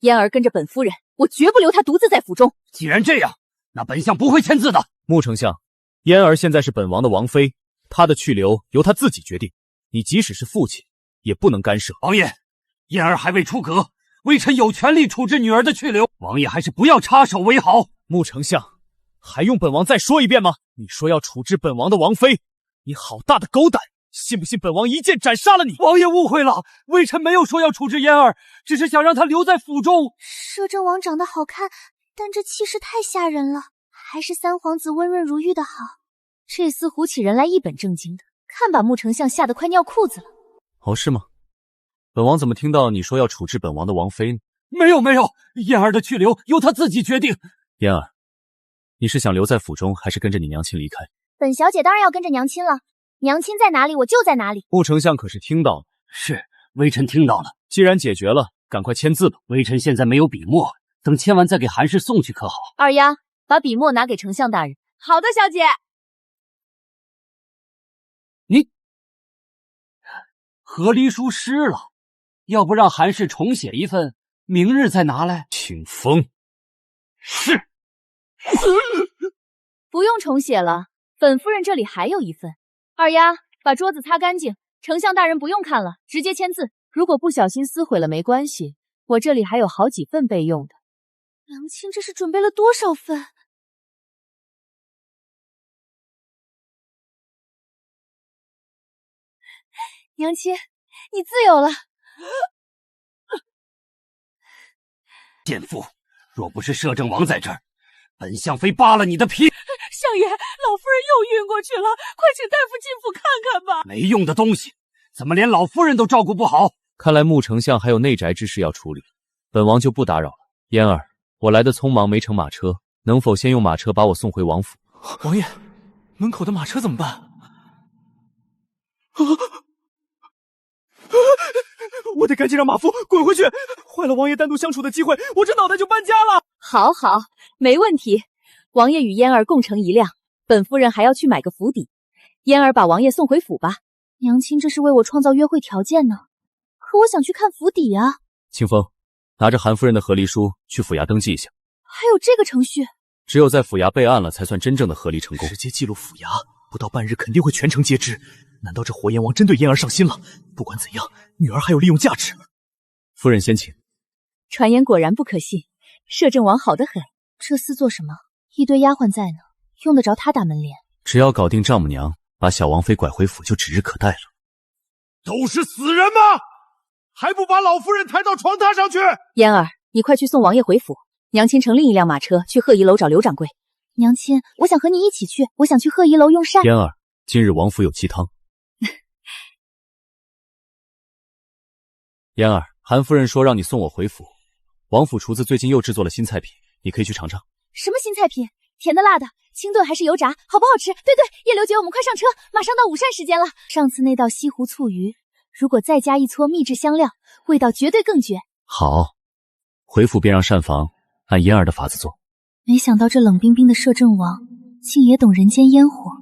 嫣儿跟着本夫人，我绝不留她独自在府中。既然这样，那本相不会签字的。穆丞相，嫣儿现在是本王的王妃，她的去留由她自己决定，你即使是父亲，也不能干涉。王爷，嫣儿还未出阁，微臣有权利处置女儿的去留，王爷还是不要插手为好。穆丞相，还用本王再说一遍吗？你说要处置本王的王妃，你好大的狗胆！信不信本王一剑斩杀了你？王爷误会了，微臣没有说要处置嫣儿，只是想让她留在府中。摄政王长得好看，但这气势太吓人了，还是三皇子温润如玉的好。这厮唬起人来一本正经的，看把穆丞相吓得快尿裤子了。哦，是吗？本王怎么听到你说要处置本王的王妃呢？没有，嫣儿的去留由她自己决定。嫣儿，你是想留在府中，还是跟着你娘亲离开？本小姐当然要跟着娘亲了，娘亲在哪里我就在哪里。穆丞相可是听到了？是，微臣听到了。既然解决了，赶快签字吧。微臣现在没有笔墨，等签完再给韩氏送去可好？二丫，把笔墨拿给丞相大人。好的，小姐。你，和离书湿了，要不让韩氏重写一份，明日再拿来。清风，是。不用重写了，本夫人这里还有一份。二丫，把桌子擦干净。丞相大人不用看了，直接签字。如果不小心撕毁了没关系，我这里还有好几份备用的。娘亲这是准备了多少份？娘亲，你自由了。贱妇，若不是摄政王在这儿，本相非扒了你的皮。相爷，老夫人又晕过去了，快请大夫进府看看吧。没用的东西，怎么连老夫人都照顾不好？看来穆丞相还有内宅之事要处理，本王就不打扰了。嫣儿，我来的匆忙，没乘马车，能否先用马车把我送回王府？王爷，门口的马车怎么办？我得赶紧让马夫滚回去，坏了王爷单独相处的机会，我这脑袋就搬家了。好好，没问题。王爷与嫣儿共乘一辆，本夫人还要去买个府邸。嫣儿把王爷送回府吧。娘亲这是为我创造约会条件呢，可我想去看府邸啊。清风，拿着韩夫人的和离书去府衙登记一下。还有这个程序？只有在府衙备案了，才算真正的和离成功。直接记录府衙，不到半日肯定会全城皆知。难道这活阎王真对嫣儿上心了？不管怎样，女儿还有利用价值。夫人先请。传言果然不可信，摄政王好得很。这厮做什么？一堆丫鬟在呢，用得着他打门帘？只要搞定丈母娘，把小王妃拐回府，就指日可待了。都是死人吗？还不把老夫人抬到床榻上去？嫣儿，你快去送王爷回府。娘亲乘另一辆马车去鹤仪楼找刘掌柜。娘亲，我想和你一起去，我想去鹤仪楼用膳。嫣儿，今日王府有鸡汤。嫣儿，韩夫人说让你送我回府。王府厨子最近又制作了新菜品，你可以去尝尝。什么新菜品？甜的、辣的、清炖还是油炸？好不好吃？对对，叶刘姐，我们快上车，马上到午膳时间了。上次那道西湖醋鱼，如果再加一撮秘制香料，味道绝对更绝。好，回府便让膳房按嫣儿的法子做。没想到这冷冰冰的摄政王，竟也懂人间烟火。